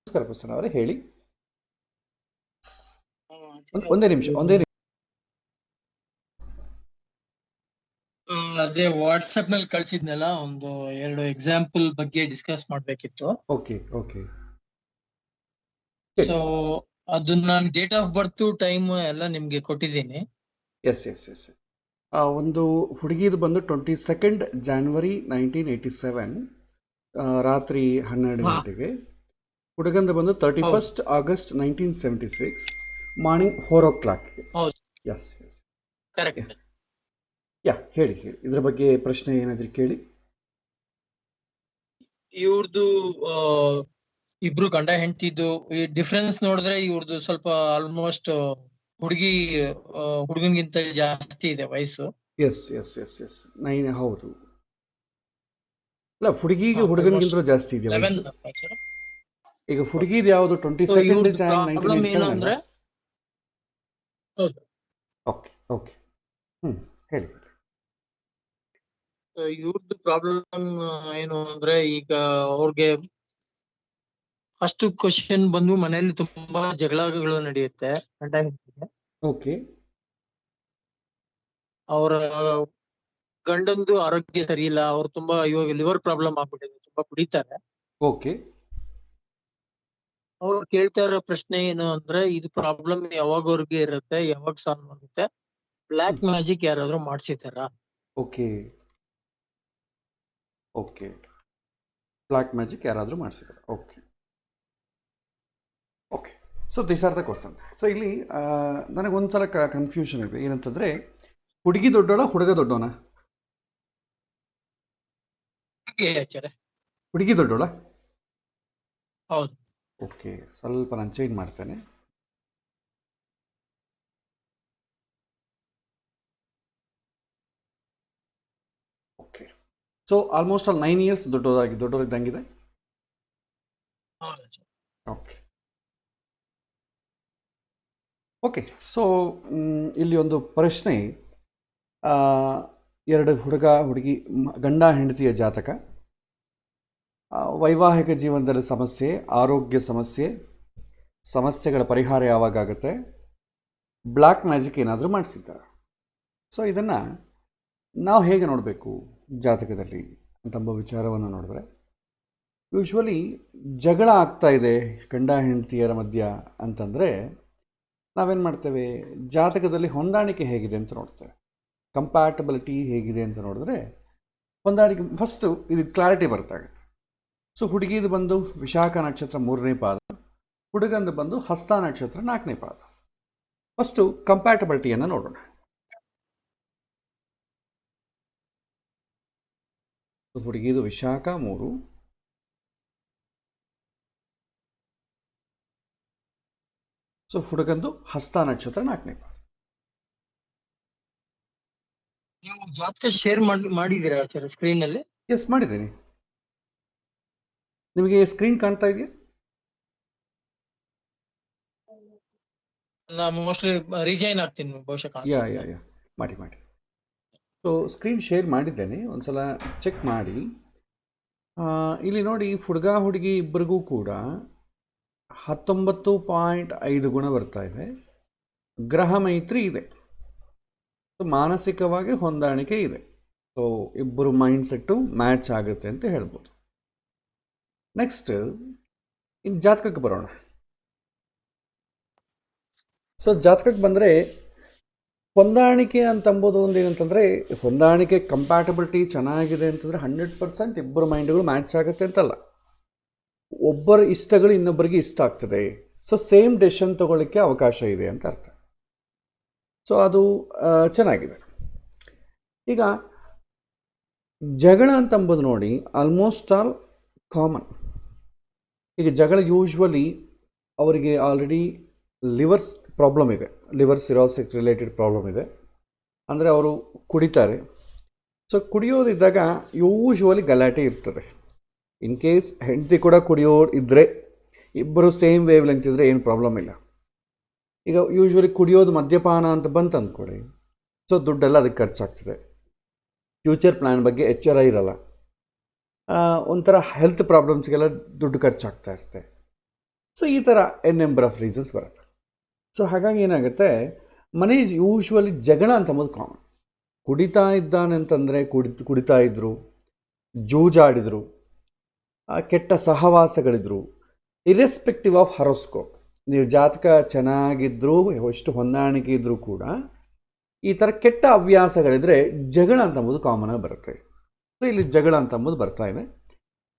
ನಮಸ್ಕಾರ ಪ್ರಸನ್ನ ಅವರೇ, ಹೇಳಿ. ಒಂದೇ ಅದು ನಿಮಿಷ, ಒಂದೇ ನಿಮಿಷ. ಅದೇ ವಾಟ್ಸಪ್ ನಲ್ಲಿ ಕಳ್ಸಿದ್ನಲ್ಲ, ಒಂದು 2 ಎಕ್ಸಾಂಪಲ್ ಬಗ್ಗೆ ಡಿಸ್ಕಸ್ ಮಾಡ್ಬೇಕಿತ್ತು. ಓಕೆ ಓಕೆ, ಸೊ ಅದನ್ನ ನಾನು ಡೇಟ್ ಆಫ್ ಬರ್ತ್ ಟೈಮ್ ಎಲ್ಲ ನಿಮ್ಗೆ ಕೊಟ್ಟಿದ್ದೀನಿ. Yes yes yes. ಒಂದು ಹುಡುಗಿದು ಬಂದು 22 January 1987 ರಾತ್ರಿ 12 ಹಾ. ಗಂಟೆಗೆ. ಹುಡುಗಂದು ಬಂದು 31 August 1976 ಮಾರ್ನಿಂಗ್ 4 o'clock. ಹೌದು, ಎಸ್ ಎಸ್. ಕರೆಕ್ಟ್. ಹೇಳಿ ಹೇಳಿ, ಇದ್ರ ಬಗ್ಗೆ ಪ್ರಶ್ನೆ ಏನಾದ್ರೂ ಕೇಳಿ. ಇವ್ರದ್ದು ಇಬ್ರು ಗಂಡ ಹೆಂಡತಿದ್ದು ಈ ಡಿಫ್ರೆನ್ಸ್ ನೋಡಿದ್ರೆ ಇವ್ರದ್ದು ಸ್ವಲ್ಪ ಆಲ್ಮೋಸ್ಟ್ ಹುಡುಗಿ ಹುಡುಗನ್ಗಿಂತ ಜಾಸ್ತಿ ಇದೆ ವಯಸ್ಸು. ಎಸ್ ಎಸ್ ಎಸ್ ಎಸ್ 9, ಹೌದು. ಅಲ್ಲ, ಹುಡುಗಿಗೆ ಆಲ್ಮೋಸ್ಟ್ ಹುಡುಗನಿಗಿಂತಲೂ ಜಾಸ್ತಿ ಇದೆಯಾ 11 ವಯಸ್ಸು? ಈಗ ಹುಡುಗಿದು ಯಾವುದು 22 Jan ಪ್ರಾಬ್ಲಮ್ ಏನು 1987 ಅಂದ್ರೆ, ಅಲ್ಲ? ಹೌದು, ಓಕೆ ಓಕೆ, ಹೇಳಿ. ಇವ್ರದ್ದು ಪ್ರಾಬ್ಲಮ್ ಏನು ಅಂದ್ರೆ, ಈಗ ಅವ್ರಿಗೆ ಫಸ್ಟ್ ಕ್ವಶನ್ ಬಂದು ಮನೆಯಲ್ಲಿ ತುಂಬಾ ಜಗಳಗಳು ನಡೆಯುತ್ತೆ ಗಂಡ ಹೆಂಡತಿಗೆ. ಓಕೆ ಅವರ ಗಂಡಂದು ಆರೋಗ್ಯ ಸರಿ ಇಲ್ಲ, ಅವ್ರು ತುಂಬಾ ಇವಾಗ ಲಿವರ್ ಪ್ರಾಬ್ಲಮ್ ಆಗ್ಬಿಟ್ಟಿದೆ, ತುಂಬಾ ಕುಡಿತಾರೆ. ಓಕೆ ಅವ್ರು ಕೇಳ್ತಾ ಇರೋ ಪ್ರಶ್ನೆ ಏನು ಅಂದ್ರೆ, ಇದು ಪ್ರಾಬ್ಲಮ್ ಯಾವಾಗವರೆಗೆ ಇರುತ್ತೆ, ಯಾವಾಗ ಸಾಲ್ವ್ ಆಗುತ್ತೆ, ಬ್ಲ್ಯಾಕ್ ಮ್ಯಾಜಿಕ್ ಯಾರಾದ್ರೂ ಮಾಡ್ಸಿದಾರ? ಓಕೆ ಓಕೆ, ಬ್ಲ್ಯಾಕ್ ಮ್ಯಾಜಿಕ್ ಯಾರಾದರೂ ಮಾಡಿಸಿದ್ದಾರೆ. Okay okay, so this are the questions. So ಇಲ್ಲಿ ನನಗೊಂದ್ಸಲ ಕನ್ಫ್ಯೂಷನ್ ಇದೆ. ಏನಂತಂದರೆ, ಹುಡುಗಿ ದೊಡ್ಡೋಣ, ಹುಡುಗ ದೊಡ್ಡೋಣ? ಹುಡುಗಿ ದೊಡ್ಡೋಳ? ಹೌದು. ಓಕೆ, ಸ್ವಲ್ಪ ನಾನು ಚೇಂಜ್ ಮಾಡ್ತೇನೆ. Okay, so almost all 9 years ದೊಡ್ಡೋರಿದ್ದಂಗಿದೆ. ಓಕೆ ಓಕೆ, ಸೊ ಇಲ್ಲಿ ಒಂದು ಪ್ರಶ್ನೆ. ಎರಡು ಹುಡುಗ ಹುಡುಗಿ, ಗಂಡ ಹೆಂಡತಿಯ ಜಾತಕ, ವೈವಾಹಿಕ ಜೀವನದಲ್ಲಿ ಸಮಸ್ಯೆ, ಆರೋಗ್ಯ ಸಮಸ್ಯೆಗಳ ಪರಿಹಾರ ಯಾವಾಗುತ್ತೆ, ಬ್ಲ್ಯಾಕ್ ಮ್ಯಾಜಿಕ್ ಏನಾದರೂ ಮಾಡಿಸಿದ್ದಾರೆ. ಸೊ ಇದನ್ನು ನಾವು ಹೇಗೆ ನೋಡಬೇಕು ಜಾತಕದಲ್ಲಿ ಅಂತಂಬ ವಿಚಾರವನ್ನು ನೋಡಿದ್ರೆ, ಯೂಶ್ವಲಿ ಜಗಳ ಆಗ್ತಾ ಇದೆ ಗಂಡ ಹೆಂಡತಿಯರ ಮಧ್ಯ ಅಂತಂದರೆ ನಾವೇನು ಮಾಡ್ತೇವೆ, ಜಾತಕದಲ್ಲಿ ಹೊಂದಾಣಿಕೆ ಹೇಗಿದೆ ಅಂತ ನೋಡ್ತೇವೆ, ಕಂಪ್ಯಾಟಬಿಲಿಟಿ ಹೇಗಿದೆ ಅಂತ ನೋಡಿದ್ರೆ ಹೊಂದಾಣಿಕೆ ಫಸ್ಟು ಇದು ಕ್ಲಾರಿಟಿ ಬರ್ತಾಗುತ್ತೆ. ಸೊ ಹುಡುಗಿದು ಬಂದು ವಿಶಾಖ ನಕ್ಷತ್ರ 3ನೇ ಪಾದ, ಹುಡುಗಂದು ಬಂದು ಹಸ್ತ ನಕ್ಷತ್ರ 4ನೇ ಪಾದ. ಫಸ್ಟು ಕಂಪ್ಯಾಟಬಿಲಿಟಿಯನ್ನು ನೋಡೋಣ. ಹುಡುಗಿದು ವಿಶಾಖ 3, ಸೊ ಹುಡುಗಂದು ಹಸ್ತ ನಕ್ಷತ್ರ 4ನೇ ಪಾದ. ನೀವು ಜಾತಕ ಶೇರ್ ಮಾಡಿದ್ದೀರಾ ಸರ್ ಸ್ಕ್ರೀನ್ ಅಲ್ಲಿ? ಎಸ್, ಮಾಡಿದ್ದೀನಿ. ನಿಮಗೆ ಸ್ಕ್ರೀನ್ ಕಾಣ್ತಾ ಇದೆಯಾ? ನಾನು ಮೋಸ್ಟ್ಲಿ ರಿಜೈನ್ ಆಗ್ತೀನಿ ಬಹುಶಃ. ಯಾ ಮಾಡಿ. ಸೊ ಸ್ಕ್ರೀನ್ ಶೇರ್ ಮಾಡಿದ್ದೇನೆ, ಒಂದ್ಸಲ ಚೆಕ್ ಮಾಡಿ. ಇಲ್ಲಿ ನೋಡಿ, ಹುಡುಗ ಹುಡುಗಿ ಇಬ್ಬರಿಗೂ ಕೂಡ 19.5 ಗುಣ ಬರ್ತಾ ಇದೆ. ಗ್ರಹ ಮೈತ್ರಿ ಇದೆ, ಸೊ ಮಾನಸಿಕವಾಗಿ ಹೊಂದಾಣಿಕೆ ಇದೆ. ಸೊ ಇಬ್ಬರು ಮೈಂಡ್ಸೆಟ್ಟು ಮ್ಯಾಚ್ ಆಗುತ್ತೆ ಅಂತ ಹೇಳ್ಬೋದು. ನೆಕ್ಸ್ಟ್ ಇನ್ನು ಜಾತಕಕ್ಕೆ ಬರೋಣ. ಸೊ ಜಾತಕಕ್ಕೆ ಬಂದರೆ ಹೊಂದಾಣಿಕೆ ಅಂತಂಬೋದು ಒಂದು ಏನಂತಂದರೆ, ಹೊಂದಾಣಿಕೆ ಕಂಪ್ಯಾಟಬಿಲಿಟಿ ಚೆನ್ನಾಗಿದೆ ಅಂತಂದರೆ 100% ಇಬ್ಬರು ಮೈಂಡ್ಗಳು ಮ್ಯಾಚ್ ಆಗುತ್ತೆ ಅಂತಲ್ಲ. ಒಬ್ಬರ ಇಷ್ಟಗಳು ಇನ್ನೊಬ್ಬರಿಗೆ ಇಷ್ಟ ಆಗ್ತದೆ, ಸೊ ಸೇಮ್ ಡೆಸಿಷನ್ ತೊಗೊಳ್ಳಿಕ್ಕೆ ಅವಕಾಶ ಇದೆ ಅಂತ ಅರ್ಥ. ಸೊ ಅದು ಚೆನ್ನಾಗಿದೆ. ಈಗ ಜಗಳ ಅಂತಂಬೋದು ನೋಡಿ, ಆಲ್ಮೋಸ್ಟ್ ಆಲ್ ಕಾಮನ್. ಈಗ ಜಗಳ ಯೂಶ್ವಲಿ ಅವರಿಗೆ ಆಲ್ರೆಡಿ ಲಿವರ್ಸ್ ಪ್ರಾಬ್ಲಮ್ ಇದೆ, ಲಿವರ್ ಸಿರೋಸಿಸ್ ರಿಲೇಟೆಡ್ ಪ್ರಾಬ್ಲಮ್ ಇದೆ. ಅಂದರೆ ಅವರು ಕುಡಿತಾರೆ. ಸೊ ಕುಡಿಯೋದಿದ್ದಾಗ ಯೂಶ್ವಲಿ ಗಲಾಟೆ ಇರ್ತದೆ. ಇನ್ ಕೇಸ್ ಹೆಂಡತಿ ಕೂಡ ಕುಡಿಯೋರು ಇದ್ದರೆ, ಇಬ್ಬರು ಸೇಮ್ ವೇವ್ ಲೆಂತ್ ಇದ್ದರೆ ಏನು ಪ್ರಾಬ್ಲಮ್ ಇಲ್ಲ. ಈಗ ಯೂಶ್ವಲಿ ಕುಡಿಯೋದು ಮದ್ಯಪಾನ ಅಂತ ಬಂತು ಅಂದ್ಕೊಳ್ಳಿ, ಸೊ ದುಡ್ಡೆಲ್ಲ ಅದಕ್ಕೆ ಖರ್ಚಾಗ್ತದೆ. ಫ್ಯೂಚರ್ ಪ್ಲ್ಯಾನ್ ಬಗ್ಗೆ ಎಚ್ಚರ ಇರಲ್ಲ. ಒಂಥರ ಹೆಲ್ತ್ ಪ್ರಾಬ್ಲಮ್ಸ್ಗೆಲ್ಲ ದುಡ್ಡು ಖರ್ಚಾಗ್ತಾ ಇರುತ್ತೆ. ಸೊ ಈ ಥರ ನಂಬರ್ ಆಫ್ ರೀಸನ್ಸ್ ಬರುತ್ತೆ. ಸೊ ಹಾಗಾಗಿ ಏನಾಗುತ್ತೆ, ಮನೆ ಯೂಶ್ವಲಿ ಜಗಳ ಅಂತ ಅಂಬೋದು ಕಾಮನ್. ಕುಡಿತಾ ಇದ್ದಾನೆ ಅಂತಂದರೆ ಕುಡಿತಾ ಇದ್ದರು, ಜೂಜಾಡಿದರು, ಕೆಟ್ಟ ಸಹವಾಸಗಳಿದ್ರು, ಇರೆಸ್ಪೆಕ್ಟಿವ್ ಆಫ್ ಹರೋಸ್ಕೋಪ್. ನೀವು ಜಾತಕ ಚೆನ್ನಾಗಿದ್ದರೂ ಎಷ್ಟು ಹೊಂದಾಣಿಕೆ ಇದ್ದರೂ ಕೂಡ ಈ ಥರ ಕೆಟ್ಟ ಹವ್ಯಾಸಗಳಿದ್ರೆ ಜಗಳ ಅಂತ ಅಂಬೋದು ಕಾಮನ್ ಆಗಿ ಬರುತ್ತೆ. ಸೊ ಇಲ್ಲಿ ಜಗಳ ಅಂತ ಅಂಬೋದು ಬರ್ತಾ ಇದೆ.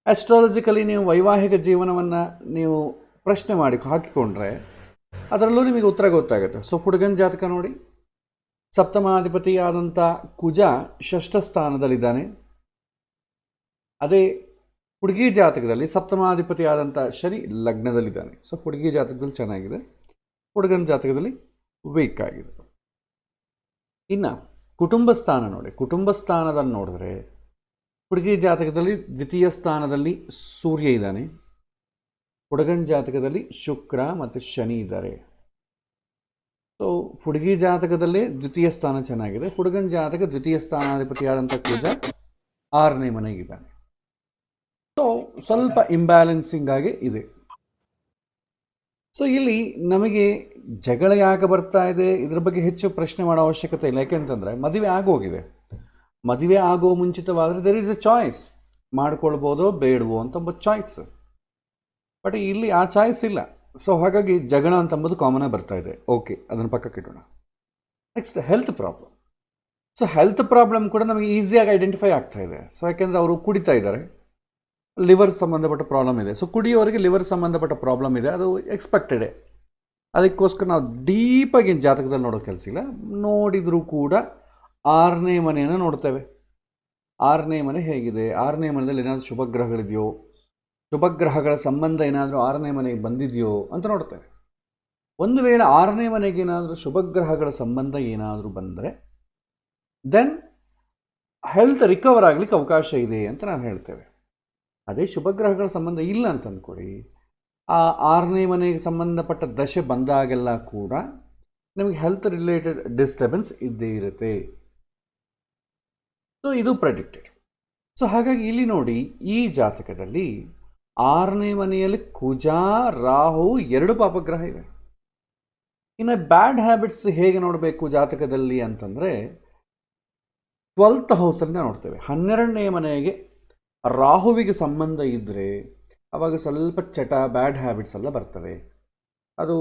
ಆಸ್ಟ್ರಾಲಜಿಕಲಿ ನೀವು ವೈವಾಹಿಕ ಜೀವನವನ್ನು ನೀವು ಪ್ರಶ್ನೆ ಮಾಡಿ ಹಾಕಿಕೊಂಡ್ರೆ ಅದರಲ್ಲೂ ನಿಮಗೆ ಉತ್ತರ ಗೊತ್ತಾಗುತ್ತೆ. ಸೊ ಹುಡುಗನ ಜಾತಕ ನೋಡಿ, ಸಪ್ತಮಾಧಿಪತಿ ಆದಂಥ ಕುಜ ಷಷ್ಠ ಸ್ಥಾನದಲ್ಲಿದ್ದಾನೆ. ಅದೇ ಹುಡುಗಿ ಜಾತಕದಲ್ಲಿ ಸಪ್ತಮಾಧಿಪತಿ ಆದಂಥ ಶನಿ ಲಗ್ನದಲ್ಲಿದ್ದಾನೆ. ಸೊ ಹುಡುಗಿ ಜಾತಕದಲ್ಲಿ ಚೆನ್ನಾಗಿದೆ, ಹುಡುಗನ ಜಾತಕದಲ್ಲಿ ವೀಕ್ ಆಗಿದೆ. ಇನ್ನು ಕುಟುಂಬ ಸ್ಥಾನ ನೋಡಿ, ಕುಟುಂಬ ಸ್ಥಾನದಲ್ಲಿ ನೋಡಿದ್ರೆ ಹುಡುಗಿ ಜಾತಕದಲ್ಲಿ ದ್ವಿತೀಯ ಸ್ಥಾನದಲ್ಲಿ ಸೂರ್ಯ ಇದ್ದಾನೆ, ಹುಡುಗನ ಜಾತಕದಲ್ಲಿ ಶುಕ್ರ ಮತ್ತು ಶನಿ ಇದ್ದಾರೆ. ಸೊ ಹುಡುಗಿ ಜಾತಕದಲ್ಲಿ ದ್ವಿತೀಯ ಸ್ಥಾನ ಚೆನ್ನಾಗಿದೆ, ಹುಡುಗನ ಜಾತಕ ದ್ವಿತೀಯ ಸ್ಥಾನಾಧಿಪತಿಯಾದಂಥ ಕುಜ 6ನೇ ಮನೆಗಿದ್ದಾನೆ. ಸೊ ಸ್ವಲ್ಪ ಇಂಬ್ಯಾಲೆನ್ಸಿಂಗ್ ಆಗಿ ಇದೆ. ಸೊ ಇಲ್ಲಿ ನಮಗೆ ಜಗಳ ಯಾಕೆ ಬರ್ತಾ ಇದೆ ಇದ್ರ ಬಗ್ಗೆ ಹೆಚ್ಚು ಪ್ರಶ್ನೆ ಮಾಡೋ ಅವಶ್ಯಕತೆ ಇಲ್ಲ. ಯಾಕೆಂತಂದರೆ ಮದುವೆ ಆಗೋಗಿದೆ, ಮದುವೆ ಆಗೋ ಮುಂಚಿತವಾದರೆ ದೇರ್ ಈಸ್ ಎ ಚಾಯ್ಸ್, ಮಾಡ್ಕೊಳ್ಬೋದೋ ಬೇಡವೋ ಅಂತ ಚಾಯ್ಸ್. ಬಟ್ ಇಲ್ಲಿ ಆ ಚಾಯ್ಸ್ ಇಲ್ಲ. ಸೊ ಹಾಗಾಗಿ ಜಗಳ ಅಂತಂಬುದು ಕಾಮನ್ ಆಗಿ ಬರ್ತಾ ಇದೆ. ಓಕೆ, ಅದನ್ನು ಪಕ್ಕಕ್ಕೆ ಇಡೋಣ. Next health problem. So health problem ಕೂಡ ನಮಗೆ ಈಸಿಯಾಗಿ ಐಡೆಂಟಿಫೈ ಆಗ್ತಾ ಇದೆ. ಸೊ ಯಾಕೆಂದರೆ ಅವರು ಕುಡಿತಾ ಇದ್ದಾರೆ, ಲಿವರ್ ಸಂಬಂಧಪಟ್ಟ ಪ್ರಾಬ್ಲಮ್ ಇದೆ. ಸೊ ಕುಡಿಯೋರಿಗೆ ಲಿವರ್ ಸಂಬಂಧಪಟ್ಟ ಪ್ರಾಬ್ಲಮ್ ಇದೆ, ಅದು ಎಕ್ಸ್ಪೆಕ್ಟೆಡೇ. ಅದಕ್ಕೋಸ್ಕರ ನಾವು ಡೀಪಾಗಿ ಜಾತಕದಲ್ಲಿ ನೋಡೋ ಕೆಲಸ ಇಲ್ಲ. ನೋಡಿದರೂ ಕೂಡ 6ನೇ ಮನೆಯನ್ನು ನೋಡ್ತೇವೆ. 6ನೇ ಮನೆ ಹೇಗಿದೆ, 6ನೇ ಮನೆಯಲ್ಲಿ ಏನಾದರೂ ಶುಭಗ್ರಹಗಳಿದೆಯೋ, ಶುಭಗ್ರಹಗಳ ಸಂಬಂಧ ಏನಾದರೂ 6ನೇ ಮನೆಗೆ ಬಂದಿದೆಯೋ ಅಂತ ನೋಡ್ತೇವೆ. ಒಂದು ವೇಳೆ 6ನೇ ಮನೆಗೆ ಏನಾದರೂ ಶುಭಗ್ರಹಗಳ ಸಂಬಂಧ ಏನಾದರೂ ಬಂದರೆ ದೆನ್ ಹೆಲ್ತ್ ರಿಕವರ್ ಆಗಲಿಕ್ಕೆ ಅವಕಾಶ ಇದೆ ಅಂತ ನಾವು ಹೇಳ್ತೇವೆ. ಅದೇ ಶುಭಗ್ರಹಗಳ ಸಂಬಂಧ ಇಲ್ಲ ಅಂತ ಅಂದ್ಕೊಳ್ಳಿ, ಆ 6ನೇ ಮನೆಗೆ ಸಂಬಂಧಪಟ್ಟ ದಶೆ ಬಂದಾಗೆಲ್ಲ ಕೂಡ ನಿಮಗೆ ಹೆಲ್ತ್ ರಿಲೇಟೆಡ್ ಡಿಸ್ಟರ್ಬೆನ್ಸ್ ಇದ್ದೇ ಇರುತ್ತೆ. ಸೊ ಇದು ಪ್ರೆಡಿಕ್ಟೆಡ್. ಸೊ ಹಾಗಾಗಿ ಇಲ್ಲಿ ನೋಡಿ, ಈ ಜಾತಕದಲ್ಲಿ 6ನೇ ಮನೆಯಲ್ಲಿ ಕುಜ ರಾಹು 2 ಪಾಪಗ್ರಹ ಇವೆ. ಇನ್ನು ಬ್ಯಾಡ್ ಹ್ಯಾಬಿಟ್ಸ್ ಹೇಗೆ ನೋಡಬೇಕು ಜಾತಕದಲ್ಲಿ ಅಂತಂದರೆ 12th ಹೌಸನ್ನು ನೋಡ್ತೇವೆ. 12ನೇ ಮನೆಗೆ ರಾಹುವಿಗೆ ಸಂಬಂಧ ಇದ್ದರೆ ಆವಾಗ ಸ್ವಲ್ಪ ಚಟ, ಬ್ಯಾಡ್ ಹ್ಯಾಬಿಟ್ಸ್ ಎಲ್ಲ ಬರ್ತವೆ. ಅದು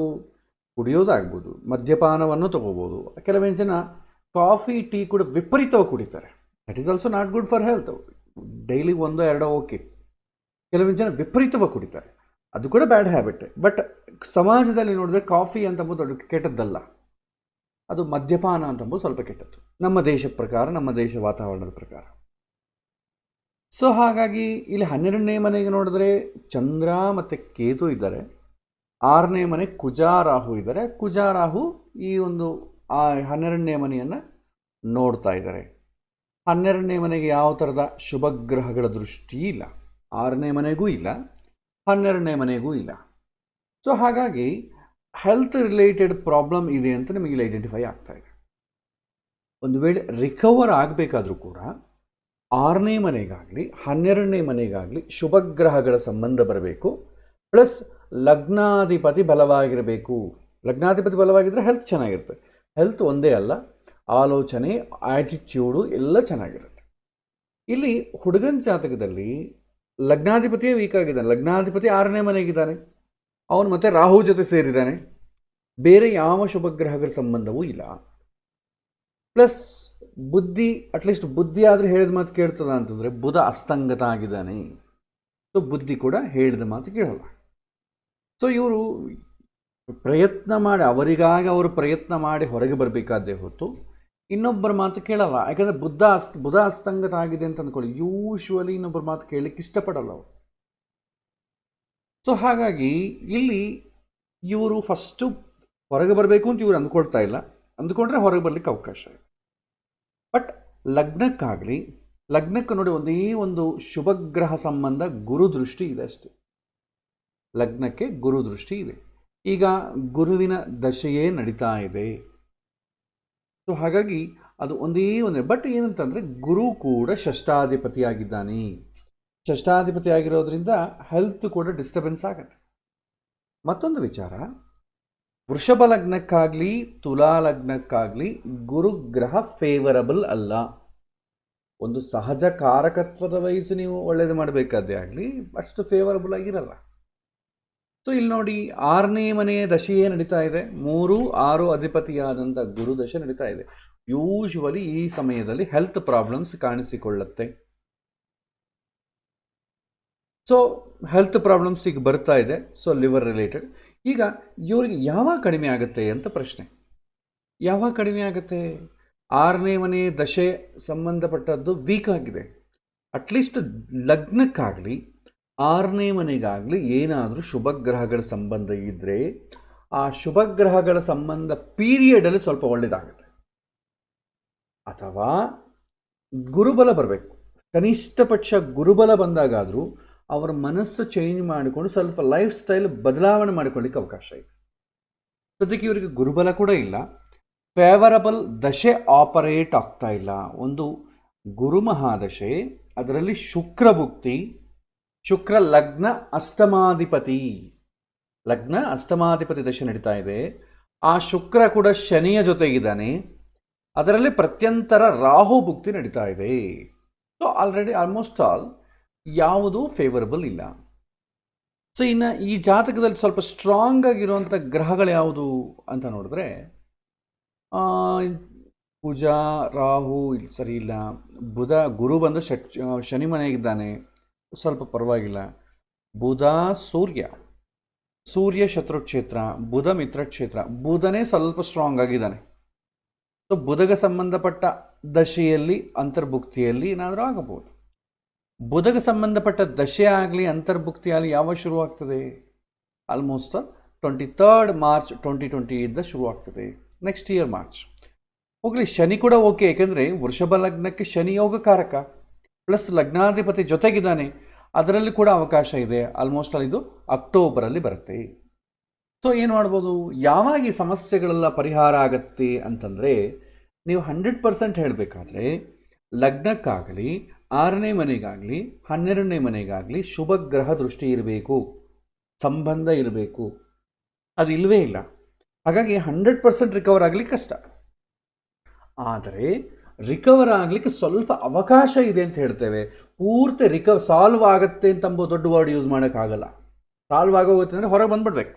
ಕುಡಿಯೋದಾಗ್ಬೋದು, ಮದ್ಯಪಾನವನ್ನು ತಗೋಬೋದು. ಕೆಲವೊಂದು ಜನ ಕಾಫಿ ಟೀ ಕೂಡ ವಿಪರೀತವಾಗಿ ಕುಡಿತಾರೆ. That is also not good for health. Daily 1-2 okay. ಕೆಲವೊಂದು ಜನ ವಿಪರೀತವಾಗಿ ಕುಡಿತಾರೆ, ಅದು ಕೂಡ ಬ್ಯಾಡ್ ಹ್ಯಾಬಿಟ್. ಬಟ್ ಸಮಾಜದಲ್ಲಿ ನೋಡಿದ್ರೆ ಕಾಫಿ ಅಂತಂಬುದು ಅದು ಕೆಟ್ಟದ್ದಲ್ಲ, ಅದು ಮದ್ಯಪಾನ ಅಂತಂಬುದು ಸ್ವಲ್ಪ ಕೆಟ್ಟದ್ದು ನಮ್ಮ ದೇಶದ ಪ್ರಕಾರ, ನಮ್ಮ ದೇಶ ವಾತಾವರಣದ ಪ್ರಕಾರ. ಸೊ ಹಾಗಾಗಿ ಇಲ್ಲಿ 12ನೇ ಮನೆಗೆ ನೋಡಿದ್ರೆ ಚಂದ್ರ ಮತ್ತು ಕೇತು ಇದ್ದಾರೆ, 6ನೇ ಮನೆ ಕುಜ ರಾಹು ಇದ್ದಾರೆ. ಕುಜ ರಾಹು ಈ ಒಂದು 12ನೇ ಮನೆಯನ್ನು ನೋಡ್ತಾ ಇದ್ದಾರೆ. 12ನೇ ಮನೆಗೆ ಯಾವ ಥರದ ಶುಭಗ್ರಹಗಳ ದೃಷ್ಟಿ ಇಲ್ಲ, 6ನೇ ಮನೆಗೂ ಇಲ್ಲ, 12ನೇ ಮನೆಗೂ ಇಲ್ಲ. ಸೊ ಹಾಗಾಗಿ ಹೆಲ್ತ್ ರಿಲೇಟೆಡ್ ಪ್ರಾಬ್ಲಮ್ ಇದೆ ಅಂತ ನಿಮಗೆ ಇಲ್ಲಿ ಐಡೆಂಟಿಫೈ ಆಗ್ತಾ ಇದೆ. ಒಂದು ವೇಳೆ ರಿಕವರ್ ಆಗಬೇಕಾದ್ರೂ ಕೂಡ 6ನೇ ಮನೆಗಾಗಲಿ 12ನೇ ಮನೆಗಾಗಲಿ ಶುಭಗ್ರಹಗಳ ಸಂಬಂಧ ಬರಬೇಕು, ಪ್ಲಸ್ ಲಗ್ನಾಧಿಪತಿ ಬಲವಾಗಿರಬೇಕು. ಲಗ್ನಾಧಿಪತಿ ಬಲವಾಗಿದ್ದರೆ ಹೆಲ್ತ್ ಚೆನ್ನಾಗಿರುತ್ತೆ. ಹೆಲ್ತ್ ಒಂದೇ ಅಲ್ಲ, ಆಲೋಚನೆ, ಆ್ಯಟಿಟ್ಯೂಡು ಎಲ್ಲ ಚೆನ್ನಾಗಿರುತ್ತೆ. ಇಲ್ಲಿ ಹುಡುಗನ ಜಾತಕದಲ್ಲಿ ಲಗ್ನಾಧಿಪತಿಯೇ ವೀಕ್ ಆಗಿದ್ದಾನೆ. ಲಗ್ನಾಧಿಪತಿ 6ನೇ ಮನೆಗಿದ್ದಾನೆ, ಅವನು ಮತ್ತೆ ರಾಹು ಜೊತೆ ಸೇರಿದ್ದಾನೆ, ಬೇರೆ ಯಾವ ಶುಭಗ್ರಹಗಳ ಸಂಬಂಧವೂ ಇಲ್ಲ. ಪ್ಲಸ್ ಬುದ್ಧಿ, ಅಟ್ಲೀಸ್ಟ್ ಬುದ್ಧಿ ಆದರೂ ಹೇಳಿದ ಮಾತು ಕೇಳ್ತದ ಅಂತಂದರೆ ಬುಧ ಅಸ್ತಂಗತ ಆಗಿದ್ದಾನೆ. ಸೊ ಬುದ್ಧಿ ಕೂಡ ಹೇಳಿದ ಮಾತು ಕೇಳಲ್ಲ. ಸೊ ಇವರು ಪ್ರಯತ್ನ ಮಾಡಿ, ಅವರಿಗಾಗಿ ಅವರು ಪ್ರಯತ್ನ ಮಾಡಿ ಹೊರಗೆ ಬರಬೇಕಾದ್ದೇ ಹೊತ್ತು ಇನ್ನೊಬ್ಬರ ಮಾತು ಕೇಳಲ್ಲ. ಯಾಕಂದರೆ ಬುಧ ಅಸ್ತಂಗತ ಆಗಿದೆ ಅಂತ ಅಂದ್ಕೊಳ್ಳಿ, ಯೂಶ್ವಲಿ ಇನ್ನೊಬ್ಬರ ಮಾತು ಕೇಳಲಿಕ್ಕೆ ಇಷ್ಟಪಡಲ್ಲ ಅವರು. ಸೊ ಹಾಗಾಗಿ ಇಲ್ಲಿ ಇವರು ಫಸ್ಟು ಹೊರಗೆ ಬರಬೇಕು ಅಂತ ಇವರು ಅಂದ್ಕೊಳ್ತಾ ಇಲ್ಲ, ಅಂದ್ಕೊಂಡ್ರೆ ಹೊರಗೆ ಬರಲಿಕ್ಕೆ ಅವಕಾಶ ಇದೆ. ಬಟ್ ಲಗ್ನಕ್ಕೆ ನೋಡಿ ಒಂದೇ ಒಂದು ಶುಭಗ್ರಹ ಸಂಬಂಧ ಗುರುದೃಷ್ಟಿ ಇದೆ ಅಷ್ಟೇ. ಲಗ್ನಕ್ಕೆ ಗುರುದೃಷ್ಟಿ ಇದೆ. ಈಗ ಗುರುವಿನ ದಶೆಯೇ ನಡೀತಾ ಇದೆ. ಸೊ ಹಾಗಾಗಿ ಅದು ಒಂದೇ ಬಟ್ ಏನಂತಂದರೆ ಗುರು ಕೂಡ ಷಷ್ಠಾಧಿಪತಿಯಾಗಿದ್ದಾನೆ. ಷಷ್ಠಾಧಿಪತಿ ಆಗಿರೋದ್ರಿಂದ ಹೆಲ್ತ್ ಕೂಡ ಡಿಸ್ಟರ್ಬೆನ್ಸ್ ಆಗುತ್ತೆ. ಮತ್ತೊಂದು ವಿಚಾರ, ವೃಷಭ ಲಗ್ನಕ್ಕಾಗಲಿ ತುಲಾ ಲಗ್ನಕ್ಕಾಗಲಿ ಗುರುಗ್ರಹ ಫೇವರಬಲ್ ಅಲ್ಲ. ಒಂದು ಸಹಜ ಕಾರಕತ್ವದ ವಯಸ್ಸು ನೀವು ಒಳ್ಳೇದು ಮಾಡಬೇಕಾದ್ದೇ ಆಗಲಿ ಅಷ್ಟು ಫೇವರಬಲ್ ಆಗಿರಲ್ಲ. ಸೊ ಇಲ್ಲಿ ನೋಡಿ, 6ನೇ ಮನೆಯ ದಶೆಯೇ ನಡೀತಾ ಇದೆ, 3, 6 ಅಧಿಪತಿಯಾದಂಥ ಗುರು ದಶೆ ನಡೀತಾ ಇದೆ. ಯೂಶುವಲಿ ಈ ಸಮಯದಲ್ಲಿ ಹೆಲ್ತ್ ಪ್ರಾಬ್ಲಮ್ಸ್ ಕಾಣಿಸಿಕೊಳ್ಳುತ್ತೆ. ಸೊ ಹೆಲ್ತ್ ಪ್ರಾಬ್ಲಮ್ಸ್ ಈಗ ಬರ್ತಾ ಇದೆ. So liver related. ಈಗ ಇವರಿಗೆ ಯಾವಾಗ ಕಡಿಮೆ ಆಗುತ್ತೆ ಅಂತ ಪ್ರಶ್ನೆ. ಯಾವಾಗ ಕಡಿಮೆ ಆಗುತ್ತೆ? 6ನೇ ಮನೆ ದಶೆ ಸಂಬಂಧಪಟ್ಟದ್ದು ವೀಕ್ ಆಗಿದೆ. ಅಟ್ಲೀಸ್ಟ್ ಲಗ್ನಕ್ಕಾಗಲಿ 6ನೇ ಮನೆಗಾಗಲಿ ಏನಾದರೂ ಶುಭ ಗ್ರಹಗಳ ಸಂಬಂಧ ಇದ್ದರೆ ಆ ಶುಭ ಗ್ರಹಗಳ ಸಂಬಂಧ ಪೀರಿಯಡಲ್ಲಿ ಸ್ವಲ್ಪ ಒಳ್ಳೆಯದಾಗುತ್ತೆ. ಅಥವಾ ಗುರುಬಲ ಬರಬೇಕು. ಕನಿಷ್ಠ ಪಕ್ಷ ಗುರುಬಲ ಬಂದಾಗಾದರೂ ಅವರ ಮನಸ್ಸು ಚೇಂಜ್ ಮಾಡಿಕೊಂಡು ಸ್ವಲ್ಪ ಲೈಫ್ ಸ್ಟೈಲ್ ಬದಲಾವಣೆ ಮಾಡಿಕೊಳ್ಳಿಕ್ಕೆ ಅವಕಾಶ ಇದೆ. ಸದ್ಯಕ್ಕೆ ಇವರಿಗೆ ಗುರುಬಲ ಕೂಡ ಇಲ್ಲ, ಫೇವರಬಲ್ ದಶೆ ಆಪರೇಟ್ ಆಗ್ತಾ ಇಲ್ಲ. ಒಂದು ಗುರು ಮಹಾದಶೆ, ಅದರಲ್ಲಿ ಶುಕ್ರ ಭುಕ್ತಿ, ಶುಕ್ರ ಲಗ್ನ ಅಷ್ಟಮಾಧಿಪತಿ ದಶೆ ನಡೀತಾ ಇದೆ. ಆ ಶುಕ್ರ ಕೂಡ ಶನಿಯ ಜೊತೆಗಿದ್ದಾನೆ, ಅದರಲ್ಲಿ ಪ್ರತ್ಯಂತರ ರಾಹು ಭುಕ್ತಿ ನಡೀತಾ ಇದೆ. ಸೊ ಆಲ್ರೆಡಿ ಆಲ್ಮೋಸ್ಟ್ ಆಲ್ ಯಾವುದೂ ಫೇವರಬಲ್ ಇಲ್ಲ. ಸೊ ಇನ್ನು ಈ ಜಾತಕದಲ್ಲಿ ಸ್ವಲ್ಪ ಸ್ಟ್ರಾಂಗ್ ಆಗಿರುವಂಥ ಗ್ರಹಗಳು ಯಾವುದು ಅಂತ ನೋಡಿದ್ರೆ, ಕುಜ, ರಾಹು ಸರಿ ಇಲ್ಲ, ಬುಧ, ಗುರು ಬಂದು ಶನಿ ಮನೆಗಿದ್ದಾನೆ, ಸ್ವಲ್ಪ ಪರವಾಗಿಲ್ಲ. ಬುಧ, ಸೂರ್ಯ ಶತ್ರುಕ್ಷೇತ್ರ, ಬುಧ ಮಿತ್ರಕ್ಷೇತ್ರ, ಬುಧನೇ ಸ್ವಲ್ಪ ಸ್ಟ್ರಾಂಗ್ ಆಗಿದ್ದಾನೆ. ಸೊ ಬುಧಗೆ ಸಂಬಂಧಪಟ್ಟ ದಶೆಯಲ್ಲಿ ಅಂತರ್ಭುಕ್ತಿಯಲ್ಲಿ ಏನಾದರೂ ಆಗಬಹುದು. ಬುಧಗೆ ಸಂಬಂಧಪಟ್ಟ ದಶೆ ಆಗಲಿ ಅಂತರ್ಭುಕ್ತಿಯಲ್ಲಿ ಯಾವಾಗ ಶುರುವಾಗ್ತದೆ? ಆಲ್ಮೋಸ್ಟ್ 23 ಮಾರ್ಚ್ 2020 ಇದ್ದ ಶುರುವಾಗ್ತದೆ, ನೆಕ್ಸ್ಟ್ ಇಯರ್ ಮಾರ್ಚ್. ಹೋಗಲಿ, ಶನಿ ಕೂಡ ಓಕೆ, ಏಕೆಂದರೆ ವೃಷಭ ಲಗ್ನಕ್ಕೆ ಶನಿ ಯೋಗಕಾರಕ ಪ್ಲಸ್ ಲಗ್ನಾಧಿಪತಿ ಜೊತೆಗಿದ್ದಾನೆ, ಅದರಲ್ಲಿ ಕೂಡ ಅವಕಾಶ ಇದೆ. ಆಲ್ಮೋಸ್ಟ್ ಅಲ್ಲಿ ಇದು ಅಕ್ಟೋಬರಲ್ಲಿ ಬರುತ್ತೆ. ಸೊ ಏನು ಮಾಡ್ಬೋದು? ಯಾವಾಗ ಈ ಸಮಸ್ಯೆಗಳೆಲ್ಲ ಪರಿಹಾರ ಆಗತ್ತೆ ಅಂತಂದರೆ, ನೀವು 100% ಹೇಳಬೇಕಾದ್ರೆ ಲಗ್ನಕ್ಕಾಗಲಿ 6ನೇ ಮನೆಗಾಗಲಿ 12ನೇ ಮನೆಗಾಗಲಿ ಶುಭ ಗ್ರಹ ದೃಷ್ಟಿ ಇರಬೇಕು, ಸಂಬಂಧ ಇರಬೇಕು. ಅದು ಇಲ್ಲವೇ ಇಲ್ಲ. ಹಾಗಾಗಿ 100% ರಿಕವರ್ ಆಗಲಿಕ್ಕೆ ಕಷ್ಟ. ಆದರೆ ರಿಕವರ್ ಆಗಲಿಕ್ಕೆ ಸ್ವಲ್ಪ ಅವಕಾಶ ಇದೆ ಅಂತ ಹೇಳ್ತೇವೆ. ಪೂರ್ತಿ ಸಾಲ್ವ್ ಆಗುತ್ತೆ ಅಂತ ದೊಡ್ಡ ವರ್ಡ್ ಯೂಸ್ ಮಾಡೋಕ್ಕಾಗಲ್ಲ. ಸಾಲ್ವ್ ಆಗೋಗುತ್ತೆ ಅಂದರೆ ಹೊರಗೆ ಬಂದ್ಬಿಡ್ಬೇಕು.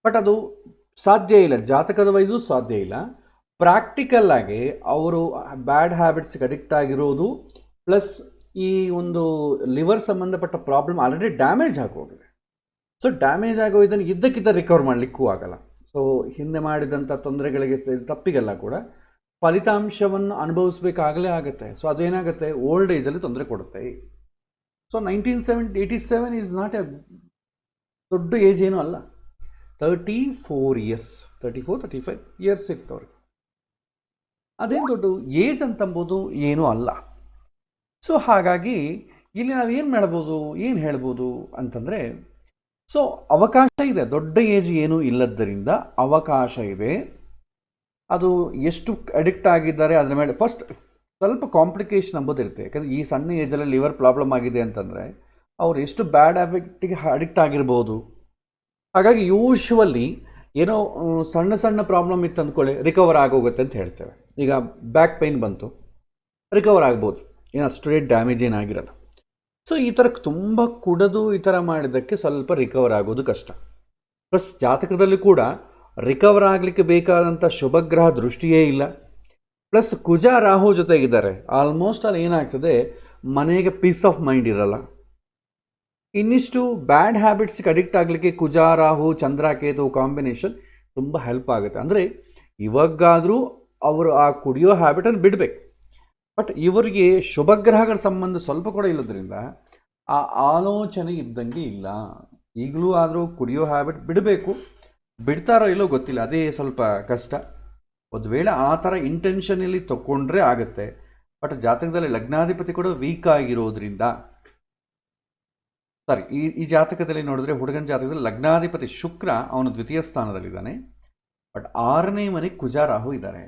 ಬಟ್ ಅದು ಸಾಧ್ಯ ಇಲ್ಲ, ಜಾತಕದ ವೈಸು ಸಾಧ್ಯ ಇಲ್ಲ. ಪ್ರಾಕ್ಟಿಕಲ್ ಆಗಿ ಅವರು ಬ್ಯಾಡ್ ಹ್ಯಾಬಿಟ್ಸ್ಗೆ ಅಡಿಕ್ಟ್ ಆಗಿರೋದು ಪ್ಲಸ್ ಈ ಒಂದು ಲಿವರ್ ಸಂಬಂಧಪಟ್ಟ ಪ್ರಾಬ್ಲಮ್ ಆಲ್ರೆಡಿ ಡ್ಯಾಮೇಜ್ ಆಗೋಗಿದೆ. ಸೊ ಡ್ಯಾಮೇಜ್ ಆಗೋ ಇದನ್ನು ಇದ್ದಕ್ಕಿದ್ದ ರಿಕವರ್ ಮಾಡಲಿಕ್ಕೂ ಆಗಲ್ಲ. ಸೊ ಹಿಂದೆ ಮಾಡಿದಂಥ ತೊಂದರೆಗಳಿಗೆ ತಪ್ಪಿಗೆಲ್ಲ ಕೂಡ ಫಲಿತಾಂಶವನ್ನು ಅನುಭವಿಸ್ಬೇಕಾಗಲೇ ಆಗುತ್ತೆ. ಸೊ ಅದೇನಾಗುತ್ತೆ, ಓಲ್ಡ್ ಏಜಲ್ಲಿ ತೊಂದರೆ ಕೊಡುತ್ತೆ. ಸೊ 1987 ಈಸ್ ನಾಟ್ ಎ ದೊಡ್ಡ ಏಜ್ ಏನೂ ಅಲ್ಲ. 34 ಇಯರ್ಸ್ ಇರ್ತವ್ರಿಗೆ, ಅದೇನು ದೊಡ್ಡ ಏಜ್ ಅಂತಂಬೋದು ಏನೂ ಅಲ್ಲ. ಸೊ ಹಾಗಾಗಿ ಇಲ್ಲಿ ನಾವೇನು ಮಾಡ್ಬೋದು, ಏನು ಹೇಳ್ಬೋದು ಅಂತಂದರೆ, ಸೊ ಅವಕಾಶ ಇದೆ, ದೊಡ್ಡ ಏಜ್ ಏನೂ ಇಲ್ಲದ್ದರಿಂದ ಅವಕಾಶ ಇದೆ. ಅದು ಎಷ್ಟು ಅಡಿಕ್ಟ್ ಆಗಿದ್ದಾರೆ ಅದರ ಮೇಲೆ ಫಸ್ಟ್ ಸ್ವಲ್ಪ ಕಾಂಪ್ಲಿಕೇಶನ್ ಅಂಬೋದಿರುತ್ತೆ. ಯಾಕಂದರೆ ಈ ಸಣ್ಣ ಏಜಲ್ಲಿ ಲಿವರ್ ಪ್ರಾಬ್ಲಮ್ ಆಗಿದೆ ಅಂತಂದರೆ ಅವ್ರು ಎಷ್ಟು ಬ್ಯಾಡ್ ಹ್ಯಾಬಿಟ್ಗೆ ಅಡಿಕ್ಟ್ ಆಗಿರ್ಬೋದು. ಹಾಗಾಗಿ ಯೂಶ್ವಲಿ ಏನೋ ಸಣ್ಣ ಸಣ್ಣ ಪ್ರಾಬ್ಲಮ್ ಇತ್ತು ಅಂದ್ಕೊಳ್ಳಿ, ರಿಕವರ್ ಆಗೋಗುತ್ತೆ ಅಂತ ಹೇಳ್ತೇವೆ. ಈಗ ಬ್ಯಾಕ್ ಪೈನ್ ಬಂತು, ರಿಕವರ್ ಆಗ್ಬೋದು, ಏನು ಅಷ್ಟು ಡ್ಯಾಮೇಜ್ ಏನಾಗಿರಲ್ಲ. ಸೊ ಈ ಥರ ತುಂಬ ಕುಡಿದು ಈ ಥರ ಮಾಡಿದ್ದಕ್ಕೆ ಸ್ವಲ್ಪ ರಿಕವರ್ ಆಗೋದು ಕಷ್ಟ. ಪ್ಲಸ್ ಜಾತಕದಲ್ಲಿ ಕೂಡ ರಿಕವರ್ ಆಗಲಿಕ್ಕೆ ಬೇಕಾದಂಥ ಶುಭಗ್ರಹ ದೃಷ್ಟಿಯೇ ಇಲ್ಲ. ಪ್ಲಸ್ ಕುಜ ರಾಹು ಜೊತೆಗಿದ್ದಾರೆ. ಆಲ್ಮೋಸ್ಟ್ ಅಲ್ಲಿ ಏನಾಗ್ತದೆ, ಮನೆಗೆ ಪೀಸ್ ಆಫ್ ಮೈಂಡ್ ಇರಲ್ಲ. ಇನ್ನಿಷ್ಟು ಬ್ಯಾಡ್ ಹ್ಯಾಬಿಟ್ಸ್ಗೆ ಅಡಿಕ್ಟ್ ಆಗಲಿಕ್ಕೆ ಕುಜ ರಾಹು ಚಂದ್ರಕೇತು ಕಾಂಬಿನೇಷನ್ ತುಂಬ ಹೆಲ್ಪ್ ಆಗುತ್ತೆ. ಅಂದರೆ ಇವಾಗಾದರೂ ಅವರು ಆ ಕುಡಿಯೋ ಹ್ಯಾಬಿಟನ್ನು ಬಿಡಬೇಕು. ಬಟ್ ಇವರಿಗೆ ಶುಭಗ್ರಹಗಳ ಸಂಬಂಧ ಸ್ವಲ್ಪ ಕೂಡ ಇಲ್ಲದ್ರಿಂದ ಆ ಆಲೋಚನೆ ಇದ್ದಂಗೆ ಇಲ್ಲ. ಈಗಲೂ ಆದರೂ ಕುಡಿಯೋ ಹ್ಯಾಬಿಟ್ ಬಿಡಬೇಕು, ಬಿಡ್ತಾರೋ ಇಲ್ಲೋ ಗೊತ್ತಿಲ್ಲ, ಅದೇ ಸ್ವಲ್ಪ ಕಷ್ಟ. ಒಂದು ವೇಳೆ ಆ ಥರ ಇಂಟೆನ್ಷನಲ್ಲಿ ತಗೊಂಡ್ರೆ ಆಗುತ್ತೆ. ಬಟ್ ಜಾತಕದಲ್ಲಿ ಲಗ್ನಾಧಿಪತಿ ಕೂಡ ವೀಕ್ ಆಗಿರೋದ್ರಿಂದ, ಸಾರಿ ಈ ಜಾತಕದಲ್ಲಿ ನೋಡಿದ್ರೆ ಹುಡುಗನ ಜಾತಕದಲ್ಲಿ ಲಗ್ನಾಧಿಪತಿ ಶುಕ್ರ ಅವನು ದ್ವಿತೀಯ ಸ್ಥಾನದಲ್ಲಿದ್ದಾನೆ. ಬಟ್ 6ನೇ ಮನೆಗೆ ಕುಜ ರಾಹು ಇದ್ದಾರೆ.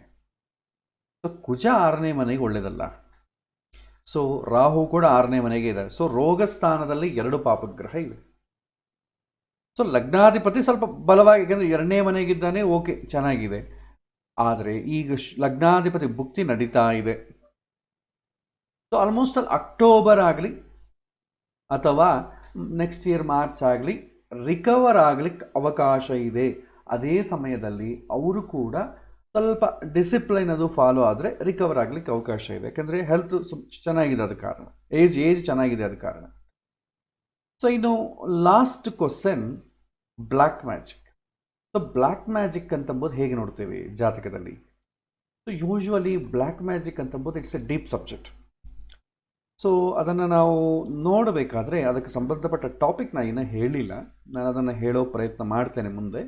ಸೊ ಕುಜ 6ನೇ ಮನೆಗೆ ಒಳ್ಳೆಯದಲ್ಲ. ಸೊ ರಾಹು ಕೂಡ 6ನೇ ಮನೆಗೆ ಇದೆ. ಸೊ ರೋಗ ಸ್ಥಾನದಲ್ಲಿ 2 ಪಾಪಗ್ರಹ ಇವೆ. ಸೊ ಲಗ್ನಾಧಿಪತಿ ಸ್ವಲ್ಪ ಬಲವಾಗಿ, ಯಾಕಂದರೆ ಎರಡನೇ ಮನೆಗಿದ್ದಾನೆ, ಓಕೆ ಚೆನ್ನಾಗಿದೆ. ಆದರೆ ಈಗ ಲಗ್ನಾಧಿಪತಿ ಭುಕ್ತಿ ನಡೀತಾ ಇದೆ. ಸೊ ಆಲ್ಮೋಸ್ಟ್ ಅಲ್ಲಿ ಅಕ್ಟೋಬರ್ ಆಗಲಿ ಅಥವಾ ನೆಕ್ಸ್ಟ್ ಇಯರ್ ಮಾರ್ಚ್ ಆಗಲಿ ರಿಕವರ್ ಆಗಲಿಕ್ಕೆ ಅವಕಾಶ ಇದೆ. ಅದೇ ಸಮಯದಲ್ಲಿ ಅವರು ಕೂಡ ಸ್ವಲ್ಪ ಡಿಸಿಪ್ಲೈನ್ ಅದು ಫಾಲೋ ಆದರೆ ರಿಕವರ್ ಆಗಲಿಕ್ಕೆ ಅವಕಾಶ ಇದೆ. ಯಾಕಂದರೆ ಹೆಲ್ತ್ ಚೆನ್ನಾಗಿದೆ, ಅದ ಕಾರಣ ಏಜ್ ಚೆನ್ನಾಗಿದೆ, ಅದ ಕಾರಣ. ಸೊ ಇನ್ನು last question, black magic. So black magic ಅಂತಂಬೋದು ಹೇಗೆ ನೋಡ್ತೇವೆ ಜಾತಕದಲ್ಲಿ? ಸೊ ಯೂಶ್ವಲಿ ಬ್ಲ್ಯಾಕ್ ಮ್ಯಾಜಿಕ್ ಅಂತಂಬೋದು it's a deep subject. So ಅದನ್ನು ನಾವು ನೋಡಬೇಕಾದ್ರೆ ಅದಕ್ಕೆ ಸಂಬಂಧಪಟ್ಟ ಟಾಪಿಕ್ ನಾನು ಇನ್ನೂ ಹೇಳಿಲ್ಲ, ನಾನು ಅದನ್ನು ಹೇಳೋ ಪ್ರಯತ್ನ ಮಾಡ್ತೇನೆ ಮುಂದೆ,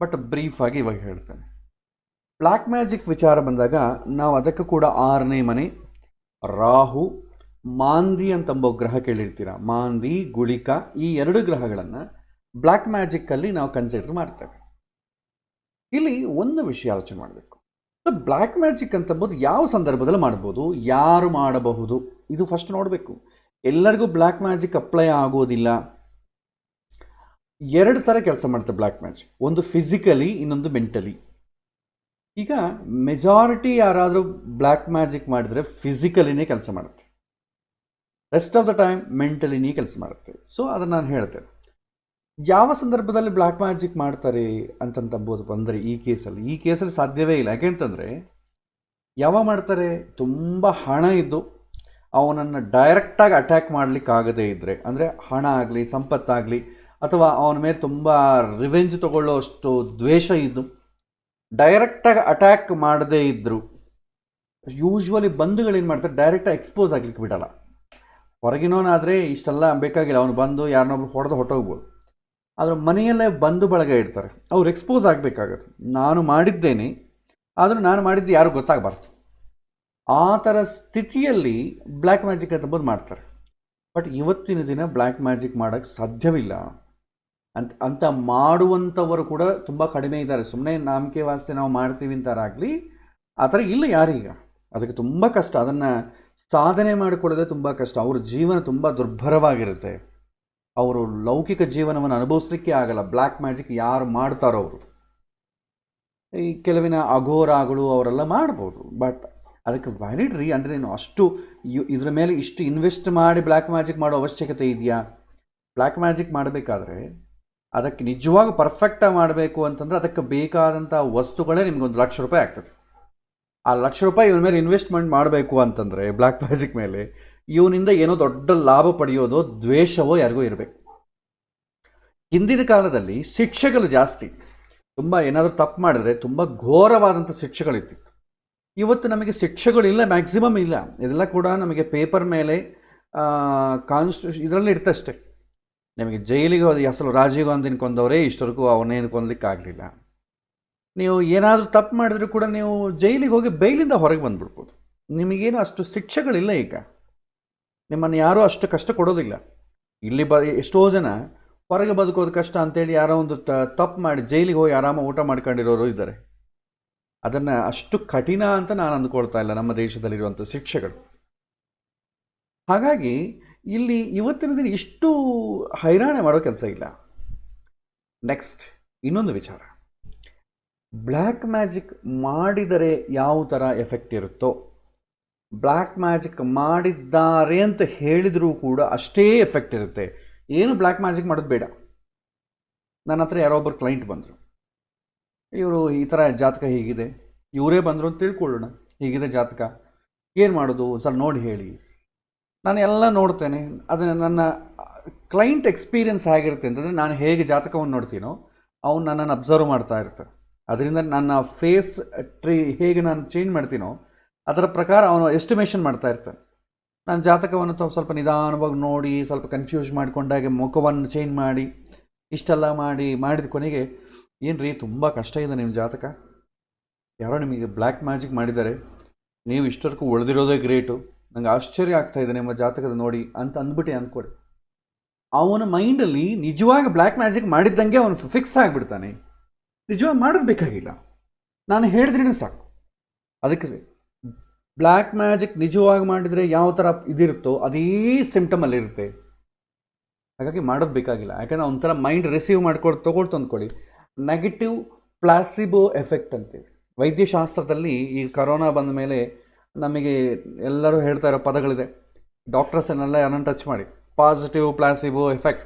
ಬಟ್ ಬ್ರೀಫಾಗಿ ಇವಾಗ ಹೇಳ್ತೇನೆ. ಬ್ಲ್ಯಾಕ್ ಮ್ಯಾಜಿಕ್ ವಿಚಾರ ಬಂದಾಗ ನಾವು ಅದಕ್ಕೆ ಕೂಡ 6ನೇ ಮನೆ, ರಾಹು, ಮಾಂದಿ ಅಂತಂಬೋ ಗ್ರಹ ಕೇಳಿರ್ತೀರ, ಮಾಂದಿ, ಗುಳಿಕ, ಈ 2 ಗ್ರಹಗಳನ್ನು ಬ್ಲ್ಯಾಕ್ ಮ್ಯಾಜಿಕ್ಕಲ್ಲಿ ನಾವು ಕನ್ಸಿಡರ್ ಮಾಡ್ತೇವೆ. ಇಲ್ಲಿ ಒಂದು ವಿಷಯ ಆಲೋಚನೆ ಮಾಡಬೇಕು. ಸೊ ಬ್ಲ್ಯಾಕ್ ಮ್ಯಾಜಿಕ್ ಅಂತಂಬೋದು ಯಾವ ಸಂದರ್ಭದಲ್ಲಿ ಮಾಡ್ಬೋದು, ಯಾರು ಮಾಡಬಹುದು, ಇದು ಫಸ್ಟ್ ನೋಡಬೇಕು. ಎಲ್ಲರಿಗೂ ಬ್ಲ್ಯಾಕ್ ಮ್ಯಾಜಿಕ್ ಅಪ್ಲೈ ಆಗೋದಿಲ್ಲ. 2 ಥರ ಕೆಲಸ ಮಾಡುತ್ತೆ ಬ್ಲ್ಯಾಕ್ ಮ್ಯಾಜಿಕ್, ಒಂದು ಫಿಸಿಕಲಿ, ಇನ್ನೊಂದು ಮೆಂಟಲಿ. ಈಗ ಮೆಜಾರಿಟಿ ಯಾರಾದರೂ ಬ್ಲ್ಯಾಕ್ ಮ್ಯಾಜಿಕ್ ಮಾಡಿದರೆ ಫಿಸಿಕಲಿನೇ ಕೆಲಸ ಮಾಡುತ್ತೆ, ರೆಸ್ಟ್ ಆಫ್ ದ ಟೈಮ್ ಮೆಂಟಲಿನೇ ಕೆಲಸ ಮಾಡುತ್ತೆ. ಸೊ ಅದನ್ನು ನಾನು ಹೇಳ್ತೇನೆ. ಯಾವ ಸಂದರ್ಭದಲ್ಲಿ ಬ್ಲ್ಯಾಕ್ ಮ್ಯಾಜಿಕ್ ಮಾಡ್ತಾರೆ ಅಂತಂಬೋದು ಬಂದರೆ ಈ ಕೇಸಲ್ಲಿ ಸಾಧ್ಯವೇ ಇಲ್ಲ. ಯಾಕೆಂತಂದರೆ ಯಾವಾಗ ಮಾಡ್ತಾರೆ, ತುಂಬ ಹಣ ಇದ್ದು ಅವನನ್ನು ಡೈರೆಕ್ಟಾಗಿ ಅಟ್ಯಾಕ್ ಮಾಡಲಿಕ್ಕಾಗದೇ ಇದ್ದರೆ, ಅಂದರೆ ಹಣ ಆಗಲಿ ಸಂಪತ್ತಾಗಲಿ ಅಥವಾ ಅವನ ಮೇಲೆ ತುಂಬ ರಿವೆಂಜ್ ತಗೊಳ್ಳೋ ಅಷ್ಟು ದ್ವೇಷ ಇದ್ದು ಡೈರೆಕ್ಟಾಗಿ ಅಟ್ಯಾಕ್ ಮಾಡದೇ ಇದ್ದರು, ಯೂಶ್ವಲಿ ಬಂಧುಗಳೇನು ಮಾಡ್ತಾರೆ, ಡೈರೆಕ್ಟಾಗಿ ಎಕ್ಸ್ಪೋಸ್ ಆಗಲಿಕ್ಕೆ ಬಿಡಲ್ಲ. ಹೊರಗಿನವನಾದರೆ ಇಷ್ಟೆಲ್ಲ ಬೇಕಾಗಿಲ್ಲ, ಅವನು ಬಂದು ಯಾರನ್ನೊಬ್ರು ಹೊಡೆದು ಹೊಟ್ಟೋಗ್ಬೋದು. ಆದರೆ ಮನೆಯಲ್ಲೇ ಬಂಧು ಬಳಗ ಇರ್ತಾರೆ, ಅವ್ರು ಎಕ್ಸ್ಪೋಸ್ ಆಗಬೇಕಾಗತ್ತೆ. ನಾನು ಮಾಡಿದ್ದೇನೆ, ಆದರೂ ನಾನು ಮಾಡಿದ್ದು ಯಾರು ಗೊತ್ತಾಗಬಾರ್ದು. ಆ ಥರ ಸ್ಥಿತಿಯಲ್ಲಿ ಬ್ಲ್ಯಾಕ್ ಮ್ಯಾಜಿಕ್ ಅಂತಂಬೋದು ಮಾಡ್ತಾರೆ. ಬಟ್ ಇವತ್ತಿನ ದಿನ ಬ್ಲ್ಯಾಕ್ ಮ್ಯಾಜಿಕ್ ಮಾಡೋಕ್ಕೆ ಸಾಧ್ಯವಿಲ್ಲ. ಅಂತ ಮಾಡುವಂಥವರು ಕೂಡ ತುಂಬ ಕಡಿಮೆ ಇದ್ದಾರೆ. ಸುಮ್ಮನೆ ನಂಬಿಕೆ ವಾಸ್ತೆ ನಾವು ಮಾಡ್ತೀವಿ ಅಂತಾರಾಗಲಿ ಆ ಥರ ಇಲ್ಲ ಯಾರೀಗ. ಅದಕ್ಕೆ ತುಂಬ ಕಷ್ಟ, ಅದನ್ನು ಸಾಧನೆ ಮಾಡಿಕೊಳ್ಳೋದೇ ತುಂಬ ಕಷ್ಟ. ಅವ್ರ ಜೀವನ ತುಂಬ ದುರ್ಭರವಾಗಿರುತ್ತೆ, ಅವರು ಲೌಕಿಕ ಜೀವನವನ್ನು ಅನುಭವಿಸ್ಲಿಕ್ಕೆ ಆಗಲ್ಲ. ಬ್ಲ್ಯಾಕ್ ಮ್ಯಾಜಿಕ್ ಯಾರು ಮಾಡ್ತಾರೋ ಅವರು, ಈ ಕೆಲವಿನ ಅಘೋರಾಗಳು ಅವರೆಲ್ಲ ಮಾಡ್ಬೋದು, ಬಟ್ ಅದಕ್ಕೆ ವ್ಯಾಲಿಡ್ ಅಂದರೆ ನೀನು ಅಷ್ಟು ಇದ್ರ ಮೇಲೆ ಇಷ್ಟು ಇನ್ವೆಸ್ಟ್ ಮಾಡಿ ಬ್ಲ್ಯಾಕ್ ಮ್ಯಾಜಿಕ್ ಮಾಡೋ ಅವಶ್ಯಕತೆ ಇದೆಯಾ? ಬ್ಲ್ಯಾಕ್ ಮ್ಯಾಜಿಕ್ ಮಾಡಬೇಕಾದ್ರೆ ಅದಕ್ಕೆ ನಿಜವಾಗ ಪರ್ಫೆಕ್ಟಾಗಿ ಮಾಡಬೇಕು ಅಂತಂದರೆ ಅದಕ್ಕೆ ಬೇಕಾದಂಥ ವಸ್ತುಗಳೇ ನಿಮ್ಗೊಂದು ₹1,00,000 ಆಗ್ತದೆ. ಆ ₹1,00,000 ಇವನ ಮೇಲೆ ಇನ್ವೆಸ್ಟ್ಮೆಂಟ್ ಮಾಡಬೇಕು ಅಂತಂದರೆ ಬ್ಲ್ಯಾಕ್ ಮ್ಯಾಜಿಕ್ ಮೇಲೆ ಇವನಿಂದ ಏನೋ ದೊಡ್ಡ ಲಾಭ ಪಡೆಯೋದೋ ದ್ವೇಷವೋ ಯಾರಿಗೂ ಇರಬೇಕು. ಹಿಂದಿನ ಕಾಲದಲ್ಲಿ ಶಿಕ್ಷೆಗಳು ಜಾಸ್ತಿ, ತುಂಬ ಏನಾದರೂ ತಪ್ಪು ಮಾಡಿದ್ರೆ ತುಂಬ ಘೋರವಾದಂಥ ಶಿಕ್ಷೆಗಳಿರ್ತಿತ್ತು. ಇವತ್ತು ನಮಗೆ ಶಿಕ್ಷೆಗಳಿಲ್ಲ, ಮ್ಯಾಕ್ಸಿಮಮ್ ಇಲ್ಲ. ಇದೆಲ್ಲ ಕೂಡ ನಮಗೆ ಪೇಪರ್ ಮೇಲೆ ಕಾನ್ಸ್ಟಿಟ್ಯೂಷನ್ ಇದರಲ್ಲಿ ಇರ್ತಷ್ಟೇ. ನಿಮಗೆ ಜೈಲಿಗೆ ಹೋದ ಅಸಲು ರಾಜೀವ್ ಗಾಂಧಿನ ಕೊಂದವರೇ ಇಷ್ಟವರೆಗೂ ಅವನೇನು ಕೊಂದಲಿಕ್ಕೆ ಆಗಲಿಲ್ಲ. ನೀವು ಏನಾದರೂ ತಪ್ಪು ಮಾಡಿದ್ರು ಕೂಡ ನೀವು ಜೈಲಿಗೆ ಹೋಗಿ ಬೈಲಿಂದ ಹೊರಗೆ ಬಂದುಬಿಡ್ಬೋದು. ನಿಮಗೇನು ಅಷ್ಟು ಶಿಕ್ಷೆಗಳಿಲ್ಲ. ಈಗ ನಿಮ್ಮನ್ನು ಯಾರೂ ಅಷ್ಟು ಕಷ್ಟ ಕೊಡೋದಿಲ್ಲ. ಇಲ್ಲಿ ಎಷ್ಟೋ ಜನ ಹೊರಗೆ ಬದುಕೋದು ಕಷ್ಟ ಅಂತೇಳಿ ಯಾರೋ ಒಂದು ತಪ್ಪು ಮಾಡಿ ಜೈಲಿಗೆ ಹೋಗಿ ಆರಾಮ ಊಟ ಮಾಡ್ಕೊಂಡಿರೋರು ಇದ್ದಾರೆ. ಅದನ್ನು ಅಷ್ಟು ಕಠಿಣ ಅಂತ ನಾನು ಅಂದ್ಕೊಳ್ತಾ ಇಲ್ಲ ನಮ್ಮ ದೇಶದಲ್ಲಿರುವಂಥ ಶಿಕ್ಷೆಗಳು. ಹಾಗಾಗಿ ಇಲ್ಲಿ ಇವತ್ತಿನ ದಿನ ಇಷ್ಟು ಹೈರಾಣೆ ಮಾಡೋ ಕೆಲಸ ಇಲ್ಲ. ನೆಕ್ಸ್ಟ್ ಇನ್ನೊಂದು ವಿಚಾರ, ಬ್ಲ್ಯಾಕ್ ಮ್ಯಾಜಿಕ್ ಮಾಡಿದರೆ ಯಾವ ಥರ ಎಫೆಕ್ಟ್ ಇರುತ್ತೋ, ಬ್ಲ್ಯಾಕ್ ಮ್ಯಾಜಿಕ್ ಮಾಡಿದ್ದಾರೆ ಅಂತ ಹೇಳಿದರೂ ಕೂಡ ಅಷ್ಟೇ ಎಫೆಕ್ಟ್ ಇರುತ್ತೆ. ಏನು ಬ್ಲ್ಯಾಕ್ ಮ್ಯಾಜಿಕ್ ಮಾಡೋದು ಬೇಡ. ನನ್ನ ಹತ್ರ ಯಾರೋ ಒಬ್ಬರು ಕ್ಲೈಂಟ್ ಬಂದರು, ಇವರು ಈ ಥರ ಜಾತಕ ಹೀಗಿದೆ, ಇವರೇ ಬಂದರು ಅಂತ ತಿಳ್ಕೊಳ್ಳೋಣ, ಹೀಗಿದೆ ಜಾತಕ, ಏನು ಮಾಡೋದು ಸರ್ ನೋಡಿ ಹೇಳಿ. ನಾನು ಎಲ್ಲ ನೋಡ್ತೇನೆ. ಅದನ್ನು ನನ್ನ ಕ್ಲೈಂಟ್ ಎಕ್ಸ್ಪೀರಿಯನ್ಸ್ ಆಗಿರುತ್ತೆ ಅಂತಂದರೆ ನಾನು ಹೇಗೆ ಜಾತಕವನ್ನು ನೋಡ್ತೀನೋ ಅವನು ನನ್ನನ್ನು ಅಬ್ಸರ್ವ್ ಮಾಡ್ತಾ ಇರ್ತಾನೆ. ಅದರಿಂದ ನನ್ನ ಫೇಸ್ ಹೇಗೆ ನಾನು ಚೇಂಜ್ ಮಾಡ್ತೀನೋ ಅದರ ಪ್ರಕಾರ ಅವನು ಎಸ್ಟಿಮೇಷನ್ ಮಾಡ್ತಾ ಇರ್ತಾನೆ. ನಾನು ಜಾತಕವನ್ನು ಸ್ವಲ್ಪ ನಿಧಾನವಾಗಿ ನೋಡಿ ಸ್ವಲ್ಪ ಕನ್ಫ್ಯೂಸ್ ಮಾಡಿಕೊಂಡಾಗೆ ಮುಖವನ್ನು ಚೇಂಜ್ ಮಾಡಿ ಇಷ್ಟೆಲ್ಲ ಮಾಡಿದ ಕೊನೆಗೆ, ಏನು ರೀ ತುಂಬ ಕಷ್ಟ ಇದೆ ನಿಮ್ಮ ಜಾತಕ, ಯಾರೋ ನಿಮಗೆ ಬ್ಲ್ಯಾಕ್ ಮ್ಯಾಜಿಕ್ ಮಾಡಿದ್ದಾರೆ, ನೀವು ಇಷ್ಟವರೆಗೂ ಉಳಿದಿರೋದೇ ಗ್ರೇಟು, ನಂಗೆ ಆಶ್ಚರ್ಯ ಆಗ್ತಾಯಿದೆ ನಿಮ್ಮ ಜಾತಕದ ನೋಡಿ ಅಂತ ಅಂದ್ಬಿಟ್ಟು ಅಂದ್ಕೊಡಿ. ಅವನ ಮೈಂಡಲ್ಲಿ ನಿಜವಾಗಿ ಬ್ಲ್ಯಾಕ್ ಮ್ಯಾಜಿಕ್ ಮಾಡಿದ್ದಂಗೆ ಅವನು ಫಿಕ್ಸ್ ಆಗಿಬಿಡ್ತಾನೆ. ನಿಜವಾಗಿ ಮಾಡೋದು ಬೇಕಾಗಿಲ್ಲ, ನಾನು ಹೇಳಿದ್ರೇ ಸಾಕು. ಅದಕ್ಕೆ ಬ್ಲ್ಯಾಕ್ ಮ್ಯಾಜಿಕ್ ನಿಜವಾಗಿ ಮಾಡಿದರೆ ಯಾವ ಥರ ಇದಿರುತ್ತೋ ಅದೇ ಸಿಂಪ್ಟಮಲ್ಲಿರುತ್ತೆ. ಹಾಗಾಗಿ ಮಾಡೋದು ಬೇಕಾಗಿಲ್ಲ. ಯಾಕಂದರೆ ಒಂಥರ ಮೈಂಡ್ ರಿಸೀವ್ ಮಾಡ್ಕೊಂಡು ತೊಗೊಳ್ತು ಅಂದ್ಕೊಳ್ಳಿ. ನೆಗೆಟಿವ್ ಪ್ಲಾಸಿಬೋ ಎಫೆಕ್ಟ್ ಅಂತೀವಿ ವೈದ್ಯಶಾಸ್ತ್ರದಲ್ಲಿ. ಈ ಕರೋನಾ ಬಂದ ಮೇಲೆ ನಮಗೆ ಎಲ್ಲರೂ ಹೇಳ್ತಾ ಇರೋ ಪದಗಳಿದೆ. ಡಾಕ್ಟರ್ಸನ್ನೆಲ್ಲ ಯಾರನ್ನು ಟಚ್ ಮಾಡಿ ಪಾಸಿಟಿವ್ ಪ್ಲಾಸಿಬೋ ಎಫೆಕ್ಟ್.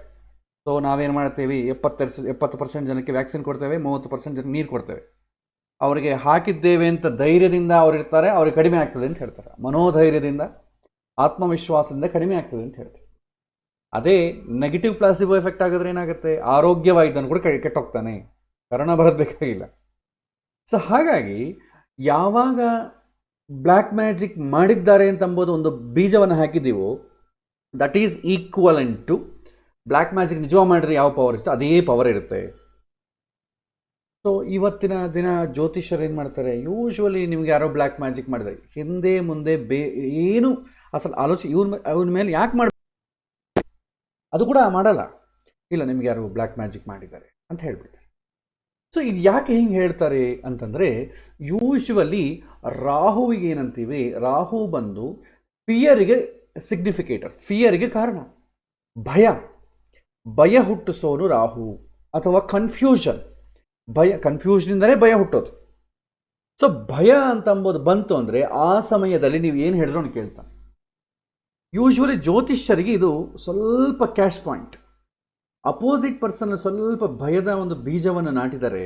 ಸೊ ನಾವೇನು ಮಾಡ್ತೀವಿ, 70% ಜನಕ್ಕೆ ವ್ಯಾಕ್ಸಿನ್ ಕೊಡ್ತೇವೆ, 30% ಜನಕ್ಕೆ ನೀರು ಕೊಡ್ತೇವೆ. ಅವರಿಗೆ ಹಾಕಿದ್ದೇವೆ ಅಂತ ಧೈರ್ಯದಿಂದ ಅವರಿರ್ತಾರೆ, ಅವ್ರಿಗೆ ಕಡಿಮೆ ಆಗ್ತದೆ ಅಂತ ಹೇಳ್ತಾರೆ. ಮನೋಧೈರ್ಯದಿಂದ, ಆತ್ಮವಿಶ್ವಾಸದಿಂದ ಕಡಿಮೆ ಆಗ್ತದೆ ಅಂತ ಹೇಳ್ತಾರೆ. ಅದೇ ನೆಗೆಟಿವ್ ಪ್ಲಾಸಿಬೋ ಎಫೆಕ್ಟ್ ಆಗಿದ್ರೆ ಏನಾಗುತ್ತೆ, ಆರೋಗ್ಯವಾಗಿದ್ದನು ಕೂಡ ಕೆಟ್ಟೋಗ್ತಾನೆ. ಕರೋನಾ ಬರೋದು ಬೇಕಾಗಿಲ್ಲ. ಸೊ ಹಾಗಾಗಿ ಯಾವಾಗ ಬ್ಲ್ಯಾಕ್ ಮ್ಯಾಜಿಕ್ ಮಾಡಿದ್ದಾರೆ ಅಂತಂಬೋದು ಒಂದು ಬೀಜವನ್ನು ಹಾಕಿದ್ದೀವೋ, that is equivalent to black magic ನಿಜವಾಗಿ ಮಾಡಿದ್ರೆ ಯಾವ ಪವರ್ ಇರುತ್ತೆ ಅದೇ ಪವರ್ ಇರುತ್ತೆ. ಸೊ ಇವತ್ತಿನ ದಿನ ಜ್ಯೋತಿಷ್ಯರು ಏನು ಮಾಡ್ತಾರೆ, ಯೂಶ್ವಲಿ ನಿಮ್ಗೆ ಯಾರೋ ಬ್ಲ್ಯಾಕ್ ಮ್ಯಾಜಿಕ್ ಮಾಡಿದ್ದಾರೆ, ಹಿಂದೆ ಮುಂದೆ ಏನು ಅಸಲು ಆಲೋಚನೆ ಇವನ ಮೇಲೆ ಯಾಕೆ ಮಾಡಿ ಅದು ಕೂಡ ಮಾಡಲ್ಲ. ಇಲ್ಲ, ನಿಮ್ಗೆ ಯಾರು ಬ್ಲ್ಯಾಕ್ ಮ್ಯಾಜಿಕ್ ಮಾಡಿದ್ದಾರೆ ಅಂತ ಹೇಳ್ಬಿಡ್ತಾರೆ. ಸೊ ಇದು ಯಾಕೆ ಹಿಂಗೆ ಹೇಳ್ತಾರೆ ಅಂತಂದರೆ, ಯೂಶ್ವಲಿ ರಾಹುವಿಗೆ ಏನಂತೀವಿ, ರಾಹು ಬಂದು ಫಿಯರಿಗೆ ಸಿಗ್ನಿಫಿಕೇಟರ್, ಫಿಯರಿಗೆ ಕಾರಣ. ಭಯ ಹುಟ್ಟಿಸೋನು ರಾಹು, ಅಥವಾ ಕನ್ಫ್ಯೂಷನ್. ಕನ್ಫ್ಯೂಷನಿಂದಲೇ ಭಯ ಹುಟ್ಟೋದು. ಸೊ ಭಯ ಅಂತ ಅಂಬೋದು ಬಂತು ಅಂದರೆ ಆ ಸಮಯದಲ್ಲಿ ನೀವು ಏನು ಹೇಳಿದ್ರು ಅವ್ನು ಕೇಳ್ತಾನೆ. ಯೂಶ್ವಲಿ ಜ್ಯೋತಿಷ್ಯರಿಗೆ ಇದು ಸ್ವಲ್ಪ ಕ್ಯಾಶ್ ಪಾಯಿಂಟ್. ಅಪೋಸಿಟ್ ಪರ್ಸನ್ ಸ್ವಲ್ಪ ಭಯದ ಒಂದು ಬೀಜವನ್ನು ನಾಟಿದರೆ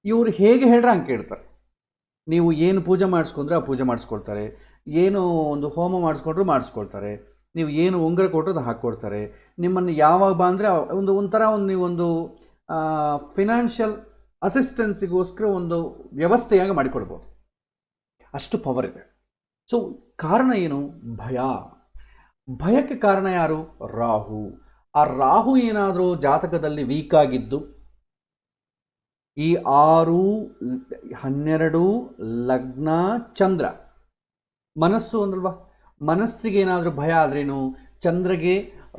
ಇವರು ಹೇಗೆ ಹೇಳ್ರೆ ಹಂಗೆ ಕೇಳ್ತಾರೆ. ನೀವು ಏನು ಪೂಜೆ ಮಾಡಿಸ್ಕೊಂಡ್ರೆ ಆ ಪೂಜೆ ಮಾಡಿಸ್ಕೊಳ್ತಾರೆ, ಏನು ಒಂದು ಹೋಮ ಮಾಡಿಸ್ಕೊಂಡ್ರು ಮಾಡಿಸ್ಕೊಳ್ತಾರೆ, ನೀವು ಏನು ಉಂಗುರ ಕೊಟ್ಟರು ಅದು ಹಾಕ್ಕೊಡ್ತಾರೆ. ನಿಮ್ಮನ್ನು ಯಾವಾಗ ಬಂದರೆ ಒಂಥರ ನೀವೊಂದು ಫಿನಾನ್ಷಿಯಲ್ ಅಸಿಸ್ಟೆನ್ಸಿಗೋಸ್ಕರ ಒಂದು ವ್ಯವಸ್ಥೆಯಾಗಿ ಮಾಡಿಕೊಡ್ಬೋದು. ಅಷ್ಟು ಪವರ್ ಇದೆ. ಸೊ ಕಾರಣ ಏನು? ಭಯಕ್ಕೆ ಕಾರಣ ಯಾರು? ರಾಹು. ಆ ರಾಹು ಏನಾದರೂ ಜಾತಕದಲ್ಲಿ ವೀಕ್ ಆಗಿದ್ದು, ಈ 6, 12 ಲಗ್ನ ಚಂದ್ರ, ಮನಸ್ಸು ಅಂದಲ್ವಾ, ಮನಸ್ಸಿಗೆ ಏನಾದರೂ ಭಯ ಆದ್ರೇನು, ಚಂದ್ರಗೆ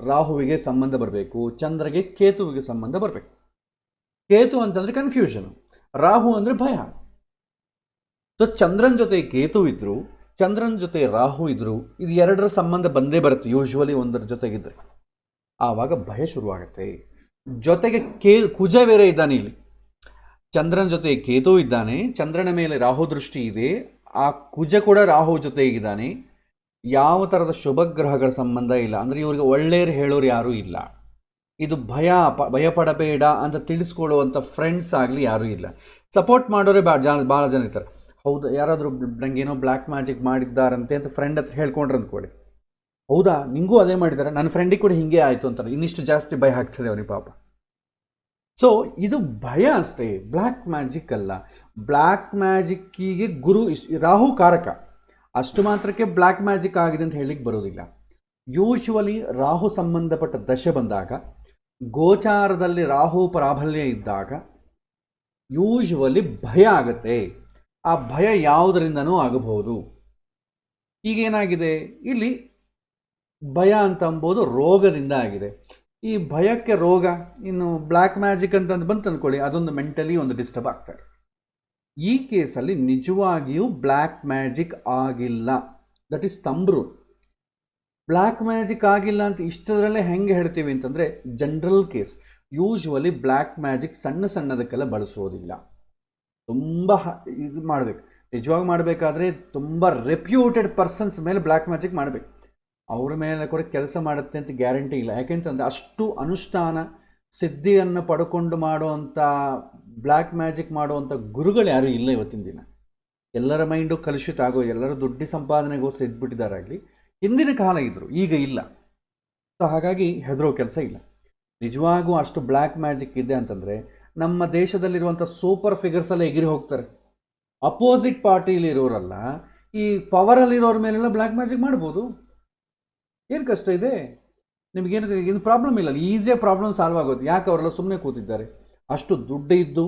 ರಾಹುವಿಗೆ ಸಂಬಂಧ ಬರಬೇಕು, ಚಂದ್ರಗೆ ಕೇತುವಿಗೆ ಸಂಬಂಧ ಬರಬೇಕು. ಕೇತು ಅಂತಂದರೆ ಕನ್ಫ್ಯೂಷನ್, ರಾಹು ಅಂದರೆ ಭಯ. ಸೊ ಚಂದ್ರನ ಜೊತೆ ಕೇತು ಇದ್ರು, ಚಂದ್ರನ ಜೊತೆ ರಾಹು ಇದ್ರು, ಇದು ಎರಡರ ಸಂಬಂಧ ಬಂದೇ ಬರುತ್ತೆ ಯೂಶ್ವಲಿ ಒಂದರ ಜೊತೆಗಿದ್ರೆ. ಆವಾಗ ಭಯ ಶುರುವಾಗುತ್ತೆ. ಜೊತೆಗೆ ಕುಜ ಬೇರೆ ಇದ್ದಾನೆ ಇಲ್ಲಿ, ಚಂದ್ರನ ಜೊತೆ ಕೇತು ಇದ್ದಾನೆ, ಚಂದ್ರನ ಮೇಲೆ ರಾಹು ದೃಷ್ಟಿ ಇದೆ, ಆ ಕುಜ ಕೂಡ ರಾಹು ಜೊತೆಗಿದ್ದಾನೆ. ಯಾವ ಥರದ ಶುಭ ಗ್ರಹಗಳ ಸಂಬಂಧ ಇಲ್ಲ. ಅಂದರೆ ಇವ್ರಿಗೆ ಒಳ್ಳೆಯರು ಹೇಳೋರು ಯಾರೂ ಇಲ್ಲ. ಇದು ಭಯಪಡಬೇಡ ಅಂತ ತಿಳಿಸ್ಕೊಳ್ಳುವಂಥ ಫ್ರೆಂಡ್ಸ್ ಆಗಲಿ ಯಾರೂ ಇಲ್ಲ. ಸಪೋರ್ಟ್ ಮಾಡೋರೇ ಭಾಳ ಜನ ಇರ್ತಾರೆ. ಹೌದಾ, ಯಾರಾದರೂ ನನಗೇನೋ ಬ್ಲ್ಯಾಕ್ ಮ್ಯಾಜಿಕ್ ಮಾಡಿದ್ದಾರಂತೆ ಅಂತ ಫ್ರೆಂಡ್ ಹತ್ರ ಹೇಳ್ಕೊಂಡ್ರೆ ಅಂದ್ಕೊಳ್ಳಿ, ಹೌದಾ ನಿಂಗೂ ಅದೇ ಮಾಡಿದ್ದಾರೆ, ನನ್ನ ಫ್ರೆಂಡಿಗೆ ಕೂಡ ಹಿಂಗೆ ಆಯಿತು ಅಂತಾರೆ. ಇನ್ನಿಷ್ಟು ಜಾಸ್ತಿ ಭಯ ಆಗ್ತದೆ ಅವನಿಗೆ ಪಾಪ. ಸೊ ಇದು ಭಯ ಅಷ್ಟೇ, ಬ್ಲ್ಯಾಕ್ ಮ್ಯಾಜಿಕ್ ಅಲ್ಲ. ಬ್ಲ್ಯಾಕ್ ಮ್ಯಾಜಿಕ್ಕಿಗೆ ರಾಹು ಕಾರಕ, ಅಷ್ಟು ಮಾತ್ರಕ್ಕೆ ಬ್ಲ್ಯಾಕ್ ಮ್ಯಾಜಿಕ್ ಆಗಿದೆ ಅಂತ ಹೇಳಲಿಕ್ಕೆ ಬರೋದಿಲ್ಲ. ಯೂಶ್ವಲಿ ರಾಹು ಸಂಬಂಧಪಟ್ಟ ದಶೆ ಬಂದಾಗ, ಗೋಚಾರದಲ್ಲಿ ರಾಹು ಪ್ರಾಬಲ್ಯ ಇದ್ದಾಗ ಯೂಶ್ವಲಿ ಭಯ ಆಗುತ್ತೆ. ಆ ಭಯ ಯಾವುದರಿಂದನೂ ಆಗಬಹುದು. ಈಗೇನಾಗಿದೆ ಇಲ್ಲಿ, ಭಯ ಅಂತ ಅಂಬೋದು ರೋಗದಿಂದ ಆಗಿದೆ. ಈ ಭಯಕ್ಕೆ ರೋಗ, ಇನ್ನು ಬ್ಲ್ಯಾಕ್ ಮ್ಯಾಜಿಕ್ ಅಂತಂದು ಬಂತು ಅಂದ್ಕೊಳ್ಳಿ, ಅದೊಂದು ಮೆಂಟಲಿ ಒಂದು ಡಿಸ್ಟರ್ಬ್ ಆಗ್ತಾರೆ. ಈ ಕೇಸಲ್ಲಿ ನಿಜವಾಗಿಯೂ ಬ್ಲ್ಯಾಕ್ ಮ್ಯಾಜಿಕ್ ಆಗಿಲ್ಲ, ದಟ್ ಈಸ್ ತಂಬ್ರು. ಬ್ಲ್ಯಾಕ್ ಮ್ಯಾಜಿಕ್ ಆಗಿಲ್ಲ ಅಂತ ಇಷ್ಟರಲ್ಲೇ ಹೆಂಗೆ ಹೇಳ್ತೀವಿ ಅಂತಂದರೆ, general case. Usually black magic ಸಣ್ಣ ಸಣ್ಣದಕ್ಕೆಲ್ಲ ಬಳಸೋದಿಲ್ಲ. ತುಂಬ ಇದು ಮಾಡಬೇಕು, ನಿಜವಾಗಿ ಮಾಡಬೇಕಾದ್ರೆ ತುಂಬ ರೆಪ್ಯೂಟೆಡ್ ಪರ್ಸನ್ಸ್ ಮೇಲೆ ಬ್ಲ್ಯಾಕ್ ಮ್ಯಾಜಿಕ್ ಮಾಡಬೇಕು. ಅವ್ರ ಮೇಲೆ ಕೂಡ ಕೆಲಸ ಮಾಡುತ್ತೆ ಅಂತ ಗ್ಯಾರಂಟಿ ಇಲ್ಲ. ಯಾಕೆಂತಂದರೆ ಅಷ್ಟು ಅನುಷ್ಠಾನ ಸಿದ್ಧಿಯನ್ನು ಪಡ್ಕೊಂಡು ಮಾಡುವಂಥ ಬ್ಲ್ಯಾಕ್ ಮ್ಯಾಜಿಕ್ ಮಾಡುವಂಥ ಗುರುಗಳು ಯಾರೂ ಇಲ್ಲ ಇವತ್ತಿನ ದಿನ. ಎಲ್ಲರ ಮೈಂಡು ಕಲುಷಿತ ಆಗೋ, ಎಲ್ಲರೂ ದುಡ್ಡು ಸಂಪಾದನೆಗೋಸ್ಕರ ಇದ್ಬಿಟ್ಟಿದ್ದಾರಾಗಲಿ. ಹಿಂದಿನ ಕಾಲ ಇದ್ದರು, ಈಗ ಇಲ್ಲ. ಸೊ ಹಾಗಾಗಿ ಹೆದರೋ ಕೆಲಸ ಇಲ್ಲ. ನಿಜವಾಗೂ ಅಷ್ಟು ಬ್ಲ್ಯಾಕ್ ಮ್ಯಾಜಿಕ್ ಇದೆ ಅಂತಂದರೆ ನಮ್ಮ ದೇಶದಲ್ಲಿರುವಂಥ ಸೂಪರ್ ಫಿಗರ್ಸ್ ಎಲ್ಲ ಎಗಿರಿ ಹೋಗ್ತಾರೆ. ಅಪೋಸಿಟ್ ಪಾರ್ಟಿಲಿರೋರಲ್ಲ, ಈ ಪವರಲ್ಲಿರೋರ ಮೇಲೆಲ್ಲ ಬ್ಲ್ಯಾಕ್ ಮ್ಯಾಜಿಕ್ ಮಾಡ್ಬೋದು. ಏನು ಕಷ್ಟ ಇದೆ ನಿಮಗೇನು ಪ್ರಾಬ್ಲಮ್ ಇಲ್ಲ, ಈಸಿಯಾಗಿ ಪ್ರಾಬ್ಲಮ್ ಸಾಲ್ವ್ ಆಗೋದು. ಯಾಕೆ ಅವರೆಲ್ಲ ಸುಮ್ಮನೆ ಕೂತಿದ್ದಾರೆ? ಅಷ್ಟು ದುಡ್ಡು ಇದ್ದು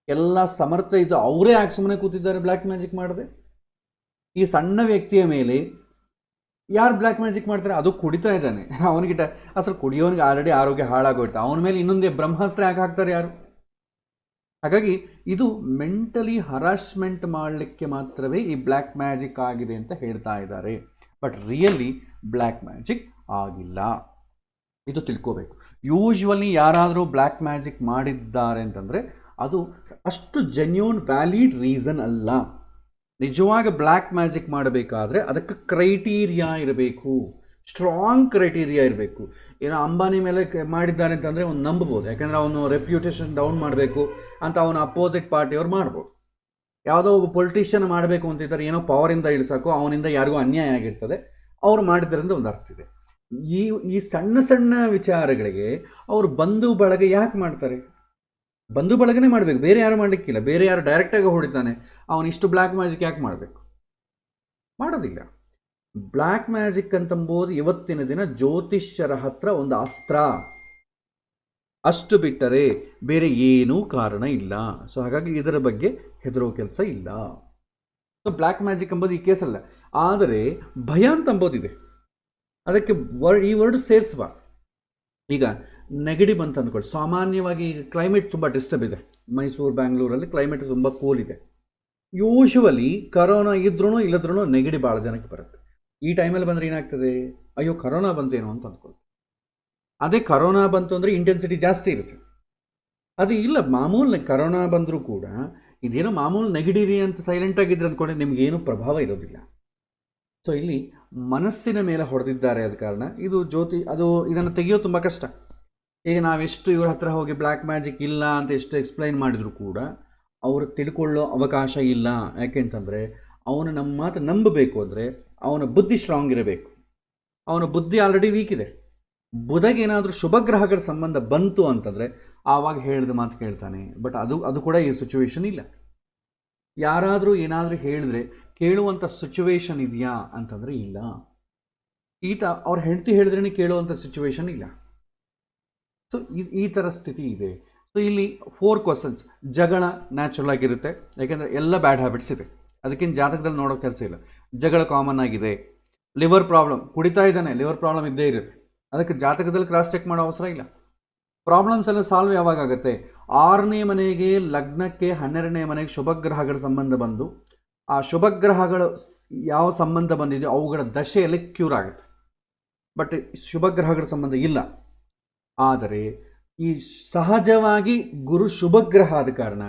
ಎಲ್ಲ ಸಮರ್ಥ ಇದ್ದು ಅವರೇ ಯಾಕೆ ಸುಮ್ಮನೆ ಕೂತಿದ್ದಾರೆ ಬ್ಲ್ಯಾಕ್ ಮ್ಯಾಜಿಕ್ ಮಾಡದೆ? ಈ ಸಣ್ಣ ವ್ಯಕ್ತಿಯ ಮೇಲೆ ಯಾರು ಬ್ಲ್ಯಾಕ್ ಮ್ಯಾಜಿಕ್ ಮಾಡ್ತಾರೆ? ಅದು ಕುಡಿತಾ ಇದ್ದಾನೆ, ಅವನಿಗೆ ಅಸಲು ಕುಡಿಯೋನಿಗೆ ಆಲ್ರೆಡಿ ಆರೋಗ್ಯ ಹಾಳಾಗೋಯ್ತು, ಅವನ ಮೇಲೆ ಇನ್ನೊಂದೇ ಬ್ರಹ್ಮಾಸ್ತ್ರ ಯಾಕೆ ಹಾಕ್ತಾರೆ ಯಾರು? ಹಾಗಾಗಿ ಇದು ಮೆಂಟಲಿ ಹರಾಸ್ಮೆಂಟ್ ಮಾಡಲಿಕ್ಕೆ ಮಾತ್ರವೇ ಈ ಬ್ಲ್ಯಾಕ್ ಮ್ಯಾಜಿಕ್ ಆಗಿದೆ ಅಂತ ಹೇಳ್ತಾ ಇದ್ದಾರೆ. ಬಟ್ ರಿಯಲಿ ಬ್ಲ್ಯಾಕ್ ಮ್ಯಾಜಿಕ್ ಆಗಿಲ್ಲ. ಇದು ತಿಳ್ಕೋಬೇಕು. ಯೂಶ್ವಲಿ ಯಾರಾದರೂ ಬ್ಲ್ಯಾಕ್ ಮ್ಯಾಜಿಕ್ ಮಾಡಿದ್ದಾರೆ ಅಂತಂದರೆ ಅದು ಅಷ್ಟು ಜೆನ್ಯೂನ್ ವ್ಯಾಲಿಡ್ ರೀಸನ್ ಅಲ್ಲ. ನಿಜವಾಗಿ ಬ್ಲ್ಯಾಕ್ ಮ್ಯಾಜಿಕ್ ಮಾಡಬೇಕಾದ್ರೆ ಅದಕ್ಕೆ ಕ್ರೈಟೀರಿಯಾ ಇರಬೇಕು, ಸ್ಟ್ರಾಂಗ್ ಕ್ರೈಟೀರಿಯಾ ಇರಬೇಕು. ಏನೋ ಅಂಬಾನಿ ಮೇಲೆ ಮಾಡಿದ್ದಾರೆ ಅಂತಂದರೆ ಅವ್ನು ನಂಬ್ಬೋದು, ಯಾಕಂದರೆ ಅವನು ರೆಪ್ಯೂಟೇಷನ್ ಡೌನ್ ಮಾಡಬೇಕು ಅಂತ ಅವನು ಅಪೋಸಿಟ್ ಪಾರ್ಟಿಯವ್ರು ಮಾಡ್ಬೋದು. ಯಾವುದೋ ಒಬ್ಬ ಪೊಲಿಟಿಷಿಯನ್ ಮಾಡಬೇಕು ಅಂತಿದ್ದಾರೆ, ಏನೋ ಪವರಿಂದ ಇಳಿಸೋಕ್ಕೋ ಅವನಿಂದ ಯಾರಿಗೂ ಅನ್ಯಾಯ ಆಗಿರ್ತದೆ, ಅವ್ರು ಮಾಡಿದ್ರಿಂದ ಒಂದು ಅರ್ಥ ಇದೆ. ಈ ಸಣ್ಣ ಸಣ್ಣ ವಿಚಾರಗಳಿಗೆ ಅವರು ಬಂಧು ಬಳಗ ಯಾಕೆ ಮಾಡ್ತಾರೆ? ಬಂಧು ಬಳಗನೇ ಮಾಡಬೇಕು, ಬೇರೆ ಯಾರು ಮಾಡಲಿಕ್ಕಿಲ್ಲ. ಬೇರೆ ಯಾರು ಡೈರೆಕ್ಟಾಗಿ ಹೊಡಿತಾನೆ, ಅವನು ಇಷ್ಟು ಬ್ಲ್ಯಾಕ್ ಮ್ಯಾಜಿಕ್ ಯಾಕೆ ಮಾಡಬೇಕು? ಮಾಡೋದಿಲ್ಲ. ಬ್ಲ್ಯಾಕ್ ಮ್ಯಾಜಿಕ್ ಅಂತಂಬೋದು ಇವತ್ತಿನ ದಿನ ಜ್ಯೋತಿಷ್ಯರ ಹತ್ರ ಒಂದು ಅಸ್ತ್ರ, ಅಷ್ಟು ಬಿಟ್ಟರೆ ಬೇರೆ ಏನೂ ಕಾರಣ ಇಲ್ಲ. ಸೊ ಹಾಗಾಗಿ ಇದರ ಬಗ್ಗೆ ಹೆದರೋ ಕೆಲಸ ಇಲ್ಲ. ಸೊ ಬ್ಲ್ಯಾಕ್ ಮ್ಯಾಜಿಕ್ ಎಂಬುದು ಈ ಕೇಸಲ್ಲ. ಆದರೆ ಭಯ ಅಂತ ಅಂಬೋದಿದೆ, ಅದಕ್ಕೆ ಈ ವರ್ಡ್ ಸೇರಿಸಬಾರ್ದು. ಈಗ ನೆಗಡಿ ಬಂತು ಅಂದ್ಕೊಳ್ಳಿ, ಸಾಮಾನ್ಯವಾಗಿ ಕ್ಲೈಮೇಟ್ ತುಂಬ ಡಿಸ್ಟರ್ಬ್ ಇದೆ. ಮೈಸೂರು ಬ್ಯಾಂಗ್ಳೂರಲ್ಲಿ ಕ್ಲೈಮೇಟ್ ತುಂಬ ಕೂಲ್ ಇದೆ. ಯೂಶ್ವಲಿ ಕರೋನಾ ಇದ್ರೂ ಇಲ್ಲದ್ರೂ ನೆಗಡಿ ಭಾಳ ಜನಕ್ಕೆ ಬರುತ್ತೆ. ಈ ಟೈಮಲ್ಲಿ ಬಂದರೆ ಏನಾಗ್ತದೆ, ಅಯ್ಯೋ ಕರೋನಾ ಬಂತೇನೋ ಅಂತ ಅಂದ್ಕೊಳ್ತೀವಿ. ಅದೇ ಕರೋನಾ ಬಂತು ಅಂದರೆ ಇಂಟೆನ್ಸಿಟಿ ಜಾಸ್ತಿ ಇರುತ್ತೆ. ಅದು ಇಲ್ಲ, ಮಾಮೂಲು ಕರೋನಾ ಬಂದರೂ ಕೂಡ ಇದೇನೋ ಮಾಮೂಲು ನೆಗಡಿ ರೀ ಅಂತ ಸೈಲೆಂಟಾಗಿದ್ರೆ ಅಂದ್ಕೊಂಡ್ರೆ ನಿಮಗೇನು ಪ್ರಭಾವ ಇರೋದಿಲ್ಲ. ಸೊ ಇಲ್ಲಿ ಮನಸ್ಸಿನ ಮೇಲೆ ಹೊಡೆದಿದ್ದಾರೆ, ಆದ ಕಾರಣ ಇದು ಅದು ಇದನ್ನು ತೆಗೆಯೋದು ತುಂಬ ಕಷ್ಟ. ಈಗ ನಾವೆಷ್ಟು ಇವ್ರ ಹತ್ರ ಹೋಗಿ ಬ್ಲ್ಯಾಕ್ ಮ್ಯಾಜಿಕ್ ಇಲ್ಲ ಅಂತ ಎಷ್ಟು ಎಕ್ಸ್ಪ್ಲೈನ್ ಮಾಡಿದರೂ ಕೂಡ ಅವರು ತಿಳ್ಕೊಳ್ಳೋ ಅವಕಾಶ ಇಲ್ಲ. ಯಾಕೆಂತಂದರೆ ಅವನು ನಮ್ಮ ಮಾತು ನಂಬಬೇಕು ಅಂದರೆ ಅವನ ಬುದ್ಧಿ ಸ್ಟ್ರಾಂಗ್ ಇರಬೇಕು. ಅವನ ಬುದ್ಧಿ ಆಲ್ರೆಡಿ ವೀಕ್ ಇದೆ. ಬುಧಗೇನಾದರೂ ಶುಭ ಗ್ರಹಗಳ ಸಂಬಂಧ ಬಂತು ಅಂತಂದರೆ ಆವಾಗ ಹೇಳಿದ ಮಾತು ಕೇಳ್ತಾನೆ. ಬಟ್ ಅದು ಕೂಡ ಈ ಸಿಚುವೇಶನ್ ಇಲ್ಲ. ಯಾರಾದರೂ ಏನಾದರೂ ಹೇಳಿದ್ರೆ ಕೇಳುವಂಥ ಸಿಚುವೇಶನ್ ಇದೆಯಾ ಅಂತಂದರೆ ಇಲ್ಲ. ಅವ್ರ ಹೆಂಡತಿ ಹೇಳಿದ್ರೇ ಕೇಳುವಂಥ ಸಿಚುವೇಶನ್ ಇಲ್ಲ. ಸೊ ಈ ಥರ ಸ್ಥಿತಿ ಇದೆ. ಸೊ ಇಲ್ಲಿ 4 ಕ್ವಶನ್ಸ್. ಜಗಳ ನ್ಯಾಚುರಲ್ ಆಗಿರುತ್ತೆ, ಯಾಕೆಂದರೆ ಎಲ್ಲ ಬ್ಯಾಡ್ ಹ್ಯಾಬಿಟ್ಸ್ ಇದೆ, ಅದಕ್ಕೇನು ಜಾತಕದಲ್ಲಿ ನೋಡೋ ಕೆಲಸ ಇಲ್ಲ. ಜಗಳ ಕಾಮನ್ ಆಗಿದೆ. ಲಿವರ್ ಪ್ರಾಬ್ಲಮ್, ಕುಡಿತಾ ಇದ್ದಾನೆ, ಲಿವರ್ ಪ್ರಾಬ್ಲಮ್ ಇದ್ದೇ ಇರುತ್ತೆ, ಅದಕ್ಕೆ ಜಾತಕದಲ್ಲಿ ಕ್ರಾಸ್ ಚೆಕ್ ಮಾಡೋ ಅವಸರ ಇಲ್ಲ. ಪ್ರಾಬ್ಲಮ್ಸ್ ಎಲ್ಲ ಸಾಲ್ವ್ ಯಾವಾಗ ಆಗುತ್ತೆ? 6ನೇ ಮನೆಗೆ ಲಗ್ನಕ್ಕೆ 12ನೇ ಮನೆಗೆ ಶುಭಗ್ರಹಗಳ ಸಂಬಂಧ ಬಂದು ಆ ಶುಭಗ್ರಹಗಳು ಯಾವ ಸಂಬಂಧ ಬಂದಿದೆಯೋ ಅವುಗಳ ದಶೆಯಲ್ಲಿ ಕ್ಯೂರ್ ಆಗುತ್ತೆ. ಬಟ್ ಶುಭಗ್ರಹಗಳ ಸಂಬಂಧ ಇಲ್ಲ. ಆದರೆ ಈ ಸಹಜವಾಗಿ ಗುರು ಶುಭಗ್ರಹ ಆದ ಕಾರಣ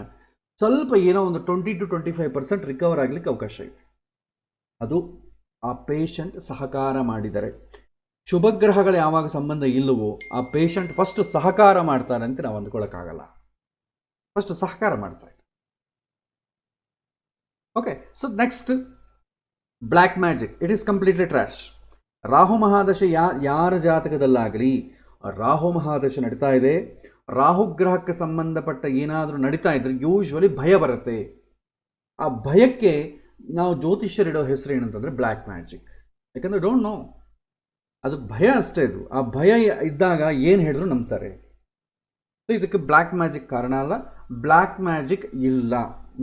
ಸ್ವಲ್ಪ ಏನೋ ಒಂದು 20 to 25% ರಿಕವರ್ ಆಗಲಿಕ್ಕೆ ಅವಕಾಶ ಇದೆ. ಅದು ಆ ಪೇಷಂಟ್ ಸಹಕಾರ ಮಾಡಿದರೆ. ಶುಭಗ್ರಹಗಳು ಯಾವಾಗ ಸಂಬಂಧ ಇಲ್ಲವೋ ಆ ಪೇಷಂಟ್ ಫಸ್ಟ್ ಸಹಕಾರ ಮಾಡ್ತಾರೆ ಅಂತ ನಾವು ಅಂದ್ಕೊಳ್ಳೋಕ್ಕಾಗಲ್ಲ. ಫಸ್ಟ್ ಸಹಕಾರ ಮಾಡ್ತಾರೆ. Okay, so next black magic. It is completely trash. Rahu ಮಹಾದಶೆ ಯಾರ ಜಾತಕದಲ್ಲಾಗಲಿ ರಾಹು ಮಹಾದಶೆ ನಡೀತಾ ಇದೆ, ರಾಹುಗ್ರಹಕ್ಕೆ ಸಂಬಂಧಪಟ್ಟ ಏನಾದರೂ ನಡೀತಾ ಇದ್ರೆ ಯೂಶ್ವಲಿ ಭಯ ಬರುತ್ತೆ. ಆ ಭಯಕ್ಕೆ ನಾವು ಜ್ಯೋತಿಷ್ಯರಿಡೋ ಹೆಸರು ಏನಂತಂದರೆ ಬ್ಲ್ಯಾಕ್ ಮ್ಯಾಜಿಕ್. ಯಾಕಂದರೆ ಡೋಂಟ್ ನೋ, ಅದು ಭಯ ಅಷ್ಟೇ. ಇದು ಆ ಭಯ ಇದ್ದಾಗ ಏನು ಹೇಳಿದ್ರು ನಂಬ್ತಾರೆ. ಸೊ ಇದಕ್ಕೆ ಬ್ಲ್ಯಾಕ್ ಮ್ಯಾಜಿಕ್ ಕಾರಣ ಅಲ್ಲ, ಬ್ಲ್ಯಾಕ್ ಮ್ಯಾಜಿಕ್ ಇಲ್ಲ.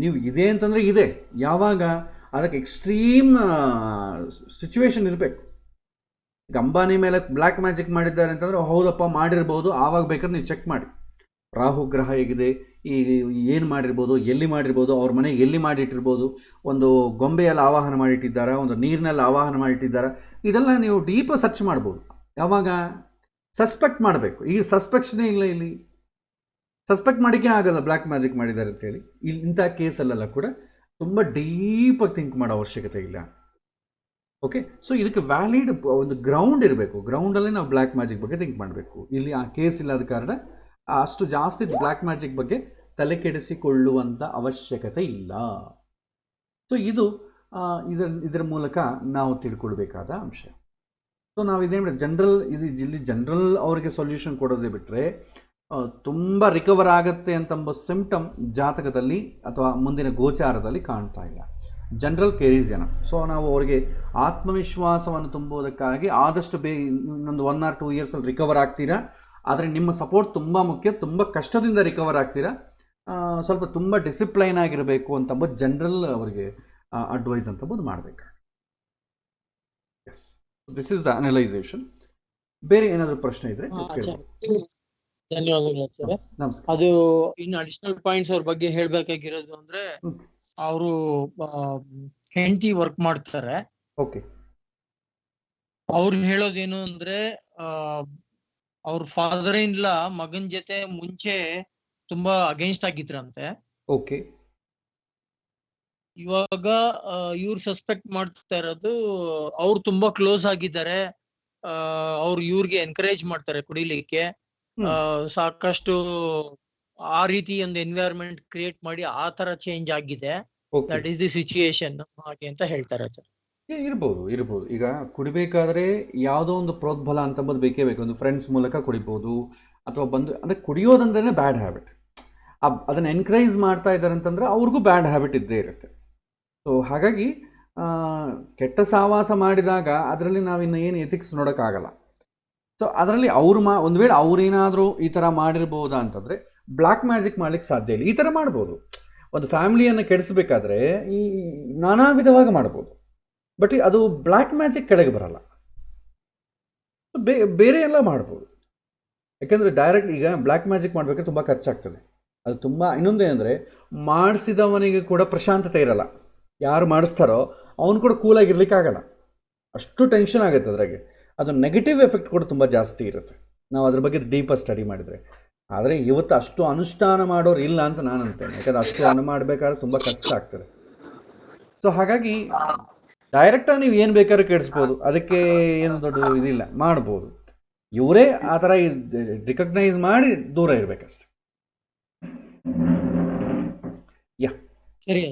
ನೀವು ಇದೆ ಅಂತಂದರೆ ಇದೆ, ಯಾವಾಗ ಅದಕ್ಕೆ ಎಕ್ಸ್ಟ್ರೀಮ್ ಸಿಚುವೇಶನ್ ಇರಬೇಕು. ಈಗ ಅಂಬಾನಿ ಮೇಲೆ ಬ್ಲ್ಯಾಕ್ ಮ್ಯಾಜಿಕ್ ಮಾಡಿದ್ದಾರೆ ಅಂತಂದರೆ ಹೌದಪ್ಪ ಮಾಡಿರ್ಬೋದು, ಆವಾಗ ಬೇಕಾದ್ರೆ ನೀವು ಚೆಕ್ ಮಾಡಿ ರಾಹು ಗ್ರಹ ಹೇಗಿದೆ, ಏನು ಮಾಡಿರ್ಬೋದು, ಎಲ್ಲಿ ಮಾಡಿರ್ಬೋದು, ಅವ್ರ ಮನೆ ಎಲ್ಲಿ ಮಾಡಿಟ್ಟಿರ್ಬೋದು, ಒಂದು ಗೊಂಬೆಯಲ್ಲಿ ಆವಾಹನ ಮಾಡಿಟ್ಟಿದ್ದಾರಾ, ಒಂದು ನೀರಿನಲ್ಲಿ ಆವಾಹನ ಮಾಡಿಟ್ಟಿದ್ದಾರಾ, ಇದೆಲ್ಲ ನೀವು ಡೀಪ್ ಸರ್ಚ್ ಮಾಡ್ಬೋದು. ಯಾವಾಗ ಸಸ್ಪೆಕ್ಟ್ ಮಾಡಬೇಕು. ಈಗ ಸಸ್ಪೆಕ್ಷನೇ ಇಲ್ಲ. ಇಲ್ಲಿ ಸಸ್ಪೆಕ್ಟ್ ಮಾಡೋಕ್ಕೆ ಆಗಲ್ಲ ಬ್ಲ್ಯಾಕ್ ಮ್ಯಾಜಿಕ್ ಮಾಡಿದ್ದಾರೆ ಅಂತೇಳಿ. ಇಂಥ ಕೇಸಲ್ಲೆಲ್ಲ ಕೂಡ ತುಂಬ ಡೀಪಾಗಿ ಥಿಂಕ್ ಮಾಡೋ ಅವಶ್ಯಕತೆ ಇಲ್ಲ. ಓಕೆ, ಸೊ ಇದಕ್ಕೆ ವ್ಯಾಲಿಡ್ ಒಂದು ಗ್ರೌಂಡ್ ಇರಬೇಕು. ಗ್ರೌಂಡಲ್ಲೇ ನಾವು ಬ್ಲ್ಯಾಕ್ ಮ್ಯಾಜಿಕ್ ಬಗ್ಗೆ ಥಿಂಕ್ ಮಾಡಬೇಕು. ಇಲ್ಲಿ ಆ ಕೇಸ್ ಇಲ್ಲದ ಕಾರಣ ಅಷ್ಟು ಜಾಸ್ತಿ ಬ್ಲ್ಯಾಕ್ ಮ್ಯಾಜಿಕ್ ಬಗ್ಗೆ ತಲೆ ಕೆಡಿಸಿಕೊಳ್ಳುವಂಥ ಅವಶ್ಯಕತೆ ಇಲ್ಲ. ಸೊ ಇದು ಇದರ ಮೂಲಕ ನಾವು ತಿಳ್ಕೊಳ್ಬೇಕಾದ ಅಂಶ. ಸೊ ನಾವು ಇದೇನು ಇಲ್ಲಿ ಜನರಲ್ ಅವರಿಗೆ ಸೊಲ್ಯೂಷನ್ ಕೊಡೋದೇ ಬಿಟ್ಟರೆ ತುಂಬ ರಿಕವರ್ ಆಗುತ್ತೆ ಅಂತಂಬ ಸಿಂಪ್ಟಮ್ ಜಾತಕದಲ್ಲಿ ಅಥವಾ ಮುಂದಿನ ಗೋಚಾರದಲ್ಲಿ ಕಾಣ್ತಾ ಇಲ್ಲ. ಜನರಲ್ ಕೇರೀಸ್ ಏನೋ. ಸೊ ನಾವು ಅವರಿಗೆ ಆತ್ಮವಿಶ್ವಾಸವನ್ನು ತುಂಬುವುದಕ್ಕಾಗಿ ಆದಷ್ಟು ಇನ್ನೊಂದು 1 or 2 ಇಯರ್ಸಲ್ಲಿ ರಿಕವರ್ ಆಗ್ತೀರಾ. ಆದರೆ ನಿಮ್ಮ ಸಪೋರ್ಟ್ ತುಂಬ ಮುಖ್ಯ. ತುಂಬ ಕಷ್ಟದಿಂದ ರಿಕವರ್ ಆಗ್ತೀರಾ. ಸ್ವಲ್ಪ ತುಂಬ ಡಿಸಿಪ್ಲೈನ್ ಆಗಿರಬೇಕು ಅಂತಂಬೋದು ಜನರಲ್ ಅವರಿಗೆ ಅಡ್ವೈಸ್ ಅಂತಂಬೋದು ಮಾಡಬೇಕು. Yes, this is the analysation. ಬೇರೆ ಏನಾದರೂ ಪ್ರಶ್ನೆ ಇದ್ರೆ ಧನ್ಯವಾದಗಳು ಸರ್. ನಮಸ್ಕಾರ. ಅದು ಇನ್ನು ಅಡಿಷನಲ್ ಪಾಯಿಂಟ್ಸ್ ಅವ್ರ ಬಗ್ಗೆ ಹೇಳ್ಬೇಕಾಗಿರೋದು ಅಂದ್ರೆ, ಅವರು ಹೆಂಡತಿ ವರ್ಕ್ ಮಾಡ್ತಾರೆ. ಓಕೆ, ಅವ್ರು ಹೇಳೋದೇನು ಅಂದ್ರೆ ಅವ್ರ ಫಾದರ್ ಇನ್ ಲಾ ಮಗನ್ ಜೊತೆ ಮುಂಚೆ ತುಂಬಾ ಅಗೇನ್ಸ್ಟ್ ಆಗಿದ್ರಂತೆ. ಓಕೆ. ಇವಾಗ ಇವ್ರು ಸಸ್ಪೆಕ್ಟ್ ಮಾಡ್ತಾ ಇರೋದು ಅವ್ರು ತುಂಬಾ ಕ್ಲೋಸ್ ಆಗಿದ್ದಾರೆ. ಅವ್ರು ಇವ್ರಿಗೆ ಎನ್ಕರೇಜ್ ಮಾಡ್ತಾರೆ ಕುಡಿಲಿಕ್ಕೆ. ಸಾಕಷ್ಟು ಆ ರೀತಿ ಒಂದು ಎನ್ವೈರನ್ಮೆಂಟ್ ಕ್ರಿಯೇಟ್ ಮಾಡಿ ಆ ತರ ಚೇಂಜ್ ಆಗಿದೆ. Okay. That is the situation ಹಾಗೆ ಅಂತ ಹೇಳ್ತಾರೆ ಸರ್. ಇರ್ಬೋದು. ಈಗ ಕುಡಿಬೇಕಾದ್ರೆ ಯಾವುದೋ ಒಂದು ಪ್ರೋದ್ಬಲ ಅಂತಂಬುದು ಬೇಕೇ ಬೇಕು. ಒಂದು ಫ್ರೆಂಡ್ಸ್ ಮೂಲಕ ಕುಡಿಬೋದು, ಅಥವಾ ಬಂದು ಅಂದರೆ ಕುಡಿಯೋದಂದ್ರೆ ಬ್ಯಾಡ್ ಹ್ಯಾಬಿಟ್. ಅದನ್ನು ಎನ್ಕರೇಜ್ ಮಾಡ್ತಾ ಇದ್ದಾರೆ ಅಂತಂದರೆ ಅವ್ರಿಗೂ ಬ್ಯಾಡ್ ಹ್ಯಾಬಿಟ್ ಇದ್ದೇ ಇರುತ್ತೆ. ಸೊ ಹಾಗಾಗಿ ಕೆಟ್ಟ ಸಹವಾಸ ಮಾಡಿದಾಗ ಅದರಲ್ಲಿ ನಾವಿನ್ನು ಏನು ಎಥಿಕ್ಸ್ ನೋಡೋಕ್ಕಾಗಲ್ಲ. ಸೊ ಅದರಲ್ಲಿ ಒಂದು ವೇಳೆ ಅವ್ರೇನಾದರೂ ಈ ಥರ ಮಾಡಿರ್ಬೋದಾ ಅಂತಂದರೆ ಬ್ಲ್ಯಾಕ್ ಮ್ಯಾಜಿಕ್ ಮಾಡ್ಲಿಕ್ಕೆ ಸಾಧ್ಯ ಇಲ್ಲ. ಈ ಥರ ಮಾಡ್ಬೋದು. ಒಂದು ಫ್ಯಾಮಿಲಿಯನ್ನು ಕೆಡಿಸ್ಬೇಕಾದ್ರೆ ಈ ನಾನಾ ವಿಧವಾಗಿ ಮಾಡ್ಬೋದು, ಬಟ್ ಅದು ಬ್ಲ್ಯಾಕ್ ಮ್ಯಾಜಿಕ್ ಕೆಳಗೆ ಬರಲ್ಲ. ಬೇರೆ ಎಲ್ಲ ಮಾಡ್ಬೋದು. ಯಾಕೆಂದರೆ ಡೈರೆಕ್ಟ್ ಈಗ ಬ್ಲ್ಯಾಕ್ ಮ್ಯಾಜಿಕ್ ಮಾಡಬೇಕಾದ್ರೆ ತುಂಬ ಖರ್ಚಾಗ್ತದೆ. ಅದು ತುಂಬ ಇನ್ನೊಂದು ಏನಂದರೆ ಮಾಡಿಸಿದವನಿಗೆ ಕೂಡ ಪ್ರಶಾಂತತೆ ಇರಲ್ಲ. ಯಾರು ಮಾಡಿಸ್ತಾರೋ ಅವನು ಕೂಡ ಕೂಲಾಗಿರ್ಲಿಕ್ಕಾಗಲ್ಲ. ಅಷ್ಟು ಟೆನ್ಷನ್ ಆಗುತ್ತೆ ಅದ್ರಾಗೆ. ಅದು ನೆಗೆಟಿವ್ ಎಫೆಕ್ಟ್ ಕೂಡ ತುಂಬ ಜಾಸ್ತಿ ಇರುತ್ತೆ ನಾವು ಅದ್ರ ಬಗ್ಗೆ ಡೀಪಾಗಿ ಸ್ಟಡಿ ಮಾಡಿದರೆ. ಆದರೆ ಇವತ್ತು ಅಷ್ಟು ಅನುಷ್ಠಾನ ಮಾಡೋರು ಇಲ್ಲ ಅಂತ ನಾನು ಅಂತೇನೆ. ಯಾಕಂದರೆ ಅಷ್ಟು ಮಾಡಬೇಕಾದ್ರೆ ತುಂಬ ಕಷ್ಟ ಆಗ್ತದೆ. ಸೊ ಹಾಗಾಗಿ ಡೈರೆಕ್ಟಾಗಿ ನೀವು ಏನು ಬೇಕಾದ್ರೂ ಕೆಡಿಸ್ಬೋದು, ಅದಕ್ಕೆ ಏನು ದೊಡ್ಡ ಇದಿಲ್ಲ, ಮಾಡ್ಬೋದು. ಇವರೇ ಆ ಥರ ರಿಕಗ್ನೈಸ್ ಮಾಡಿ ದೂರ ಇರಬೇಕಷ್ಟೆ. ಯಾ ಸರಿ.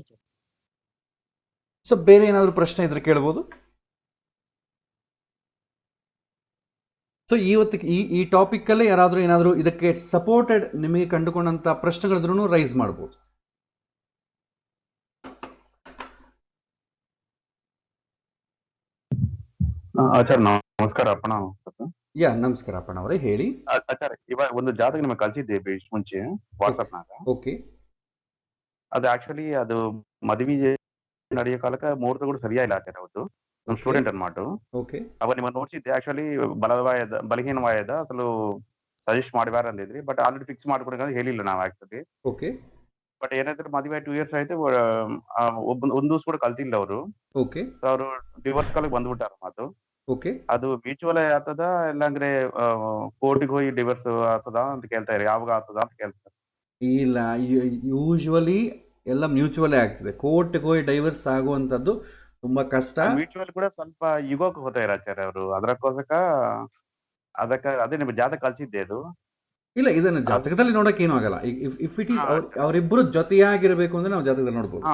ಸೊ ಬೇರೆ ಏನಾದರೂ ಪ್ರಶ್ನೆ ಇದ್ರೆ ಕೇಳ್ಬೋದು. ಸೊ ಇವತ್ತಿಗೆ ಈ ಟಾಪಿಕ್ಕಲ್ಲೇ ಯಾರಾದರೂ ಏನಾದರೂ ಇದಕ್ಕೆ ಸಪೋರ್ಟೆಡ್ ನಿಮಗೆ ಕಂಡುಕೊಂಡಂಥ ಪ್ರಶ್ನೆಗಳಿದ್ರೂ ರೈಸ್ ಮಾಡ್ಬೋದು. ಆಚಾರ್ಯ ನಮಸ್ಕಾರ ಅಪ್ಪಣ. ನಮಸ್ಕಾರ ಅಪ್ಪಣ್ಣ ಅವರೇ, ಹೇಳಿ. ಆಚಾರ್ಯ, ಇವಾಗ ಒಂದು ಜಾತಕ ನಿಮಗೆ ಕಳ್ಸಿದ್ದೆ ಇಷ್ಟು ಮುಂಚೆ ವಾಟ್ಸಪ್ನಾಗ. ಓಕೆ. ಅದು ಆಕ್ಚುಲಿ ಅದು ಮದುವೆ ನಡೆಯೋ ಕಾಲಕ್ಕೆ ಮುಹೂರ್ತ ಕೂಡ ಸರಿಯಾಗಿಲ್ಲ ಆಚಾರ್ಯ. ಅವತ್ತು ನಮ್ಮ ಸ್ಟೂಡೆಂಟ್ ಅನ್ಮಾಟು. ಓಕೆ. ಅವ ನಿಮ್ಮನ್ನು ನೋಡ್ಸಿದ್ದೆ. ಆಕ್ಚುಲಿ ಬಲಹೀನವಾಯದ ಅಸಲು ಸಜೆಸ್ಟ್ ಮಾಡಿದಾರ ಅಂದಿದ್ರಿ, ಬಟ್ ಆಲ್ರೆಡಿ ಫಿಕ್ಸ್ ಮಾಡ್ಕೊಡಂತ ಹೇಳಿಲ್ಲ ನಾವು ಆಕ್ಚುಲಿ. ಓಕೆ. ಬಟ್ ಏನಾದ್ರೆ ಮದುವೆ 2 years ಆಯ್ತು, ಒಂದು ದಿವಸ ಕೂಡ ಕಲ್ತಿಲ್ಲ ಅವರು. ಓಕೆ. ಅವರು ಡಿವೋರ್ಸ್ ಕಾಲಕ್ಕೆ ಬಂದ್ಬಿಟ್ಟಾರ ಮಾತು. ಓಕೆ. ಅದು ಮ್ಯೂಚುವಲ್ ಆಗ್ತದ ಇಲ್ಲಾಂದ್ರೆ ಕೋರ್ಟಿಗೆ ಹೋಗಿ ಡಿವೋರ್ಸ್ ಆಗ್ತದ ಅಂತ ಕೇಳ್ತಾರೆ. ಯಾವಾಗ ಆಗ್ತದ ಅಂತ ಕೇಳ್ತಾರೆ. ಇಲ್ಲ, ಯೂಶುವಲಿ ಎಲ್ಲ ಮ್ಯೂಚುವಲೇ ಆಗ್ತದೆ. ಕೋರ್ಟ್ಗೆ ಹೋಗಿ ಡೈವರ್ಸ್ ಆಗುವಂಥದ್ದು ತುಂಬಾ ಕಷ್ಟ. ಮ್ಯೂಚುವಲ್ ಕೂಡ ಸ್ವಲ್ಪ ಯುಗಕ್ಕೆ ಹೋಗ್ತಾರೆ ಆಚಾರ್ಯ ಅವರು. ಅದಕ್ಕೆ ಅದೇ ನಿಮ್ಮ ಜಾತಕ ಕಳ್ಸಿದ್ದೆ ಅದು. ಇಲ್ಲ, ಇದನ್ನ ಜಾತಕದಲ್ಲಿ ನೋಡಕ್ ಏನೂ ಆಗಲ್ಲ. ಇಫ್ ಇಟ್ ಈಸ್ ಅವರಿಬ್ಬರು ಜೊತೆಯಾಗಿರ್ಬೇಕು ಅಂದ್ರೆ ನಾವು ಜಾತಕದಲ್ಲಿ ನೋಡ್ಬೋದು.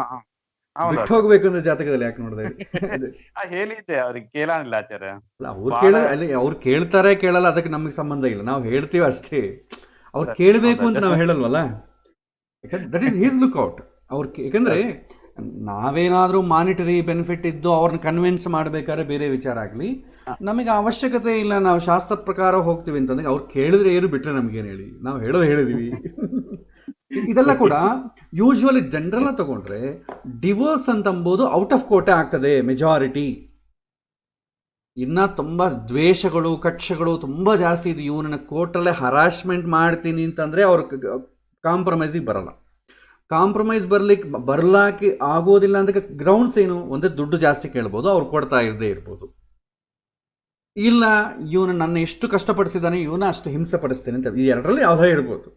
ಬಿಟ್ಟು ಹೋಗ್ಬೇಕು ಅಂದ್ರೆ ಜಾತಕದಲ್ಲಿ ಯಾಕೆ ನೋಡಿದೆ? ಹೇಳಿದ್ದೆ ಅವ್ರಿಗೆ, ಕೇಳಾನಿಲ್ಲ ಆಚಾರ್ಯ. ಅವ್ರು ಕೇಳ್ತಾರೆ ಕೇಳಲ್ಲ ಅದಕ್ಕೆ ನಮಗೆ ಸಂಬಂಧ ಇಲ್ಲ. ನಾವು ಹೇಳ್ತೀವಿ ಅಷ್ಟೇ. ಅವ್ರು ಕೇಳಬೇಕು ಅಂತ ನಾವು ಹೇಳಲ್ವಲ್ಲ. That is his lookout. ಯಾಕಂದ್ರೆ ನಾವೇನಾದ್ರೂ ಮಾನಿಟರಿ ಬೆನಿಫಿಟ್ ಇದ್ದು ಅವ್ರನ್ನ ಕನ್ವಿನ್ಸ್ ಮಾಡ್ಬೇಕಾದ್ರೆ ಬೇರೆ ವಿಚಾರ ಆಗಲಿ. ನಮಗೆ ಅವಶ್ಯಕತೆ ಇಲ್ಲ, ನಾವು ಶಾಸ್ತ್ರ ಪ್ರಕಾರ ಹೋಗ್ತೀವಿ ಅಂತಂದ್ರೆ ಅವ್ರು ಕೇಳಿದ್ರೆ ಏನು, ಬಿಟ್ರೆ ನಮ್ಗೇನು ಹೇಳಿ, ನಾವು ಹೇಳಿದೀವಿ. ಇದೆಲ್ಲ ಕೂಡ ಯೂಶುವಲಿ ಜನರಲ್ಲ ತಗೊಂಡ್ರೆ ಡಿವೋರ್ಸ್ ಅಂತಂಬೋದು ಔಟ್ ಆಫ್ ಕೋರ್ಟೇ ಆಗ್ತದೆ ಮೆಜಾರಿಟಿ. ಇನ್ನ ತುಂಬಾ ದ್ವೇಷಗಳು ಕಕ್ಷಗಳು ತುಂಬಾ ಜಾಸ್ತಿ ಇದು. ಇವನನ್ನ ಕೋರ್ಟಲ್ಲೇ ಹರಾಸ್ಮೆಂಟ್ ಮಾಡ್ತೀನಿ ಅಂತಂದ್ರೆ ಅವ್ರ ಕಾಂಪ್ರಮೈಸಿಗೆ ಬರಲ್ಲ. ಕಾಂಪ್ರಮೈಸ್ ಬರ್ಲಾಕೆ ಆಗೋದಿಲ್ಲ ಅಂತ ಗ್ರೌಂಡ್ಸ್ ಏನು? ಒಂದೇ ದುಡ್ಡು ಜಾಸ್ತಿ ಕೇಳ್ಬೋದು, ಅವ್ರು ಕೊಡ್ತಾ ಇರದೇ ಇರ್ಬೋದು. ಇಲ್ಲ, ಇವನು ನನ್ನ ಎಷ್ಟು ಕಷ್ಟಪಡಿಸಿದ್ದಾನೆ, ಇವನ ಅಷ್ಟು ಹಿಂಸೆ ಪಡಿಸ್ತೇನೆ ಅಂತ, ಈ ಎರಡರಲ್ಲಿ ಯಾವುದೇ ಇರ್ಬೋದು.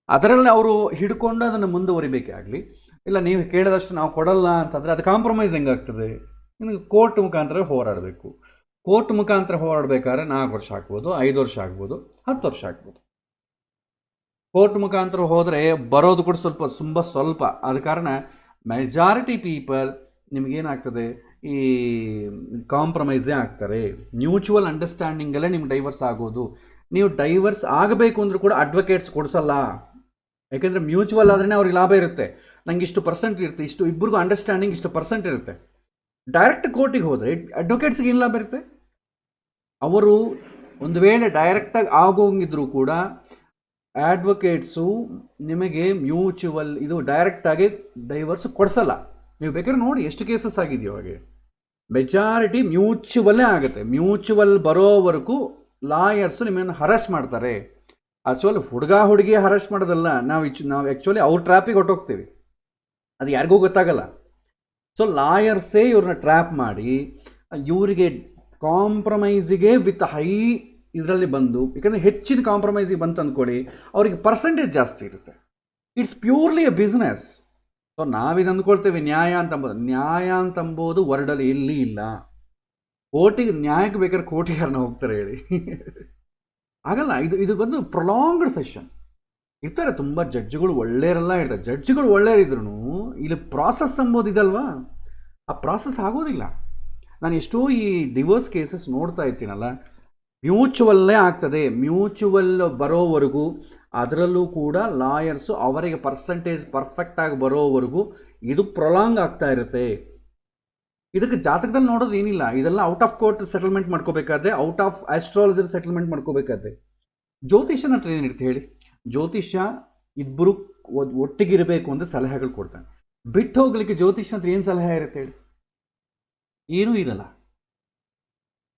ಅದರಲ್ಲಿ ಅವರು ಹಿಡ್ಕೊಂಡು ಅದನ್ನು ಮುಂದುವರಿಬೇಕೇ ಆಗಲಿ. ಇಲ್ಲ, ನೀವು ಕೇಳಿದಷ್ಟು ನಾವು ಕೊಡಲ್ಲ ಅಂತಂದರೆ ಅದು ಕಾಂಪ್ರಮೈಸ್ ಹೆಂಗಾಗ್ತದೆ? ನಿಮಗೆ ಕೋರ್ಟ್ ಮುಖಾಂತರ ಹೋರಾಡಬೇಕು. ಕೋರ್ಟ್ ಮುಖಾಂತರ ಹೋರಾಡಬೇಕಾದ್ರೆ 4 ವರ್ಷ ಆಗ್ಬೋದು, 5 ವರ್ಷ ಆಗ್ಬೋದು, 10 ವರ್ಷ ಆಗ್ಬೋದು. ಕೋರ್ಟ್ ಮುಖಾಂತರ ಹೋದರೆ ಬರೋದು ಕೂಡ ಸ್ವಲ್ಪ. ಆದ ಕಾರಣ ಮೆಜಾರಿಟಿ ಪೀಪಲ್ ನಿಮಗೇನಾಗ್ತದೆ, ಈ ಕಾಂಪ್ರಮೈಸೇ ಆಗ್ತಾರೆ. ಮ್ಯೂಚುವಲ್ ಅಂಡರ್ಸ್ಟ್ಯಾಂಡಿಂಗಲ್ಲೇ ನಿಮ್ಗೆ ಡೈವರ್ಸ್ ಆಗೋದು. ನೀವು ಡೈವರ್ಸ್ ಆಗಬೇಕು ಅಂದರೂ ಕೂಡ ಅಡ್ವೊಕೇಟ್ಸ್ ಕೊಡಿಸಲ್ಲ. ಯಾಕೆಂದರೆ ಮ್ಯೂಚುವಲ್ ಆದ್ರೇ ಅವ್ರಿಗೆ ಲಾಭ ಇರುತ್ತೆ. ನಂಗೆ ಇಷ್ಟು ಪರ್ಸೆಂಟ್ ಇರುತ್ತೆ, ಇಷ್ಟು ಇಬ್ಬರಿಗೂ ಅಂಡರ್ಸ್ಟ್ಯಾಂಡಿಂಗ್ ಇಷ್ಟು ಪರ್ಸೆಂಟ್ ಇರುತ್ತೆ. ಡೈರೆಕ್ಟ್ ಕೋರ್ಟಿಗೆ ಹೋದರೆ ಅಡ್ವೊಕೇಟ್ಸ್ಗೆ ಏನು ಲಾಭ ಇರುತ್ತೆ? ಅವರು ಒಂದು ವೇಳೆ ಡೈರೆಕ್ಟಾಗಿ ಆಗೋಂಗಿದ್ರು ಕೂಡ ಅಡ್ವೊಕೇಟ್ಸು ನಿಮಗೆ ಮ್ಯೂಚುವಲ್ ಇದು ಡೈರೆಕ್ಟಾಗಿ ಡೈವರ್ಸ್ ಕೊಡಿಸಲ್ಲ. ನೀವು ಬೇಕಾದ್ರೆ ನೋಡಿ ಎಷ್ಟು ಕೇಸಸ್ ಆಗಿದೆಯೋ ಹಾಗೆ. ಮೆಜಾರಿಟಿ ಮ್ಯೂಚುವಲ್ಲೇ ಆಗುತ್ತೆ. ಮ್ಯೂಚುವಲ್ ಬರೋವರೆಗೂ ಲಾಯರ್ಸು ನಿಮ್ಮನ್ನು ಹರಾಶ್ ಮಾಡ್ತಾರೆ. ಆ್ಯಕ್ಚುಲಿ ಹುಡುಗಿ ಹರಾಶ್ ಮಾಡೋದಲ್ಲ, ನಾವು ಆ್ಯಕ್ಚುಲಿ ಅವ್ರ ಟ್ರ್ಯಾಪಿಗೆ ಹೊಟ್ಟೋಗ್ತೀವಿ, ಅದು ಯಾರಿಗೂ ಗೊತ್ತಾಗಲ್ಲ. ಸೊ ಲಾಯರ್ಸೇ ಇವ್ರನ್ನ ಟ್ರ್ಯಾಪ್ ಮಾಡಿ ಇವರಿಗೆ ಕಾಂಪ್ರಮೈಸಿಗೆ ವಿತ್ ಹೈ ಇದರಲ್ಲಿ ಬಂದು, ಯಾಕಂದರೆ ಹೆಚ್ಚಿನ ಕಾಂಪ್ರಮೈಸಿಗೆ ಬಂತು ಅಂದ್ಕೊಳ್ಳಿ, ಅವ್ರಿಗೆ ಪರ್ಸೆಂಟೇಜ್ ಜಾಸ್ತಿ ಇರುತ್ತೆ. It's purely a business. So ನಾವಿದು ಅಂದ್ಕೊಳ್ತೇವೆ ನ್ಯಾಯ ಅಂತಂಬೋದು ವರ್ಡಲ್ಲಿ ಎಲ್ಲಿ ಇಲ್ಲ. ಕೋರ್ಟಿಗೆ ನ್ಯಾಯಕ್ಕೆ ಬೇಕಾದ್ರೆ ಕೋರ್ಟಿಗೆ ಯಾರನ್ನ ಹೋಗ್ತಾರೆ ಹೇಳಿ? ಆಗಲ್ಲ. ಇದು ಬಂದು ಪ್ರೊಲಾಂಗ್ಡ್ ಸೆಷನ್. ಇರ್ತಾರೆ ತುಂಬ ಜಡ್ಜ್ಗಳು ಒಳ್ಳೆಯರೆಲ್ಲ ಇರ್ತಾರೆ. ಜಡ್ಜ್ಗಳು ಒಳ್ಳೆಯರಿದ್ರು ಇಲ್ಲಿ ಪ್ರಾಸೆಸ್ ಎಂಬುದು ಇದಲ್ವಾ, ಆ ಪ್ರಾಸೆಸ್ ಆಗೋದಿಲ್ಲ. ನಾನು ಎಷ್ಟೋ ಈ ಡಿವೋರ್ಸ್ ಕೇಸಸ್ ನೋಡ್ತಾ ಇರ್ತೀನಲ್ಲ, ಮ್ಯೂಚುವಲ್ಲೇ ಆಗ್ತದೆ. ಮ್ಯೂಚುವಲ್ ಬರೋವರೆಗೂ, ಅದರಲ್ಲೂ ಕೂಡ ಲಾಯರ್ಸು ಅವರಿಗೆ ಪರ್ಸೆಂಟೇಜ್ ಪರ್ಫೆಕ್ಟಾಗಿ ಬರೋವರೆಗೂ ಇದು ಪ್ರೊಲಾಂಗ್ ಆಗ್ತಾ ಇರುತ್ತೆ. ಇದಕ್ಕೆ ಜಾತಕದಲ್ಲಿ ನೋಡೋದು ಏನಿಲ್ಲ. ಇದೆಲ್ಲ ಔಟ್ ಆಫ್ ಕೋರ್ಟ್ ಸೆಟಲ್ಮೆಂಟ್ ಮಾಡ್ಕೋಬೇಕಾದ್ರೆ, ಔಟ್ ಆಫ್ ಆಸ್ಟ್ರಾಲಜರ್ ಸೆಟಲ್ಮೆಂಟ್ ಮಾಡ್ಕೋಬೇಕಾದ್ರೆ. ಜ್ಯೋತಿಷ್ಯನ ಹತ್ರ ಏನಿರುತ್ತೆ ಹೇಳಿ? ಜ್ಯೋತಿಷ್ಯ ಇಬ್ಬರು ಒಟ್ಟಿಗಿರಬೇಕು ಅಂತ ಸಲಹೆಗಳು ಕೊಡ್ತಾನೆ. ಬಿಟ್ಟು ಹೋಗ್ಲಿಕ್ಕೆ ಜ್ಯೋತಿಷ್ಯ ಹತ್ರ ಏನು ಸಲಹೆ ಇರುತ್ತೆ ಹೇಳಿ? ಏನೂ ಇರಲ್ಲ.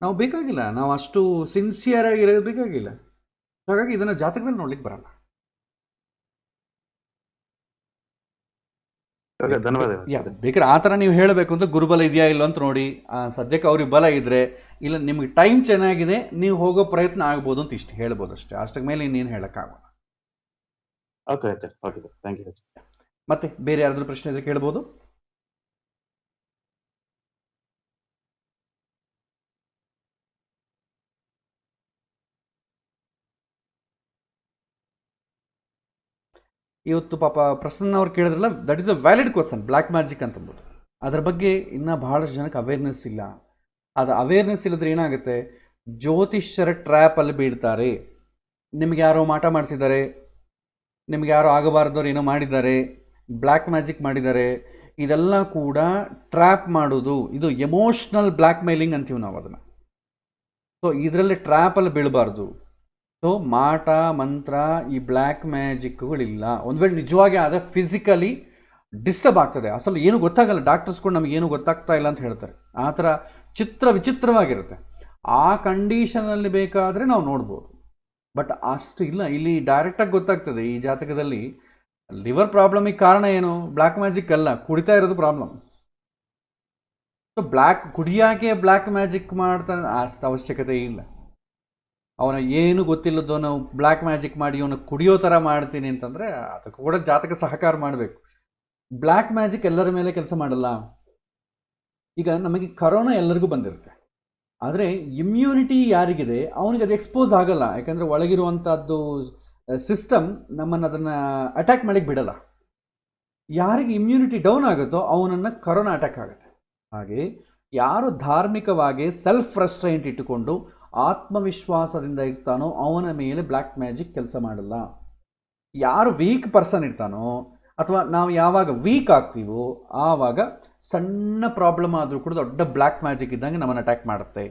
ನಾವು ಬೇಕಾಗಿಲ್ಲ, ನಾವು ಅಷ್ಟು ಸಿನ್ಸಿಯರ್ ಆಗಿರೋದು ಬೇಕಾಗಿಲ್ಲ. ಹಾಗಾಗಿ ಇದನ್ನು ಜಾತಕದಲ್ಲಿ ನೋಡ್ಲಿಕ್ಕೆ ಬರಲ್ಲ. ಧನ್ಯವಾದ. ಬೇಕಾದ್ರೆ ಆ ಥರ ನೀವು ಹೇಳಬೇಕು ಅಂತ ಗುರುಬಲ ಇದೆಯಾ ಇಲ್ಲ ಅಂತ ನೋಡಿ. ಸದ್ಯಕ್ಕೆ ಅವ್ರಿಗೆ ಬಲ ಇದ್ರೆ, ಇಲ್ಲ ನಿಮಗೆ ಟೈಮ್ ಚೆನ್ನಾಗಿದೆ, ನೀವು ಹೋಗೋ ಪ್ರಯತ್ನ ಆಗ್ಬೋದು ಅಂತ ಇಷ್ಟು ಹೇಳ್ಬೋದು ಅಷ್ಟೇ. ಅಷ್ಟಕ್ಕೆ ಮೇಲೆ ಇನ್ನೇನು ಹೇಳೋಕ್ಕಾಗಲ್ಲ. Okay sir, okay sir, thank you. ಮತ್ತೆ ಬೇರೆ ಯಾರಾದ್ರೂ ಪ್ರಶ್ನೆ ಇದ್ರೆ ಕೇಳ್ಬೋದು. ಇವತ್ತು ಪಾಪ ಪ್ರಸನ್ನ ಅವ್ರು ಕೇಳಿದ್ರಲ್ಲ, that is a valid question. Black magic ಅಂತಂಬೋದು, ಅದ್ರ ಬಗ್ಗೆ ಇನ್ನೂ ಬಹಳಷ್ಟು ಜನಕ್ಕೆ ಅವೇರ್ನೆಸ್ ಇಲ್ಲ. ಅದು ಅವೇರ್ನೆಸ್ ಇಲ್ಲದ್ರೆ ಏನಾಗುತ್ತೆ, ಜ್ಯೋತಿಷ್ಯರ ಟ್ರ್ಯಾಪಲ್ಲಿ ಬೀಳ್ತಾರೆ. ನಿಮ್ಗೆ ಯಾರೋ ಮಾಟ ಮಾಡಿಸಿದ್ದಾರೆ, ನಿಮ್ಗೆ ಯಾರೋ ಆಗಬಾರ್ದವ್ರು ಏನೋ ಮಾಡಿದ್ದಾರೆ, ಬ್ಲ್ಯಾಕ್ ಮ್ಯಾಜಿಕ್ ಮಾಡಿದ್ದಾರೆ. ಇದೆಲ್ಲ ಕೂಡ ಟ್ರ್ಯಾಪ್ ಮಾಡೋದು. ಇದು ಎಮೋಷ್ನಲ್ ಬ್ಲ್ಯಾಕ್ ಮೇಲಿಂಗ್ ಅಂತೀವಿ ನಾವು ಅದನ್ನು. ಸೊ ಇದರಲ್ಲಿ ಟ್ರ್ಯಾಪಲ್ಲಿ ಬೀಳಬಾರ್ದು. ಸೊ ಮಾಟ ಮಂತ್ರ ಈ ಬ್ಲ್ಯಾಕ್ ಮ್ಯಾಜಿಕ್ಗಳಿಲ್ಲ. ಒಂದು ವೇಳೆ ನಿಜವಾಗಿ ಆದರೆ ಫಿಸಿಕಲಿ ಡಿಸ್ಟರ್ಬ್ ಆಗ್ತದೆ. ಅಸಲು ಏನು ಗೊತ್ತಾಗಲ್ಲ. ಡಾಕ್ಟರ್ಸ್ಗಳು ನಮಗೇನು ಗೊತ್ತಾಗ್ತಾ ಇಲ್ಲ ಅಂತ ಹೇಳ್ತಾರೆ. ಆ ಥರ ವಿಚಿತ್ರವಾಗಿರುತ್ತೆ. ಆ ಕಂಡೀಷನಲ್ಲಿ ಬೇಕಾದರೆ ನಾವು ನೋಡ್ಬೋದು. ಬಟ್ ಅಷ್ಟು ಇಲ್ಲ. ಇಲ್ಲಿ ಡೈರೆಕ್ಟಾಗಿ ಗೊತ್ತಾಗ್ತದೆ ಈ ಜಾತಕದಲ್ಲಿ ಲಿವರ್ ಪ್ರಾಬ್ಲಮಿಗೆ ಕಾರಣ ಏನು? ಬ್ಲ್ಯಾಕ್ ಮ್ಯಾಜಿಕ್ ಅಲ್ಲ, ಕುಡಿತಾ ಇರೋದು ಪ್ರಾಬ್ಲಮ್. ಸೊ ಕುಡಿಯಾಕೆ ಬ್ಲ್ಯಾಕ್ ಮ್ಯಾಜಿಕ್ ಮಾಡ್ತಾನೆ ಅಷ್ಟು ಅವಶ್ಯಕತೆ ಇಲ್ಲ. ಅವನ ಏನು ಗೊತ್ತಿಲ್ಲದೋ ನಾವು ಬ್ಲ್ಯಾಕ್ ಮ್ಯಾಜಿಕ್ ಮಾಡಿ ಅವನು ಕುಡಿಯೋ ಥರ ಮಾಡ್ತೀನಿ ಅಂತಂದರೆ ಅದಕ್ಕೆ ಕೂಡ ಜಾತಕ ಸಹಕಾರ ಮಾಡಬೇಕು. ಬ್ಲ್ಯಾಕ್ ಮ್ಯಾಜಿಕ್ ಎಲ್ಲರ ಮೇಲೆ ಕೆಲಸ ಮಾಡಲ್ಲ. ಈಗ ನಮಗೆ ಕರೋನಾ ಎಲ್ಲರಿಗೂ ಬಂದಿರುತ್ತೆ, ಆದರೆ ಇಮ್ಯುನಿಟಿ ಯಾರಿಗಿದೆ ಅವನಿಗೆ ಅದು ಎಕ್ಸ್ಪೋಸ್ ಆಗಲ್ಲ. ಯಾಕಂದರೆ ಒಳಗಿರುವಂಥದ್ದು ಸಿಸ್ಟಮ್ ನಮ್ಮನ್ನು ಅದನ್ನು ಅಟ್ಯಾಕ್ ಮಾಡಲಿಕ್ಕೆ ಬಿಡಲ್ಲ. ಯಾರಿಗೆ ಇಮ್ಯುನಿಟಿ ಡೌನ್ ಆಗುತ್ತೋ ಅವನನ್ನು ಕರೋನಾ ಅಟ್ಯಾಕ್ ಆಗುತ್ತೆ. ಹಾಗೆ ಯಾರು ಧಾರ್ಮಿಕವಾಗಿ ಸೆಲ್ಫ್ ರೆಸ್ಟ್ರೈಂಟ್ ಇಟ್ಟುಕೊಂಡು ಆತ್ಮವಿಶ್ವಾಸದಿಂದ ಇರ್ತಾನೋ ಅವನ ಮೇಲೆ ಬ್ಲ್ಯಾಕ್ ಮ್ಯಾಜಿಕ್ ಕೆಲಸ ಮಾಡಲ್ಲ. ಯಾರು ವೀಕ್ ಪರ್ಸನ್ ಇರ್ತಾನೋ, ಅಥವಾ ನಾವು ಯಾವಾಗ ವೀಕ್ ಆಗ್ತೀವೋ ಆವಾಗ ಸಣ್ಣ ಪ್ರಾಬ್ಲಮ್ ಆದರೂ ಕೂಡ ದೊಡ್ಡ ಬ್ಲ್ಯಾಕ್ ಮ್ಯಾಜಿಕ್ ಇದ್ದಂಗೆ ನಮ್ಮನ್ನು ಅಟ್ಯಾಕ್ ಮಾಡುತ್ತೆ.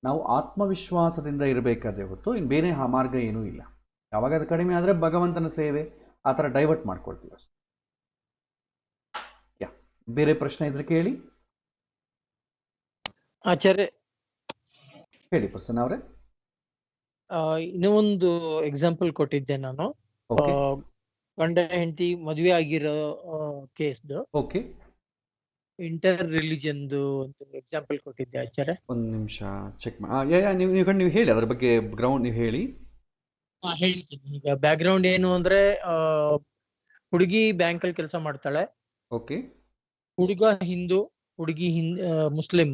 ನಾವು ಆತ್ಮವಿಶ್ವಾಸದಿಂದ ಇರಬೇಕಾದ್ರೆ ಹೊತ್ತು ಇನ್ನು ಬೇರೆ ಮಾರ್ಗ ಏನೂ ಇಲ್ಲ. ಯಾವಾಗ ಅದು ಕಡಿಮೆ ಆದರೆ ಭಗವಂತನ ಸೇವೆ ಆ ಥರ ಡೈವರ್ಟ್ ಮಾಡ್ಕೊಳ್ತೀವಿ ಅಷ್ಟೇ. ಬೇರೆ ಪ್ರಶ್ನೆ ಇದ್ರೆ ಕೇಳಿ. ಆಚಾರ್ಯ, ಹೇಳಿ ಪ್ರಸನ್ನ ಅವರೇ. ಇನ್ನೂ ಒಂದು ಎಕ್ಸಾಂಪಲ್ ಕೊಟ್ಟಿದ್ದೆ ನಾನು. ಗಂಡ ಹೆಂಡತಿ ಮದುವೆ ಆಗಿರೋ ಕೇಸ್ದು ಓಕೆ, ಇಂಟರ್ ರಿಲಿಜನ್ದು ಅಂತ ಎಕ್ಸಾಂಪಲ್ ಕೊಟ್ಟಿದ್ದೆ ಆಚಾರ್ಯ. ಒಂದು ನಿಮಿಷ ಚೆಕ್ ನೀವು ಹೇಳಿ ಅದ್ರ ಬಗ್ಗೆ ಗ್ರೌಂಡ್ ನೀವು ಹೇಳಿ. ಹೇಳ್ತೀನಿ. ಈಗ ಬ್ಯಾಕ್ ಗ್ರೌಂಡ್ ಏನು ಅಂದ್ರೆ, ಹುಡುಗಿ ಬ್ಯಾಂಕ್ ಅಲ್ಲಿ ಕೆಲಸ ಮಾಡ್ತಾಳೆ. ಓಕೆ. ಹುಡುಗ ಹಿಂದೂ, ಹುಡುಗಿ ಮುಸ್ಲಿಂ.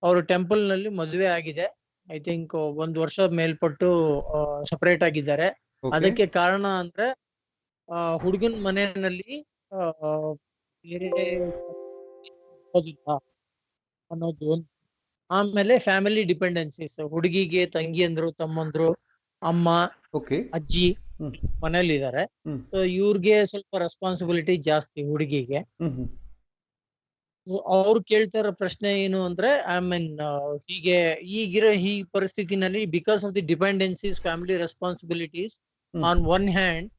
ಅವರು ಟೆಂಪಲ್ ನಲ್ಲಿ ಮದುವೆ ಆಗಿದೆ. ಐ ಥಿಂಕ್ 1 ವರ್ಷ ಮೇಲ್ಪಟ್ಟು ಸಪರೇಟ್ ಆಗಿದ್ದಾರೆ. ಅದಕ್ಕೆ ಕಾರಣ ಅಂದ್ರೆ ಹುಡುಗನ ಮನೆಯಲ್ಲಿ ಬೇರೆ ಅನ್ನೋದು ಒಂದು. ಆಮೇಲೆ ಫ್ಯಾಮಿಲಿ ಡಿಪೆಂಡೆನ್ಸೀಸ್, ಹುಡುಗಿಗೆ ತಂಗಿಯಂದ್ರು, ತಮ್ಮಂದ್ರು, ಅಮ್ಮ, ಅಜ್ಜಿ ಮನೇಲಿ ಇದಾರೆ. ಸೊ ಇವ್ರಿಗೆ ಸ್ವಲ್ಪ ರೆಸ್ಪಾನ್ಸಿಬಿಲಿಟಿ ಜಾಸ್ತಿ ಹುಡುಗಿಗೆ. ಅವ್ರು ಕೇಳ್ತಾರ ಪ್ರಶ್ನೆ ಏನು ಅಂದ್ರೆ, ಐ ಮೀನ್ ಹೀಗೆ ಈಗಿರೋ ಈ ಪರಿಸ್ಥಿತಿನಲ್ಲಿ, because of the dependencies, family responsibilities on one hand,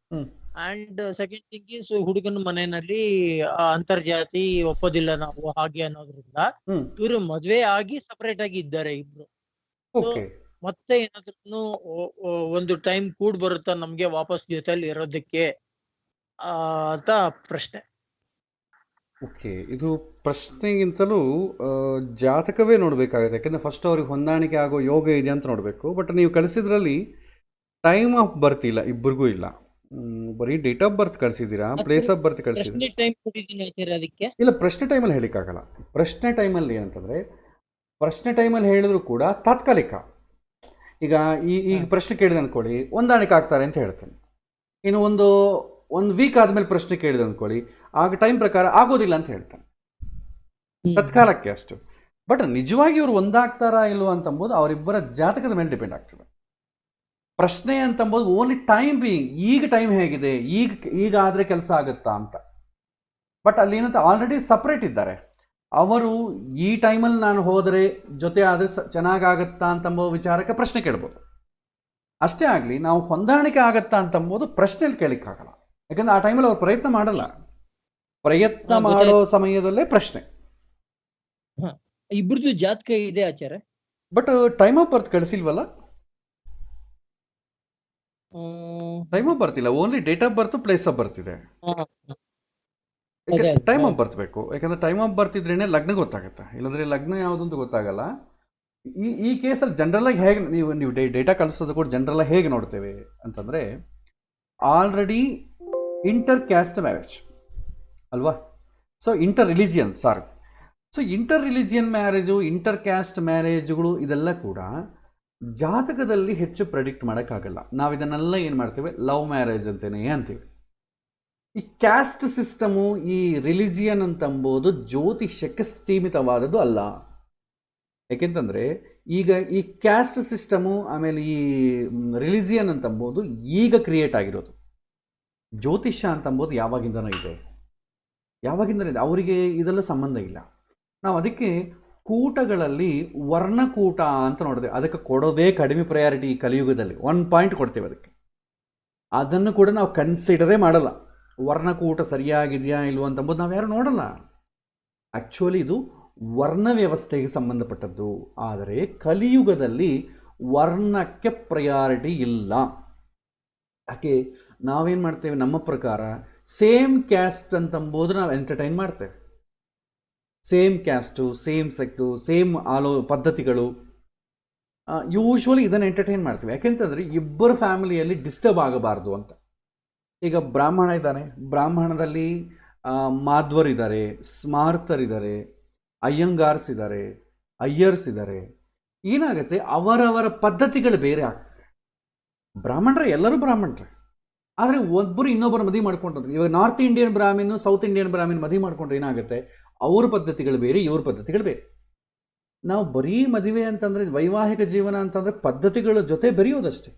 and second thing is ಹುಡುಗನ ಮನೆಯಲ್ಲಿ ಅಂತರ್ಜಾತಿ ಒಪ್ಪೋದಿಲ್ಲ ನಾವು ಹಾಗೆ ಅನ್ನೋದ್ರಿಂದ ಇವರು ಮದ್ವೆ ಆಗಿ ಸಪರೇಟ್ ಆಗಿ ಇದ್ದಾರೆ ಇಬ್ರು. ಮತ್ತೆ ಏನಾದ್ರೂ ಒಂದು ಟೈಮ್ ಕೂಡ್ ಬರುತ್ತಾ ನಮ್ಗೆ ವಾಪಸ್ ಜೊತೆಲಿ ಇರೋದಕ್ಕೆ ಅಂತ ಪ್ರಶ್ನೆ. ಓಕೆ, ಇದು ಪ್ರಶ್ನೆಗಿಂತಲೂ ಜಾತಕವೇ ನೋಡಬೇಕಾಗುತ್ತೆ. ಯಾಕೆಂದರೆ ಫಸ್ಟ್ ಅವ್ರಿಗೆ ಹೊಂದಾಣಿಕೆ ಆಗೋ ಯೋಗ ಇದೆ ಅಂತ ನೋಡಬೇಕು. ಬಟ್ ನೀವು ಕಳಿಸಿದ್ರಲ್ಲಿ ಟೈಮ್ ಆಫ್ ಬರ್ತ್ ಇಲ್ಲ, ಇಬ್ಬರಿಗೂ ಇಲ್ಲ. ಬರೀ ಡೇಟ್ ಆಫ್ ಬರ್ತ್ ಕಳಿಸಿದ್ದೀರಾ, ಪ್ಲೇಸ್ ಆಫ್ ಬರ್ತ್ ಕಳಿಸಿದ್ದೀರಾ. ಪ್ರಶ್ನೆ ಟೈಮ್ ಕೊಟ್ಟಿದ್ದೀನಿ ಆಚಾರ್ಯ ಅದಕ್ಕೆ. ಇಲ್ಲ, ಪ್ರಶ್ನೆ ಟೈಮಲ್ಲಿ ಹೇಳಿಕ್ಕಾಗಲ್ಲ. ಪ್ರಶ್ನೆ ಟೈಮಲ್ಲಿ ಏನಂತಂದರೆ, ಪ್ರಶ್ನೆ ಟೈಮಲ್ಲಿ ಹೇಳಿದ್ರು ಕೂಡ ತಾತ್ಕಾಲಿಕ. ಈಗ ಈಗ ಪ್ರಶ್ನೆ ಕೇಳಿದೆ ಅಂದ್ಕೊಳ್ಳಿ, ಹೊಂದಾಣಿಕೆ ಆಗ್ತಾರೆ ಅಂತ ಹೇಳ್ತೇನೆ. ಇನ್ನು ಒಂದು ವೀಕ್ ಆದಮೇಲೆ ಪ್ರಶ್ನೆ ಕೇಳಿದೆ ಅಂದ್ಕೊಳ್ಳಿ, ಆಗ ಟೈಮ್ ಪ್ರಕಾರ ಆಗೋದಿಲ್ಲ ಅಂತ ಹೇಳ್ತಾನೆ, ತತ್ಕಾಲಕ್ಕೆ ಅಷ್ಟು. ಬಟ್ ನಿಜವಾಗಿ ಇವರು ಒಂದಾಗ್ತಾರಾ ಇಲ್ವೋ ಅಂತಂಬೋದು ಅವರಿಬ್ಬರ ಜಾತಕದ ಮೇಲೆ ಡಿಪೆಂಡ್ ಆಗ್ತದೆ. ಪ್ರಶ್ನೆ ಅಂತಂಬೋದು ಓನ್ಲಿ ಟೈಮ್ ಬೀಯಿಂಗ್, ಈಗ ಟೈಮ್ ಹೇಗಿದೆ, ಈಗ ಆದರೆ ಕೆಲಸ ಆಗುತ್ತಾ ಅಂತ. ಬಟ್ ಅಲ್ಲಿ ಏನಂತ ಆಲ್ರೆಡಿ ಸಪ್ರೇಟ್ ಇದ್ದಾರೆ ಅವರು. ಈ ಟೈಮಲ್ಲಿ ನಾನು ಹೋದರೆ ಜೊತೆ ಆದರೆ ಚೆನ್ನಾಗಾಗತ್ತಾ ಅಂತಂಬೋ ವಿಚಾರಕ್ಕೆ ಪ್ರಶ್ನೆ ಕೇಳ್ಬೋದು. ಅಷ್ಟೇ ಆಗಲಿ, ನಾವು ಹೊಂದಾಣಿಕೆ ಆಗತ್ತಾ ಅಂತಂಬೋದು ಪ್ರಶ್ನೆಯಲ್ಲಿ ಕೇಳಲಿಕ್ಕಾಗಲ್ಲ. ಯಾಕಂದ್ರೆ ಆ ಟೈಮಲ್ಲಿ ಅವ್ರು ಪ್ರಯತ್ನ ಮಾಡಲ್ಲ. ಪ್ರಯತ್ನ ಮಾಡೋ ಸಮಯದಲ್ಲೇ ಪ್ರಶ್ನೆ. ಇಬ್ರದ್ದು ಜಾತಕ ಇದೆ Acharya. But time of birth ಕಳಿಸಿಲ್ವಲ್ಲ. ಟೈಮ್ ಆಫ್ ಬರ್ತ್ ಇಲ್ಲ, only date of birth, place of birth ಇದೆ. ಟೈಮ್ ಆಫ್ ಬರ್ತ್ ಬೇಕು. ಯಾಕಂದ್ರೆ ಟೈಮ್ ಆಫ್ ಬರ್ತ್ ಇದ್ರೇನೆ ಲಗ್ನ ಗೊತ್ತಾಗುತ್ತೆ, ಇಲ್ಲಾಂದ್ರೆ ಲಗ್ನ ಯಾವುದು ಅಂತ ಗೊತ್ತಾಗಲ್ಲ. ಈ ಕೇಸಲ್ಲಿ ಜನರಲ್ ಆಗಿ ಹೇಗೆ ನೀವು ಡೇಟಾ ಕಳಿಸೋದು ಕೂಡ ಜನರಲ್ ಆಗಿ ಹೇಗೆ ನೋಡ್ತೇವೆ ಅಂತಂದ್ರೆ, ಆಲ್ರೆಡಿ ಇಂಟರ್ ಕ್ಯಾಸ್ಟ್ ಮ್ಯಾರೇಜ್ ಅಲ್ವಾ. So inter religion inter religion marriage, inter caste ಮ್ಯಾರೇಜ್ಗಳು ಇದೆಲ್ಲ ಕೂಡ ಜಾತಕದಲ್ಲಿ ಹೆಚ್ಚು ಪ್ರೆಡಿಕ್ಟ್ ಮಾಡೋಕ್ಕಾಗಲ್ಲ. ನಾವು ಇದನ್ನೆಲ್ಲ ಏನು ಮಾಡ್ತೇವೆ, ಲವ್ ಮ್ಯಾರೇಜ್ ಅಂತೇನೆ ಅಂತೀವಿ. ಈ ಕ್ಯಾಸ್ಟ್ ಸಿಸ್ಟಮು, ಈ ರಿಲಿಜಿಯನ್ ಅಂತಂಬೋದು ಜ್ಯೋತಿಷ್ಯಕ್ಕೆ ಸೀಮಿತವಾದದ್ದು ಅಲ್ಲ. ಯಾಕೆಂತಂದರೆ ಈಗ ಈ ಕ್ಯಾಸ್ಟ್ ಸಿಸ್ಟಮು ಆಮೇಲೆ ಈ ರಿಲಿಜಿಯನ್ ಅಂತಂಬೋದು ಈಗ ಕ್ರಿಯೇಟ್ ಆಗಿರೋದು. ಜ್ಯೋತಿಷ್ಯ ಅಂತಂಬೋದು ಯಾವಾಗಿಂದನೂ ಇದೆ. ಅವರಿಗೆ ಇದೆಲ್ಲ ಸಂಬಂಧ ಇಲ್ಲ. ನಾವು ಅದಕ್ಕೆ ಕೂಟಗಳಲ್ಲಿ ವರ್ಣಕೂಟ ಅಂತ ನೋಡಿದೆ, ಅದಕ್ಕೆ ಕೊಡೋದೇ ಕಡಿಮೆ ಪ್ರಯಾರಿಟಿ ಈ ಕಲಿಯುಗದಲ್ಲಿ. 1 ಪಾಯಿಂಟ್ ಕೊಡ್ತೇವೆ ಅದಕ್ಕೆ. ಅದನ್ನು ಕೂಡ ನಾವು ಕನ್ಸಿಡರೇ ಮಾಡಲ್ಲ. ವರ್ಣಕೂಟ ಸರಿಯಾಗಿದೆಯಾ ಇಲ್ವೋ ಅಂತಂಬೋದು ನಾವು ಯಾರು ನೋಡಲ್ಲ. ಆ್ಯಕ್ಚುಲಿ ಇದು ವರ್ಣ ವ್ಯವಸ್ಥೆಗೆ ಸಂಬಂಧಪಟ್ಟದ್ದು. ಆದರೆ ಕಲಿಯುಗದಲ್ಲಿ ವರ್ಣಕ್ಕೆ ಪ್ರಯಾರಿಟಿ ಇಲ್ಲ. ಯಾಕೆ ನಾವೇನು ಮಾಡ್ತೇವೆ, ನಮ್ಮ ಪ್ರಕಾರ ಸೇಮ್ ಕ್ಯಾಸ್ಟ್ ಅಂತಂಬೋದು ನಾವು ಎಂಟರ್ಟೈನ್ ಮಾಡ್ತೇವೆ. ಸೇಮ್ ಕ್ಯಾಸ್ಟು, ಸೇಮ್ ಸೆಕ್ಟು, ಸೇಮ್ ಪದ್ಧತಿಗಳು, ಯೂಶ್ವಲಿ ಇದನ್ನು ಎಂಟರ್ಟೈನ್ ಮಾಡ್ತೀವಿ. ಯಾಕೆಂತಂದರೆ ಇಬ್ಬರು ಫ್ಯಾಮಿಲಿಯಲ್ಲಿ ಡಿಸ್ಟರ್ಬ್ ಆಗಬಾರ್ದು ಅಂತ. ಈಗ ಬ್ರಾಹ್ಮಣ ಇದ್ದಾನೆ, ಬ್ರಾಹ್ಮಣದಲ್ಲಿ ಮಾಧ್ವರಿದ್ದಾರೆ, ಸ್ಮಾರ್ತರಿದ್ದಾರೆ, ಅಯ್ಯಂಗಾರ್ಸ್ ಇದ್ದಾರೆ, ಅಯ್ಯರ್ಸ್ ಇದ್ದಾರೆ. ಏನಾಗುತ್ತೆ, ಅವರವರ ಪದ್ಧತಿಗಳು ಬೇರೆ ಆಗ್ತದೆ. ಎಲ್ಲರೂ ಬ್ರಾಹ್ಮಣರೇ, ಆದರೆ ಒಬ್ಬರು ಇನ್ನೊಬ್ಬರು ಮದುವೆ ಮಾಡ್ಕೊಂಡ್ರೆ, ಇವಾಗ north Indian Brahmin, south Indian Brahmin ಮದುವೆ ಮಾಡ್ಕೊಂಡ್ರೆ ಏನಾಗುತ್ತೆ, ಅವ್ರ ಪದ್ಧತಿಗಳು ಬೇರೆ, ಇವ್ರ ಪದ್ಧತಿಗಳು ಬೇರೆ. ನಾವು ಬರೀ ಮದುವೆ ಅಂತಂದರೆ, ವೈವಾಹಿಕ ಜೀವನ ಅಂತಂದರೆ ಪದ್ಧತಿಗಳ ಜೊತೆ ಬೆರೆಯೋದಷ್ಟೇ.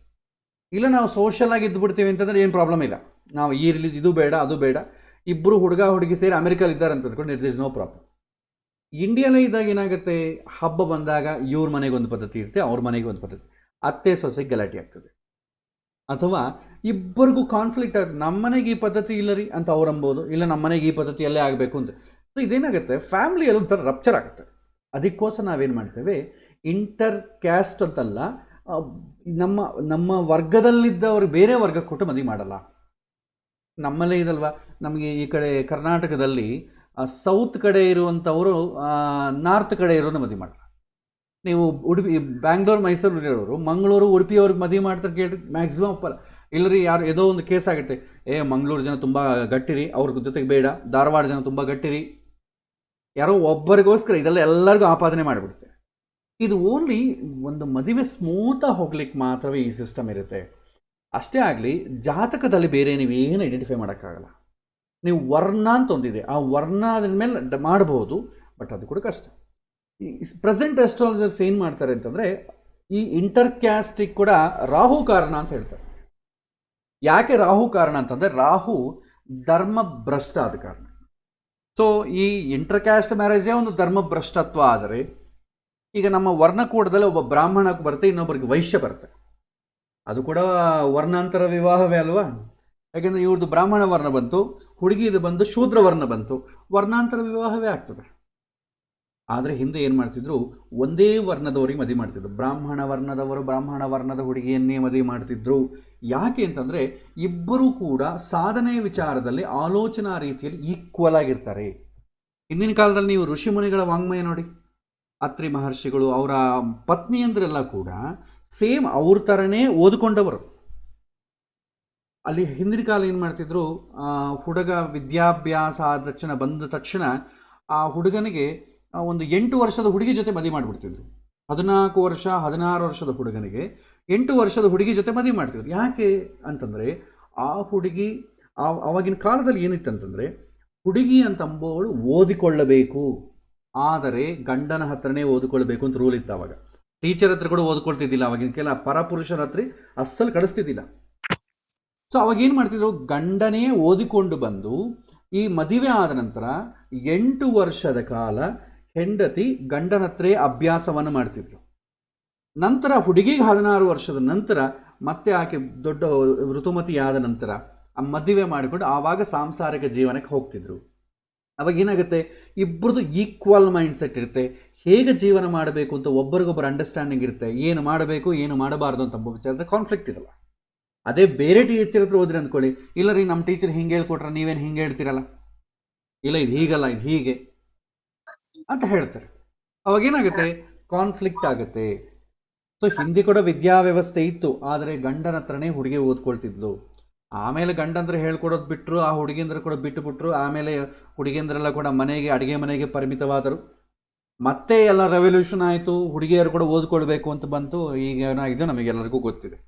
ಇಲ್ಲ ನಾವು ಸೋಷಲ್ ಆಗಿ ಇದ್ದುಬಿಡ್ತೀವಿ ಅಂತಂದರೆ ಏನು ಪ್ರಾಬ್ಲಮ್ ಇಲ್ಲ. ನಾವು ಈ ರಿಲೀಜ್ ಇದು ಬೇಡ ಅದು ಬೇಡ, ಇಬ್ಬರು ಹುಡುಗ ಹುಡುಗಿ ಸೇರಿ ಅಮೆರಿಕಲ್ಲಿ ಇದ್ದಾರೆ ಅಂತ ಅಂದ್ಕೊಂಡು ಇಟ್ ಇಸ್ ನೋ ಪ್ರಾಬ್ಲಮ್. ಇಂಡಿಯಾನೇ ಇದ್ದಾಗ ಏನಾಗುತ್ತೆ, ಹಬ್ಬ ಬಂದಾಗ ಇವ್ರ ಮನೆಗೆ ಒಂದು ಪದ್ಧತಿ ಇರುತ್ತೆ, ಅವ್ರ ಮನೆಗೆ ಒಂದು ಪದ್ಧತಿ, ಅತ್ತೆ ಸೊಸೆಗೆ ಗಲಾಟೆ ಆಗ್ತದೆ. ಅಥವಾ ಇಬ್ಬರಿಗೂ ಕಾನ್ಫ್ಲಿಕ್ಟ್ ಆಗುತ್ತೆ, ನಮ್ಮ ಮನೆಗೆ ಈ ಪದ್ಧತಿ ಇಲ್ಲ ರೀ ಅಂತ ಅವ್ರು ಅಂಬೋದು, ಇಲ್ಲ ನಮ್ಮ ಮನೆಗೆ ಈ ಪದ್ಧತಿಯಲ್ಲೇ ಆಗಬೇಕು ಅಂತ. ಸೊ ಇದೇನಾಗುತ್ತೆ, ಫ್ಯಾಮಿಲಿಯಲ್ಲಿ ಒಂಥರ ರಪ್ಚರ್ ಆಗುತ್ತೆ. ಅದಕ್ಕೋಸ್ಕರ ನಾವೇನು ಮಾಡ್ತೇವೆ, ಇಂಟರ್ ಕ್ಯಾಸ್ಟ್ ಅಂತಲ್ಲ, ನಮ್ಮ ವರ್ಗದಲ್ಲಿದ್ದವರು ಬೇರೆ ವರ್ಗಕ್ಕೆ ಕೊಟ್ಟು ಮದುವೆ ಮಾಡಲ್ಲ. ನಮ್ಮಲ್ಲೇ ಇದಲ್ವಾ, ನಮಗೆ ಈ ಕಡೆ ಕರ್ನಾಟಕದಲ್ಲಿ ಸೌತ್ ಕಡೆ ಇರುವಂಥವರು ನಾರ್ತ್ ಕಡೆ ಇರೋನು ಮದುವೆ ಮಾಡಲ್ಲ. ನೀವು ಉಡುಪಿ, ಬ್ಯಾಂಗ್ಳೂರು, ಮೈಸೂರು ಇರೋರು ಮಂಗಳೂರು, ಉಡುಪಿಯವ್ರಿಗೆ ಮದುವೆ ಮಾಡ್ತಾರೆ ಕೇಳಿ, ಮ್ಯಾಕ್ಸಿಮಮ್ ಒಪ್ಪಲ್ಲ. ಇಲ್ಲರಿ ಯಾರು ಏನೋ ಒಂದು ಕೇಸ್ ಆಗುತ್ತೆ, ಮಂಗಳೂರು ಜನ ತುಂಬ ಗಟ್ಟಿರಿ, ಅವ್ರ ಜೊತೆಗೆ ಬೇಡ, ಧಾರವಾಡ ಜನ ತುಂಬ ಗಟ್ಟಿರಿ, ಯಾರೋ ಒಬ್ಬರಿಗೋಸ್ಕರ ಇದೆಲ್ಲ ಎಲ್ಲರಿಗೂ ಆಪಾದನೆ ಮಾಡಿಬಿಡುತ್ತೆ. ಇದು ಓನ್ಲಿ ಒಂದು ಮದುವೆ ಸ್ಮೂತಾಗಿ ಹೋಗ್ಲಿಕ್ಕೆ ಮಾತ್ರವೇ ಈ ಸಿಸ್ಟಮ್ ಇರುತ್ತೆ. ಅಷ್ಟೇ ಆಗಲಿ, ಜಾತಕದಲ್ಲಿ ಬೇರೆ ನೀವೇನು ಐಡೆಂಟಿಫೈ ಮಾಡೋಕ್ಕಾಗಲ್ಲ. ನೀವು ವರ್ಣ ಅಂತ ಒಂದಿದೆ, ಆ ವರ್ಣ ಅದ್ರ ಮೇಲೆ ಮಾಡ್ಬೋದು, ಬಟ್ ಅದು ಕೂಡ ಕಷ್ಟ. ಈ ಪ್ರೆಸೆಂಟ್ ಅಸ್ಟ್ರಾಲಜರ್ಸ್ ಏನು ಮಾಡ್ತಾರೆ ಅಂತಂದರೆ, ಈ ಇಂಟರ್ ಕ್ಯಾಸ್ಟಿಗೆ ಕೂಡ ರಾಹು ಕಾರಣ ಅಂತ ಹೇಳ್ತಾರೆ. ಯಾಕೆ ರಾಹು ಕಾರಣ ಅಂತಂದರೆ, ರಾಹು ಧರ್ಮ ಭ್ರಷ್ಟ ಆದ ಕಾರಣ. ಸೊ ಈ ಇಂಟರ್ ಕ್ಯಾಸ್ಟ್ ಮ್ಯಾರೇಜೇ ಒಂದು ಧರ್ಮ ಭ್ರಷ್ಟತ್ವ. ಆದರೆ ಈಗ ನಮ್ಮ ವರ್ಣಕೂಟದಲ್ಲಿ ಒಬ್ಬ ಬ್ರಾಹ್ಮಣಕ್ಕೆ ಬರುತ್ತೆ, ಇನ್ನೊಬ್ಬರಿಗೆ ವೈಶ್ಯ ಬರುತ್ತೆ, ಅದು ಕೂಡ ವರ್ಣಾಂತರ ವಿವಾಹವೇ ಅಲ್ವಾ. ಯಾಕೆಂದರೆ ಇವ್ರದ್ದು ಬ್ರಾಹ್ಮಣ ವರ್ಣ ಬಂತು, ಹುಡುಗಿದು ಬಂದು ಶೂದ್ರ ವರ್ಣ ಬಂತು, ವರ್ಣಾಂತರ ವಿವಾಹವೇ ಆಗ್ತದೆ. ಆದರೆ ಹಿಂದೆ ಏನು ಮಾಡ್ತಿದ್ರು, ಒಂದೇ ವರ್ಣದವರಿಗೆ ಮದುವೆ ಮಾಡ್ತಿದ್ರು. ಬ್ರಾಹ್ಮಣ ವರ್ಣದವರು ಬ್ರಾಹ್ಮಣ ವರ್ಣದ ಹುಡುಗಿಯನ್ನೇ ಮದುವೆ ಮಾಡ್ತಿದ್ರು. ಯಾಕೆ ಅಂತಂದರೆ, ಇಬ್ಬರೂ ಕೂಡ ಸಾಧನೆಯ ವಿಚಾರದಲ್ಲಿ ಆಲೋಚನಾ ರೀತಿಯಲ್ಲಿ ಈಕ್ವಲ್ ಆಗಿರ್ತಾರೆ. ಹಿಂದಿನ ಕಾಲದಲ್ಲಿ ನೀವು ಋಷಿಮುನಿಗಳ ವಾಂಗ್ಮಯ ನೋಡಿ, ಅತ್ರಿ ಮಹರ್ಷಿಗಳು ಅವರ ಪತ್ನಿಯಂದ್ರೆಲ್ಲ ಕೂಡ ಸೇಮ್ ಅವ್ರ ಥರನೇ ಓದಿಕೊಂಡವರು. ಅಲ್ಲಿ ಹಿಂದಿನ ಕಾಲ ಏನು ಮಾಡ್ತಿದ್ರು, ಹುಡುಗ ವಿದ್ಯಾಭ್ಯಾಸ ಆದ ತಕ್ಷಣ ಬಂದ ತಕ್ಷಣ ಆ ಹುಡುಗನಿಗೆ ಒಂದು 8 ವರ್ಷದ ಹುಡುಗಿ ಜೊತೆ ಮದುವೆ ಮಾಡಿಬಿಡ್ತಿದ್ರು. 14 ವರ್ಷ 16 ವರ್ಷದ ಹುಡುಗನಿಗೆ 8 ವರ್ಷದ ಹುಡುಗಿ ಜೊತೆ ಮದುವೆ ಮಾಡ್ತಿದ್ರು. ಯಾಕೆ ಅಂತಂದರೆ ಆ ಹುಡುಗಿ ಆವಾಗಿನ ಕಾಲದಲ್ಲಿ ಏನಿತ್ತಂತಂದರೆ, ಹುಡುಗಿ ಅಂತಂಬೋಳು ಓದಿಕೊಳ್ಳಬೇಕು, ಆದರೆ ಗಂಡನ ಹತ್ರನೇ ಓದಿಕೊಳ್ಬೇಕು ಅಂತ ರೂಲ್ ಇತ್ತು. ಅವಾಗ ಟೀಚರ್ ಹತ್ರ ಕೂಡ ಓದ್ಕೊಳ್ತಿದ್ದಿಲ್ಲ. ಅವಾಗಿನ ಕೆಲ ಪರಪುರುಷರ ಹತ್ರ ಅಸ್ಸಲು ಕಳಿಸ್ತಿದ್ದಿಲ್ಲ. ಸೊ ಅವಾಗ ಏನು ಮಾಡ್ತಿದ್ರು, ಗಂಡನೇ ಓದಿಕೊಂಡು ಬಂದು ಈ ಮದುವೆ ಆದ ನಂತರ 8 ವರ್ಷದ ಕಾಲ ಹೆಂಡತಿ ಗಂಡನ ಹತ್ರ ಅಭ್ಯಾಸವನ್ನು ಮಾಡ್ತಿದ್ರು. ನಂತರ ಹುಡುಗಿಗೆ 16 ವರ್ಷದ ನಂತರ ಮತ್ತೆ ಆಕೆ ದೊಡ್ಡ ಋತುಮತಿ ಆದ ನಂತರ ಆ ಮದುವೆ ಮಾಡಿಕೊಂಡು ಆವಾಗ ಸಾಂಸಾರಿಕ ಜೀವನಕ್ಕೆ ಹೋಗ್ತಿದ್ರು. ಅವಾಗ ಏನಾಗುತ್ತೆ, ಇಬ್ಬರದು ಈಕ್ವಲ್ ಮೈಂಡ್ ಸೆಟ್ ಇರುತ್ತೆ. ಹೇಗೆ ಜೀವನ ಮಾಡಬೇಕು ಅಂತ ಒಬ್ಬರಿಗೊಬ್ಬರು ಅಂಡರ್ಸ್ಟ್ಯಾಂಡಿಂಗ್ ಇರುತ್ತೆ. ಏನು ಮಾಡಬೇಕು ಏನು ಮಾಡಬಾರ್ದು ಅಂತ ವಿಚಾರದ ಕಾನ್ಫ್ಲಿಕ್ಟ್ ಇರಲ್ಲ. ಅದೇ ಬೇರೆ ಟೀಚರ್ ಹತ್ರ ಹೋದ್ರಿ ಅಂದ್ಕೊಳ್ಳಿ, ಇಲ್ಲ ರೀ ನಮ್ಮ ಟೀಚರ್ ಹಿಂಗೆ ಹೇಳ್ಕೊಟ್ರೆ ನೀವೇನು ಹಿಂಗೆ ಹೇಳ್ತೀರಲ್ಲ, ಇಲ್ಲ ಇದು ಹೀಗಲ್ಲ ಇದು ಹೀಗೆ ಅಂತ ಹೇಳ್ತಾರೆ. ಅವಾಗೇನಾಗುತ್ತೆ, ಕಾನ್ಫ್ಲಿಕ್ಟ್ ಆಗುತ್ತೆ. ಸೊ ಹಿಂದೆ ಕೂಡ ವಿದ್ಯಾವ್ಯವಸ್ಥೆ ಇತ್ತು, ಆದರೆ ಗಂಡನ ಹತ್ರನೇ ಹುಡುಗಿ ಓದ್ಕೊಳ್ತಿದ್ಲು. ಆಮೇಲೆ ಗಂಡಂದ್ರೆ ಹೇಳ್ಕೊಡೋದು ಬಿಟ್ಟರು, ಆ ಹುಡುಗಿಂದ್ರೆ ಕೂಡ ಬಿಟ್ಟುಬಿಟ್ರು. ಆಮೇಲೆ ಹುಡುಗಿಯಂದ್ರೆಲ್ಲ ಕೂಡ ಮನೆಗೆ ಅಡುಗೆ ಮನೆಗೆ ಪರಿಮಿತವಾದರು. ಮತ್ತೆ ಎಲ್ಲ ರೆವಲ್ಯೂಷನ್ ಆಯಿತು, ಹುಡುಗಿಯರು ಕೂಡ ಓದ್ಕೊಳ್ಬೇಕು ಅಂತ ಬಂತು. ಈಗ ಏನಾಗಿದೆ ನಮಗೆಲ್ಲರಿಗೂ ಗೊತ್ತಿದೆ.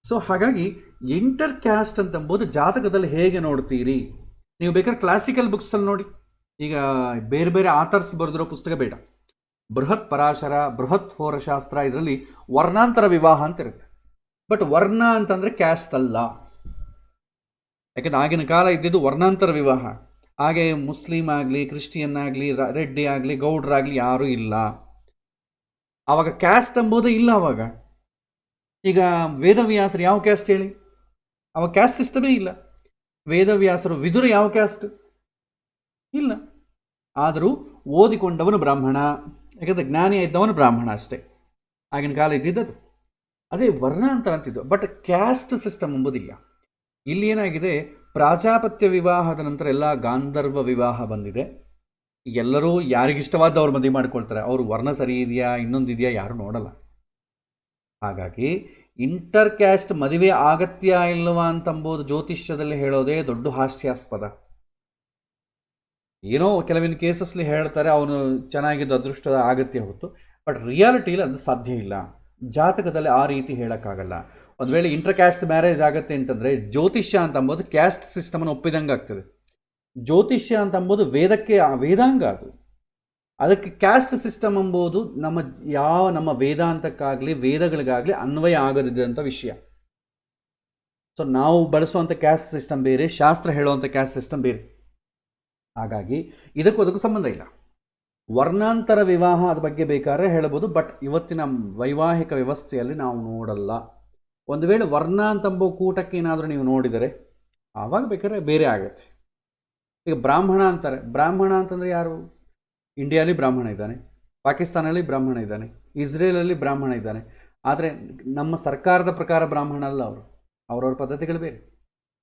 ಸೊ ಹಾಗಾಗಿ ಇಂಟರ್ ಕ್ಯಾಸ್ಟ್ ಅಂತಂಬೋದು ಜಾತಕದಲ್ಲಿ ಹೇಗೆ ನೋಡ್ತೀರಿ ನೀವು? ಬೇಕಾದ್ರೆ ಕ್ಲಾಸಿಕಲ್ ಬುಕ್ಸಲ್ಲಿ ನೋಡಿ. ಈಗ ಬೇರೆ ಬೇರೆ ಆಥರ್ಸ್ ಬರೆದಿರೋ ಪುಸ್ತಕ ಬೇಡ. ಬೃಹತ್ ಪರಾಶರ, ಬೃಹತ್ ಹೋರಶಾಸ್ತ್ರ, ಇದರಲ್ಲಿ ವರ್ಣಾಂತರ ವಿವಾಹ ಅಂತ ಇರುತ್ತೆ. ಬಟ್ ವರ್ಣ ಅಂತಂದರೆ ಕ್ಯಾಸ್ಟ್ ಅಲ್ಲ. ಯಾಕೆಂದ್ರೆ ಆಗಿನ ಕಾಲ ಇದ್ದಿದ್ದು ವರ್ಣಾಂತರ ವಿವಾಹ. ಹಾಗೆ ಮುಸ್ಲಿಂ ಆಗಲಿ, ಕ್ರಿಶ್ಚಿಯನ್ ಆಗಲಿ, ರೆಡ್ಡಿ ಆಗಲಿ, ಗೌಡ್ರಾಗಲಿ ಯಾರೂ ಇಲ್ಲ. ಆವಾಗ ಕ್ಯಾಸ್ಟ್ ಎಂಬುದು ಇಲ್ಲ. ಆವಾಗ ಈಗ ವೇದವ್ಯಾಸರು ಯಾವ ಕ್ಯಾಸ್ಟ್ ಹೇಳಿ? ಅವಾಗ ಕ್ಯಾಸ್ಟ್ ಸಿಸ್ಟಮೇ ಇಲ್ಲ. ವೇದವ್ಯಾಸರು ವಿದುರ ಯಾವ ಕ್ಯಾಸ್ಟ್ ಇಲ್ಲ. ಆದರೂ ಓದಿಕೊಂಡವನು ಬ್ರಾಹ್ಮಣ, ಯಾಕಂದರೆ ಜ್ಞಾನಿ ಇದ್ದವನು ಬ್ರಾಹ್ಮಣ ಅಷ್ಟೇ. ಆಗಿನ ಕಾಲ ಇದ್ದಿದ್ದದು ಅದೇ ವರ್ಣಾಂತರ ಅಂತಿದ್ದು. ಬಟ್ ಕ್ಯಾಸ್ಟ್ ಸಿಸ್ಟಮ್ ಎಂಬುದಿಲ್ಲ. ಇಲ್ಲಿ ಏನಾಗಿದೆ, ಪ್ರಾಜಾಪತ್ಯ ವಿವಾಹದ ನಂತರ ಎಲ್ಲ ಗಾಂಧರ್ವ ವಿವಾಹ ಬಂದಿದೆ. ಎಲ್ಲರೂ ಯಾರಿಗಿಷ್ಟವಾದವ್ರು ಮದುವೆ ಮಾಡ್ಕೊಳ್ತಾರೆ. ಅವರು ವರ್ಣ ಸರಿ ಇದೆಯಾ ಇನ್ನೊಂದಿದೆಯಾ ಯಾರು ನೋಡಲ್ಲ. ಹಾಗಾಗಿ ಇಂಟರ್ ಕ್ಯಾಸ್ಟ್ ಮದುವೆ ಆಗತ್ಯ ಇಲ್ಲವಾ ಅಂತಂಬೋದು ಜ್ಯೋತಿಷ್ಯದಲ್ಲಿ ಹೇಳೋದೇ ದೊಡ್ಡ ಹಾಸ್ಯಾಸ್ಪದ. ಏನೋ ಕೆಲವಿನ ಕೇಸಸ್ಲಿ ಹೇಳ್ತಾರೆ ಅವನು ಚೆನ್ನಾಗಿದ್ದು ಅದೃಷ್ಟದ ಅಗತ್ಯ ಹೊತ್ತು. ಬಟ್ ರಿಯಾಲಿಟಿಲಿ ಅದು ಸಾಧ್ಯ ಇಲ್ಲ. ಜಾತಕದಲ್ಲಿ ಆ ರೀತಿ ಹೇಳೋಕ್ಕಾಗಲ್ಲ. ಒಂದು ವೇಳೆ ಇಂಟರ್ ಕ್ಯಾಸ್ಟ್ ಮ್ಯಾರೇಜ್ ಆಗುತ್ತೆ ಅಂತಂದರೆ ಜ್ಯೋತಿಷ್ಯ ಅಂತಂಬೋದು ಕ್ಯಾಸ್ಟ್ ಸಿಸ್ಟಮನ್ನು ಒಪ್ಪಿದಂಗೆ ಆಗ್ತದೆ. ಜ್ಯೋತಿಷ್ಯ ಅಂತಂಬೋದು ವೇದಕ್ಕೆ ವೇದಾಂಗ. ಅದಕ್ಕೆ ಕ್ಯಾಸ್ಟ್ ಸಿಸ್ಟಮ್ ಎಂಬುದು ನಮ್ಮ ವೇದಾಂತಕ್ಕಾಗಲಿ ವೇದಗಳಿಗಾಗಲಿ ಅನ್ವಯ ಆಗದಿದ್ದಂಥ ವಿಷಯ. ಸೊ ನಾವು ಬಳಸುವಂಥ ಕ್ಯಾಸ್ಟ್ ಸಿಸ್ಟಮ್ ಬೇರೆ, ಶಾಸ್ತ್ರ ಹೇಳುವಂಥ ಕ್ಯಾಸ್ಟ್ ಸಿಸ್ಟಮ್ ಬೇರೆ. ಹಾಗಾಗಿ ಅದಕ್ಕೂ ಸಂಬಂಧ ಇಲ್ಲ. ವರ್ಣಾಂತರ ವಿವಾಹ ಅದ ಬಗ್ಗೆ ಬೇಕಾದ್ರೆ ಹೇಳ್ಬೋದು. ಬಟ್ ಇವತ್ತಿನ ವೈವಾಹಿಕ ವ್ಯವಸ್ಥೆಯಲ್ಲಿ ನಾವು ನೋಡಲ್ಲ. ಒಂದು ವೇಳೆ ವರ್ಣ ಅಂತಂಬೋ ಕೂಟಕ್ಕೆ ಏನಾದರೂ ನೀವು ನೋಡಿದರೆ ಆವಾಗ ಬೇಕಾದ್ರೆ ಬೇರೆ ಆಗುತ್ತೆ. ಈಗ ಬ್ರಾಹ್ಮಣ ಅಂತಾರೆ. ಬ್ರಾಹ್ಮಣ ಅಂತಂದರೆ ಯಾರು? ಇಂಡಿಯಾಲಿ ಬ್ರಾಹ್ಮಣ ಇದ್ದಾನೆ, ಪಾಕಿಸ್ತಾನಲ್ಲಿ ಬ್ರಾಹ್ಮಣ ಇದ್ದಾನೆ, ಇಸ್ರೇಲಲ್ಲಿ ಬ್ರಾಹ್ಮಣ ಇದ್ದಾನೆ. ಆದರೆ ನಮ್ಮ ಸರ್ಕಾರದ ಪ್ರಕಾರ ಬ್ರಾಹ್ಮಣ ಅಲ್ಲ. ಅವ್ರವ್ರ ಪದ್ಧತಿಗಳು ಬೇರೆ.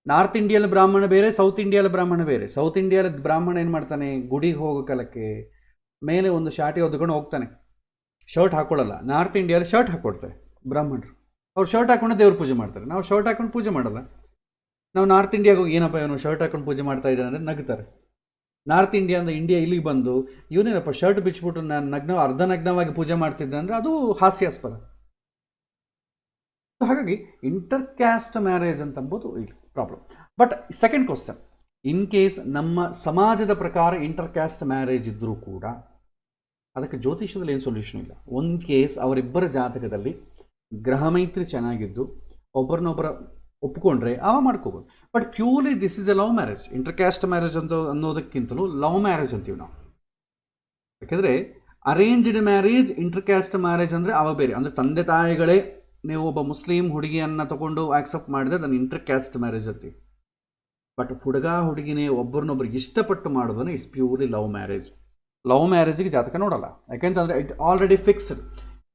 ನಾರ್ತ್ ಇಂಡಿಯಲ್ಲಿ ಬ್ರಾಹ್ಮಣ ಬೇರೆ, ಸೌತ್ ಇಂಡಿಯಲ್ಲಿ ಬ್ರಾಹ್ಮಣ ಬೇರೆ. ಸೌತ್ ಇಂಡಿಯಲ್ಲಿ ಬ್ರಾಹ್ಮಣ ಏನು ಮಾಡ್ತಾನೆ, ಗುಡಿಗೆ ಹೋಗೋ ಕಾಲಕ್ಕೆ ಮೇಲೆ ಒಂದು ಶಾಟಿ ಹೊದ್ಕೊಂಡು ಹೋಗ್ತಾನೆ, ಶರ್ಟ್ ಹಾಕೊಳ್ಳಲ್ಲ. ನಾರ್ತ್ ಇಂಡಿಯಲ್ಲಿ ಶರ್ಟ್ ಹಾಕ್ಕೊಡ್ತಾರೆ ಬ್ರಾಹ್ಮಣರು. ಅವ್ರು ಶರ್ಟ್ ಹಾಕೊಂಡು ದೇವ್ರ ಪೂಜೆ ಮಾಡ್ತಾರೆ. ನಾವು ಶರ್ಟ್ ಹಾಕೊಂಡು ಪೂಜೆ ಮಾಡಲ್ಲ. ನಾವು ನಾರ್ತ್ ಇಂಡಿಯಾಗೆ ಹೋಗಿ ಏನಪ್ಪ ಇವನು ಶರ್ಟ್ ಹಾಕೊಂಡು ಪೂಜೆ ಮಾಡ್ತಾ ಇದ್ದಾನೆ ಅಂದರೆ ನಗ್ತಾರೆ. ನಾರ್ತ್ ಇಂಡಿಯಾದಿಂದ ಇಂಡಿಯಾ ಇಲ್ಲಿಗೆ ಬಂದು ಇವನೇನಪ್ಪ ಶರ್ಟ್ ಬಿಚ್ಚಿಬಿಟ್ಟು ನಾನು ಅರ್ಧ ನಗ್ನವಾಗಿ ಪೂಜೆ ಮಾಡ್ತಿದ್ದೆ ಅಂದರೆ ಅದು ಹಾಸ್ಯಾಸ್ಪದ. ಹಾಗಾಗಿ ಇಂಟರ್ ಕ್ಯಾಸ್ಟ್ ಮ್ಯಾರೇಜ್ ಅಂತಂಬೋದು problem. But second question, in case ನಮ್ಮ ಸಮಾಜದ ಪ್ರಕಾರ ಇಂಟರ್ ಕ್ಯಾಸ್ಟ್ ಮ್ಯಾರೇಜ್ ಇದ್ದರೂ ಕೂಡ ಅದಕ್ಕೆ ಜ್ಯೋತಿಷ್ಯದಲ್ಲಿ ಏನು ಸೊಲ್ಯೂಷನ್ ಇಲ್ಲ. ಒಂದು ಕೇಸ್ ಅವರಿಬ್ಬರ ಜಾತಕದಲ್ಲಿ ಗ್ರಹ ಮೈತ್ರಿ ಚೆನ್ನಾಗಿದ್ದು ಒಬ್ಬರನ್ನೊಬ್ಬರ ಒಪ್ಪಿಕೊಂಡ್ರೆ ಆವ ಮಾಡ್ಕೋಬೋದು. But purely this is A love marriage. Inter caste marriage ಅಂತ ಅನ್ನೋದಕ್ಕಿಂತಲೂ ಲವ್ ಮ್ಯಾರೇಜ್ ಅಂತೀವಿ ನಾವು. ಯಾಕೆಂದರೆ arranged marriage, inter caste marriage ಅಂದರೆ ಅವ ಬೇರೆ. ಅಂದರೆ ತಂದೆ ತಾಯಿಗಳೇ ನೀವು ಒಬ್ಬ ಮುಸ್ಲಿಂ ಹುಡುಗಿಯನ್ನು ತಗೊಂಡು ಆಕ್ಸೆಪ್ಟ್ ಮಾಡಿದ್ರೆ ಅದನ್ನು ಇಂಟರ್ ಕ್ಯಾಸ್ಟ್ ಮ್ಯಾರೇಜ್ ಅಂತೀವಿ. ಬಟ್ ಹುಡುಗ ಹುಡುಗಿನೇ ಒಬ್ಬರನ್ನೊಬ್ರು ಇಷ್ಟಪಟ್ಟು ಮಾಡೋದನ್ನು it's purely love marriage. Love ಮ್ಯಾರೇಜಿಗೆ ಜಾತಕ ನೋಡಲ್ಲ. ಯಾಕೆಂತಂದರೆ ಇಟ್ ಆಲ್ರೆಡಿ ಫಿಕ್ಸ್ಡ್.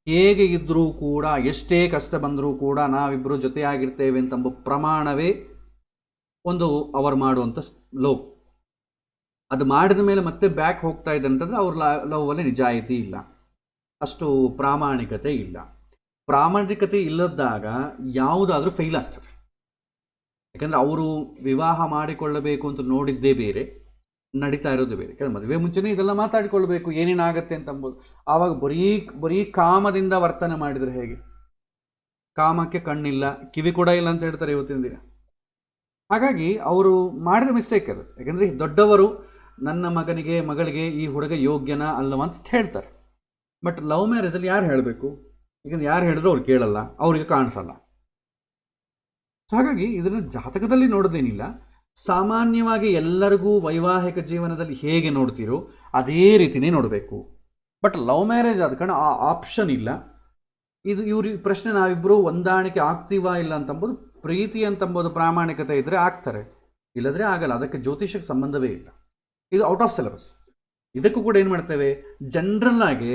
ಹೇಗೆ ಇದ್ದರೂ ಕೂಡ ಎಷ್ಟೇ ಕಷ್ಟ ಬಂದರೂ ಕೂಡ ನಾವಿಬ್ಬರು ಜೊತೆಯಾಗಿರ್ತೇವೆ ಅಂತಂಬ ಪ್ರಮಾಣವೇ ಒಂದು ಅವರು ಮಾಡುವಂಥ ಲವ್. ಅದು ಮಾಡಿದ ಮೇಲೆ ಮತ್ತೆ ಬ್ಯಾಕ್ ಹೋಗ್ತಾ ಇದೆ ಅಂತಂದ್ರೆ ಅವ್ರ ಲವ್ ಅಲ್ಲಿ ನಿಜಾಯಿತಿ ಇಲ್ಲ, ಅಷ್ಟು ಪ್ರಾಮಾಣಿಕತೆ ಇಲ್ಲ. ಪ್ರಾಮಾಣಿಕತೆ ಇಲ್ಲದಾಗ ಯಾವುದಾದ್ರೂ ಫೇಲ್ ಆಗ್ತದೆ. ಯಾಕಂದ್ರೆ ಅವರು ವಿವಾಹ ಮಾಡಿಕೊಳ್ಳಬೇಕು ಅಂತ ನೋಡಿದ್ದೇ ಬೇರೆ, ನಡೀತಾ ಇರೋದು ಬೇರೆ. ಯಾಕಂದ್ರೆ ಮದುವೆ ಮುಂಚೆನೇ ಇದೆಲ್ಲ ಮಾತಾಡಿಕೊಳ್ಬೇಕು ಏನೇನಾಗತ್ತೆ ಅಂತ ಅಂಬೋದು. ಆವಾಗ ಬರೀ ಕಾಮದಿಂದ ವರ್ತನೆ ಮಾಡಿದರೆ ಹೇಗೆ? ಕಾಮಕ್ಕೆ ಕಣ್ಣಿಲ್ಲ, ಕಿವಿ ಕೂಡ ಇಲ್ಲ ಅಂತ ಹೇಳ್ತಾರೆ ಇವತ್ತಿನ ದಿನ. ಹಾಗಾಗಿ ಅವರು ಮಾಡಿದ ಮಿಸ್ಟೇಕ್ ಅದು. ಯಾಕಂದ್ರೆ ದೊಡ್ಡವರು ನನ್ನ ಮಗಳಿಗೆ ಈ ಹುಡುಗ ಯೋಗ್ಯನ ಅಲ್ಲವ ಅಂತ ಹೇಳ್ತಾರೆ. ಬಟ್ ಲವ್ ಮ್ಯಾರೇಜಲ್ಲಿ ಯಾರು ಹೇಳಬೇಕು? ಯಾಕಂದ್ರೆ ಯಾರು ಹೇಳಿದ್ರು ಅವ್ರು ಕೇಳಲ್ಲ, ಅವ್ರಿಗೆ ಕಾಣಿಸಲ್ಲ. ಸೊ ಹಾಗಾಗಿ ಇದನ್ನು ಜಾತಕದಲ್ಲಿ ನೋಡೋದೇನಿಲ್ಲ, ಸಾಮಾನ್ಯವಾಗಿ ಎಲ್ಲರಿಗೂ ವೈವಾಹಿಕ ಜೀವನದಲ್ಲಿ ಹೇಗೆ ನೋಡ್ತೀರೋ ಅದೇ ರೀತಿನೇ ನೋಡಬೇಕು. ಬಟ್ ಲವ್ ಮ್ಯಾರೇಜ್ ಆದ ಕಾರಣ ಆ ಆಪ್ಷನ್ ಇಲ್ಲ. ಇದು ಇವ್ರ ಪ್ರಶ್ನೆ, ನಾವಿಬ್ಬರು ಹೊಂದಾಣಿಕೆ ಆಗ್ತೀವಾ ಇಲ್ಲ ಅಂತಂಬೋದು. ಪ್ರೀತಿ ಅಂತಂಬೋದು ಪ್ರಾಮಾಣಿಕತೆ ಇದ್ದರೆ ಆಗ್ತಾರೆ, ಇಲ್ಲದ್ರೆ ಆಗಲ್ಲ. ಅದಕ್ಕೆ ಜ್ಯೋತಿಷಕ್ಕೆ ಸಂಬಂಧವೇ ಇಲ್ಲ. ಇದು ಔಟ್ ಆಫ್ ಸಿಲೆಬಸ್. ಇದಕ್ಕೂ ಕೂಡ ಏನು ಮಾಡ್ತೇವೆ, ಜನರಲ್ ಆಗಿ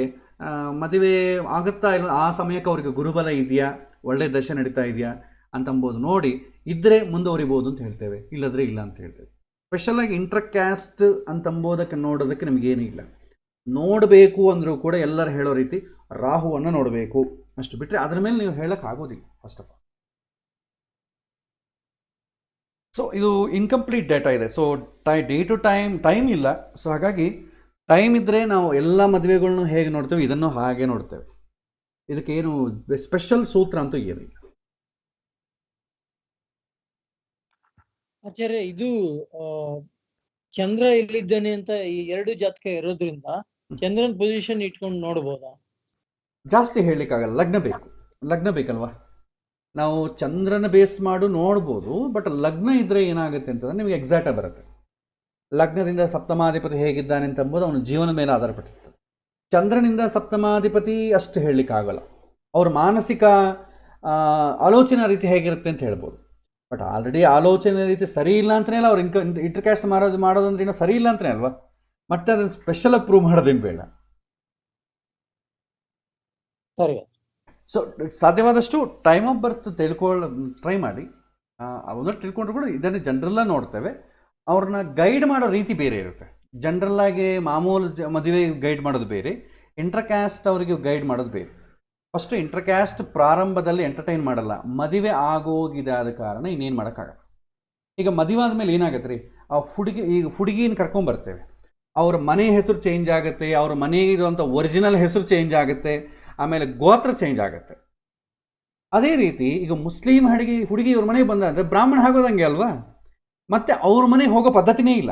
ಮದುವೆ ಆಗುತ್ತಾ ಇಲ್ಲ, ಆ ಸಮಯಕ್ಕೆ ಅವ್ರಿಗೆ ಗುರುಬಲ ಇದೆಯಾ, ಒಳ್ಳೆ ದಶೆ ನಡೀತಾ ಇದೆಯಾ ಅಂತಂಬೋದು ನೋಡಿ ಇದ್ದರೆ ಮುಂದುವರಿಬೋದು ಅಂತ ಹೇಳ್ತೇವೆ, ಇಲ್ಲದ್ರೆ ಇಲ್ಲ ಅಂತ ಹೇಳ್ತೇವೆ. ಸ್ಪೆಷಲಾಗಿ ಇಂಟರ್ ಕ್ಯಾಸ್ಟ್ ಅಂತಂಬೋದಕ್ಕೆ ನೋಡೋದಕ್ಕೆ ನಮಗೇನು ಇಲ್ಲ. ನೋಡಬೇಕು ಅಂದರೂ ಕೂಡ ಎಲ್ಲರೂ ಹೇಳೋ ರೀತಿ ರಾಹುವನ್ನು ನೋಡಬೇಕು, ಅಷ್ಟು ಬಿಟ್ಟರೆ ಅದರ ಮೇಲೆ ನೀವು ಹೇಳೋಕ್ಕಾಗೋದಿಲ್ಲ ಫಸ್ಟ್ ಆಫ್ ಆಲ್. ಸೊ ಇದು ಇನ್ಕಂಪ್ಲೀಟ್ ಡೇಟಾ ಇದೆ. ಸೊ ಡೇ ಟು ಟೈಮ್ ಇಲ್ಲ. ಸೊ ಹಾಗಾಗಿ ಟೈಮ್ ಇದ್ದರೆ ನಾವು ಎಲ್ಲ ಮದುವೆಗಳನ್ನೂ ಹೇಗೆ ನೋಡ್ತೇವೆ ಇದನ್ನು ಹಾಗೆ ನೋಡ್ತೇವೆ. ಇದಕ್ಕೇನು ಸ್ಪೆಷಲ್ ಸೂತ್ರ ಅಂತೂ ಏನಿಲ್ಲ. ಆಚಾರ್ಯ, ಇದು ಚಂದ್ರ ಎಲ್ಲಿದ್ದಾನೆ ಅಂತ ಈ ಎರಡು ಜಾತಕ ಇರೋದ್ರಿಂದ ಚಂದ್ರನ್ ಪೊಸಿಷನ್ ಇಟ್ಕೊಂಡು ನೋಡ್ಬೋದಾ? ಜಾಸ್ತಿ ಹೇಳಲಿಕ್ಕಾಗಲ್ಲ, ಲಗ್ನ ಬೇಕಲ್ವಾ. ನಾವು ಚಂದ್ರನ ಬೇಸ್ ಮಾಡು ನೋಡ್ಬೋದು, ಬಟ್ ಲಗ್ನ ಇದ್ದರೆ ಏನಾಗುತ್ತೆ ಅಂತಂದ್ರೆ ನಿಮಗೆ ಎಕ್ಸಾಕ್ಟಾಗಿ ಬರುತ್ತೆ. ಲಗ್ನದಿಂದ ಸಪ್ತಮಾಧಿಪತಿ ಹೇಗಿದ್ದಾನೆ ಅಂತಂಬೋದು ಅವನ ಜೀವನ ಮೇಲೆ ಆಧಾರಪಟ್ಟಿರ್ತದೆ. ಚಂದ್ರನಿಂದ ಸಪ್ತಮಾಧಿಪತಿ ಅಷ್ಟು ಹೇಳಲಿಕ್ಕಾಗಲ್ಲ, ಅವ್ರ ಮಾನಸಿಕ ಆಲೋಚನಾ ರೀತಿ ಹೇಗಿರುತ್ತೆ ಅಂತ ಹೇಳ್ಬೋದು. ಬಟ್ ಆಲ್ರೆಡಿ ಆಲೋಚನೆ ರೀತಿ ಸರಿ ಇಲ್ಲ ಅಂತಲೇ ಅಲ್ಲ ಅವ್ರು ಇಂಟರ್ ಕ್ಯಾಸ್ಟ್ ಮಾಡೋದಂದ್ರೆ ಇನ್ನೂ ಸರಿ ಇಲ್ಲ ಅಂತಲೇ ಅಲ್ವಾ. ಮತ್ತೆ ಅದನ್ನು ಸ್ಪೆಷಲಾಗಿ ಪ್ರೂವ್ ಮಾಡೋದೇನು ಬೇಡ. ಸರಿ. ಸೊ ಸಾಧ್ಯವಾದಷ್ಟು ಟೈಮ್ ಆಫ್ ಬರ್ತ್ ಟ್ರೈ ಮಾಡಿ. ಅವನ್ನ ತಿಳ್ಕೊಂಡ್ರು ಕೂಡ ಇದನ್ನು ಜನರಲ್ಲಾಗಿ ನೋಡ್ತೇವೆ. ಅವ್ರನ್ನ ಗೈಡ್ ಮಾಡೋ ರೀತಿ ಬೇರೆ ಇರುತ್ತೆ. ಜನರಲ್ಲಾಗಿ ಮಾಮೂಲು ಮದುವೆ ಗೈಡ್ ಮಾಡೋದು ಬೇರೆ, ಇಂಟರ್ ಕ್ಯಾಸ್ಟ್ ಅವರಿಗೆ ಗೈಡ್ ಮಾಡೋದು ಬೇರೆ. ಫಸ್ಟು ಇಂಟರ್ ಕ್ಯಾಸ್ಟ್ ಪ್ರಾರಂಭದಲ್ಲಿ ಎಂಟರ್ಟೈನ್ ಮಾಡಲ್ಲ, ಮದುವೆ ಆಗೋಗಿದೆ ಆದ ಕಾರಣ ಇನ್ನೇನು ಮಾಡೋಕ್ಕಾಗಲ್ಲ. ಈಗ ಮದುವೆ ಆದಮೇಲೆ ಏನಾಗುತ್ತೆ ರೀ, ಆ ಹುಡುಗಿನ ಕರ್ಕೊಂಬರ್ತೇವೆ, ಅವ್ರ ಮನೆ ಹೆಸರು ಚೇಂಜ್ ಆಗುತ್ತೆ, ಅವ್ರ ಮನೆಗಿರುವಂಥ ಒರಿಜಿನಲ್ ಹೆಸರು ಚೇಂಜ್ ಆಗುತ್ತೆ, ಆಮೇಲೆ ಗೋತ್ರ ಚೇಂಜ್ ಆಗುತ್ತೆ. ಅದೇ ರೀತಿ ಈಗ ಮುಸ್ಲಿಂ ಹುಡುಗಿ ಇವ್ರ ಮನೆಗೆ ಬಂದ ಅಂದರೆ ಬ್ರಾಹ್ಮಣ ಆಗೋದಂಗೆ ಅಲ್ವಾ. ಮತ್ತೆ ಅವ್ರ ಮನೆಗೆ ಹೋಗೋ ಪದ್ಧತಿನೇ ಇಲ್ಲ.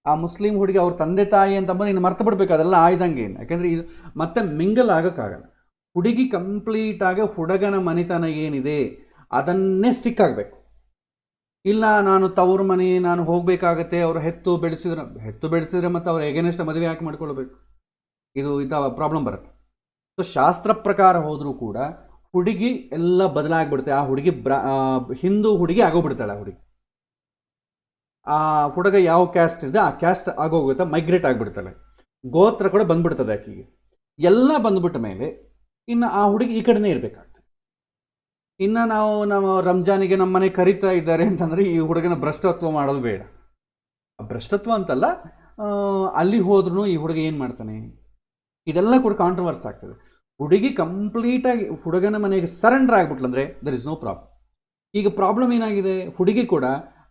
ಆ ಮುಸ್ಲಿಂ ಹುಡುಗಿ ಅವ್ರ ತಂದೆ ತಾಯಿ ಅಂತಂಬಂದು ಇನ್ನು ಮರ್ತು ಬಿಡ್ಬೇಕು, ಅದೆಲ್ಲ ಆಯ್ದಂಗೆ. ಯಾಕೆಂದರೆ ಇದು ಮತ್ತೆ ಮಿಂಗಲ್ ಆಗೋಕ್ಕಾಗಲ್ಲ. ಹುಡುಗಿ ಕಂಪ್ಲೀಟಾಗಿ ಹುಡುಗನ ಮನೆತನ ಏನಿದೆ ಅದನ್ನೇ ಸ್ಟಿಕ್ ಆಗಬೇಕು. ಇಲ್ಲ ನಾನು ತವ್ರ ಮನೆ ನಾನು ಹೋಗಬೇಕಾಗತ್ತೆ, ಅವರು ಹೆತ್ತು ಬೆಳೆಸಿದ್ರೆ ಮತ್ತು ಅವ್ರ ಎಗೇನೆಸ್ಟ್ ಮದುವೆ ಯಾಕೆ ಮಾಡ್ಕೊಳ್ಬೇಕು, ಇದು ಪ್ರಾಬ್ಲಮ್ ಬರುತ್ತೆ. ಸೊ ಶಾಸ್ತ್ರ ಪ್ರಕಾರ ಹೋದರೂ ಕೂಡ ಹುಡುಗಿ ಎಲ್ಲ ಬದಲಾಗ್ಬಿಡುತ್ತೆ. ಆ ಹುಡುಗಿ ಹಿಂದೂ ಹುಡುಗಿ ಆಗೋಗ್ಬಿಡ್ತಾಳೆ. ಆ ಹುಡುಗ ಯಾವ ಕ್ಯಾಸ್ಟ್ ಇದೆ ಆ ಕ್ಯಾಸ್ಟ್ ಆಗೋಗುತ್ತೆ, ಮೈಗ್ರೇಟ್ ಆಗಿಬಿಡ್ತಾಳೆ, ಗೋತ್ರ ಕೂಡ ಬಂದ್ಬಿಡ್ತದೆ ಆಕೆಗೆ. ಎಲ್ಲ ಬಂದ್ಬಿಟ್ಟ ಮೇಲೆ ಇನ್ನು ಆ ಹುಡುಗಿ ಈ ಕಡೆನೇ ಇರಬೇಕಾಗ್ತದೆ. ಇನ್ನು ನಾವು ರಂಜಾನಿಗೆ ನಮ್ಮ ಮನೆ ಕರೀತಾ ಇದ್ದಾರೆ ಅಂತಂದರೆ ಈ ಹುಡುಗನ ಭ್ರಷ್ಟತ್ವ ಮಾಡೋದು ಬೇಡ. ಭ್ರಷ್ಟತ್ವ ಅಂತಲ್ಲ, ಅಲ್ಲಿ ಹೋದ್ರೂ ಈ ಹುಡುಗ ಏನು ಮಾಡ್ತಾನೆ, ಇದೆಲ್ಲ ಕೂಡ ಕಾಂಟ್ರವರ್ಸ್ ಆಗ್ತದೆ. ಹುಡುಗಿ ಕಂಪ್ಲೀಟಾಗಿ ಹುಡುಗನ ಮನೆಗೆ ಸರೆಂಡರ್ ಆಗಿಬಿಟ್ಲಂದ್ರೆ ದರ್ ಇಸ್ ನೋ ಪ್ರಾಬ್ಲಮ್. ಈಗ ಪ್ರಾಬ್ಲಮ್ ಏನಾಗಿದೆ, ಹುಡುಗಿ ಕೂಡ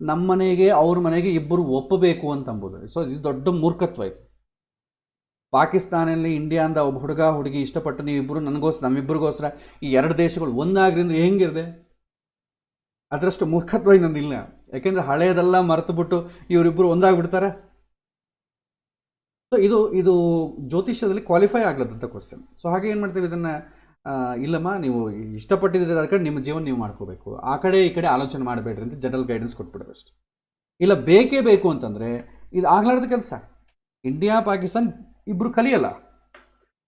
ನಮ್ಮ ಮನೆಗೆ ಅವ್ರ ಮನೆಗೆ ಇಬ್ಬರು ಒಪ್ಪಬೇಕು ಅಂತ ಅಂಬೋದು. ಸೊ ಇದು ದೊಡ್ಡ ಮೂರ್ಖತ್ವ ಇದು. ಪಾಕಿಸ್ತಾನಲ್ಲಿ ಇಂಡಿಯಾದ ಒಬ್ಬ ಹುಡುಗಿ ಇಷ್ಟಪಟ್ಟು ನೀವಿಬ್ಬರು ನಮ್ಮಿಬ್ಬರಿಗೋಸ್ಕರ ಈ ಎರಡು ದೇಶಗಳು ಒಂದಾಗ್ರಿ ಅಂದ್ರೆ ಹೆಂಗಿರದೆ, ಅದರಷ್ಟು ಮೂರ್ಖತ್ವ ಇನ್ನೊಂದಿಲ್ಲ. ಯಾಕೆಂದರೆ ಹಳೆಯದೆಲ್ಲ ಮರೆತು ಬಿಟ್ಟು ಇವರಿಬ್ಬರು ಒಂದಾಗ್ಬಿಡ್ತಾರೆ. ಸೊ ಇದು ಜ್ಯೋತಿಷ್ಯದಲ್ಲಿ ಕ್ವಾಲಿಫೈ ಆಗ್ಲದಂಥ ಕ್ವಶನ್. ಸೊ ಹಾಗೆ ಏನು ಮಾಡ್ತೀವಿ, ಇದನ್ನು ಇಲ್ಲಮ್ಮ ನೀವು ಇಷ್ಟಪಟ್ಟಿದ್ರೆ ಅದಕ್ಕೆ ನಿಮ್ಮ ಜೀವನ ನೀವು ಮಾಡ್ಕೋಬೇಕು, ಆ ಕಡೆ ಈ ಕಡೆ ಆಲೋಚನೆ ಮಾಡಬೇಡ್ರಿ ಅಂತ ಜನರಲ್ ಗೈಡೆನ್ಸ್ ಕೊಟ್ಬಿಡೋದು ಅಷ್ಟೆ. ಇಲ್ಲ ಬೇಕೇ ಬೇಕು ಅಂತಂದರೆ ಇದು ಆಗ್ಲಾರ್ದ ಕೆಲಸ. ಇಂಡಿಯಾ ಪಾಕಿಸ್ತಾನ ಇಬ್ಬರು ಕಲಿಯಲ್ಲ,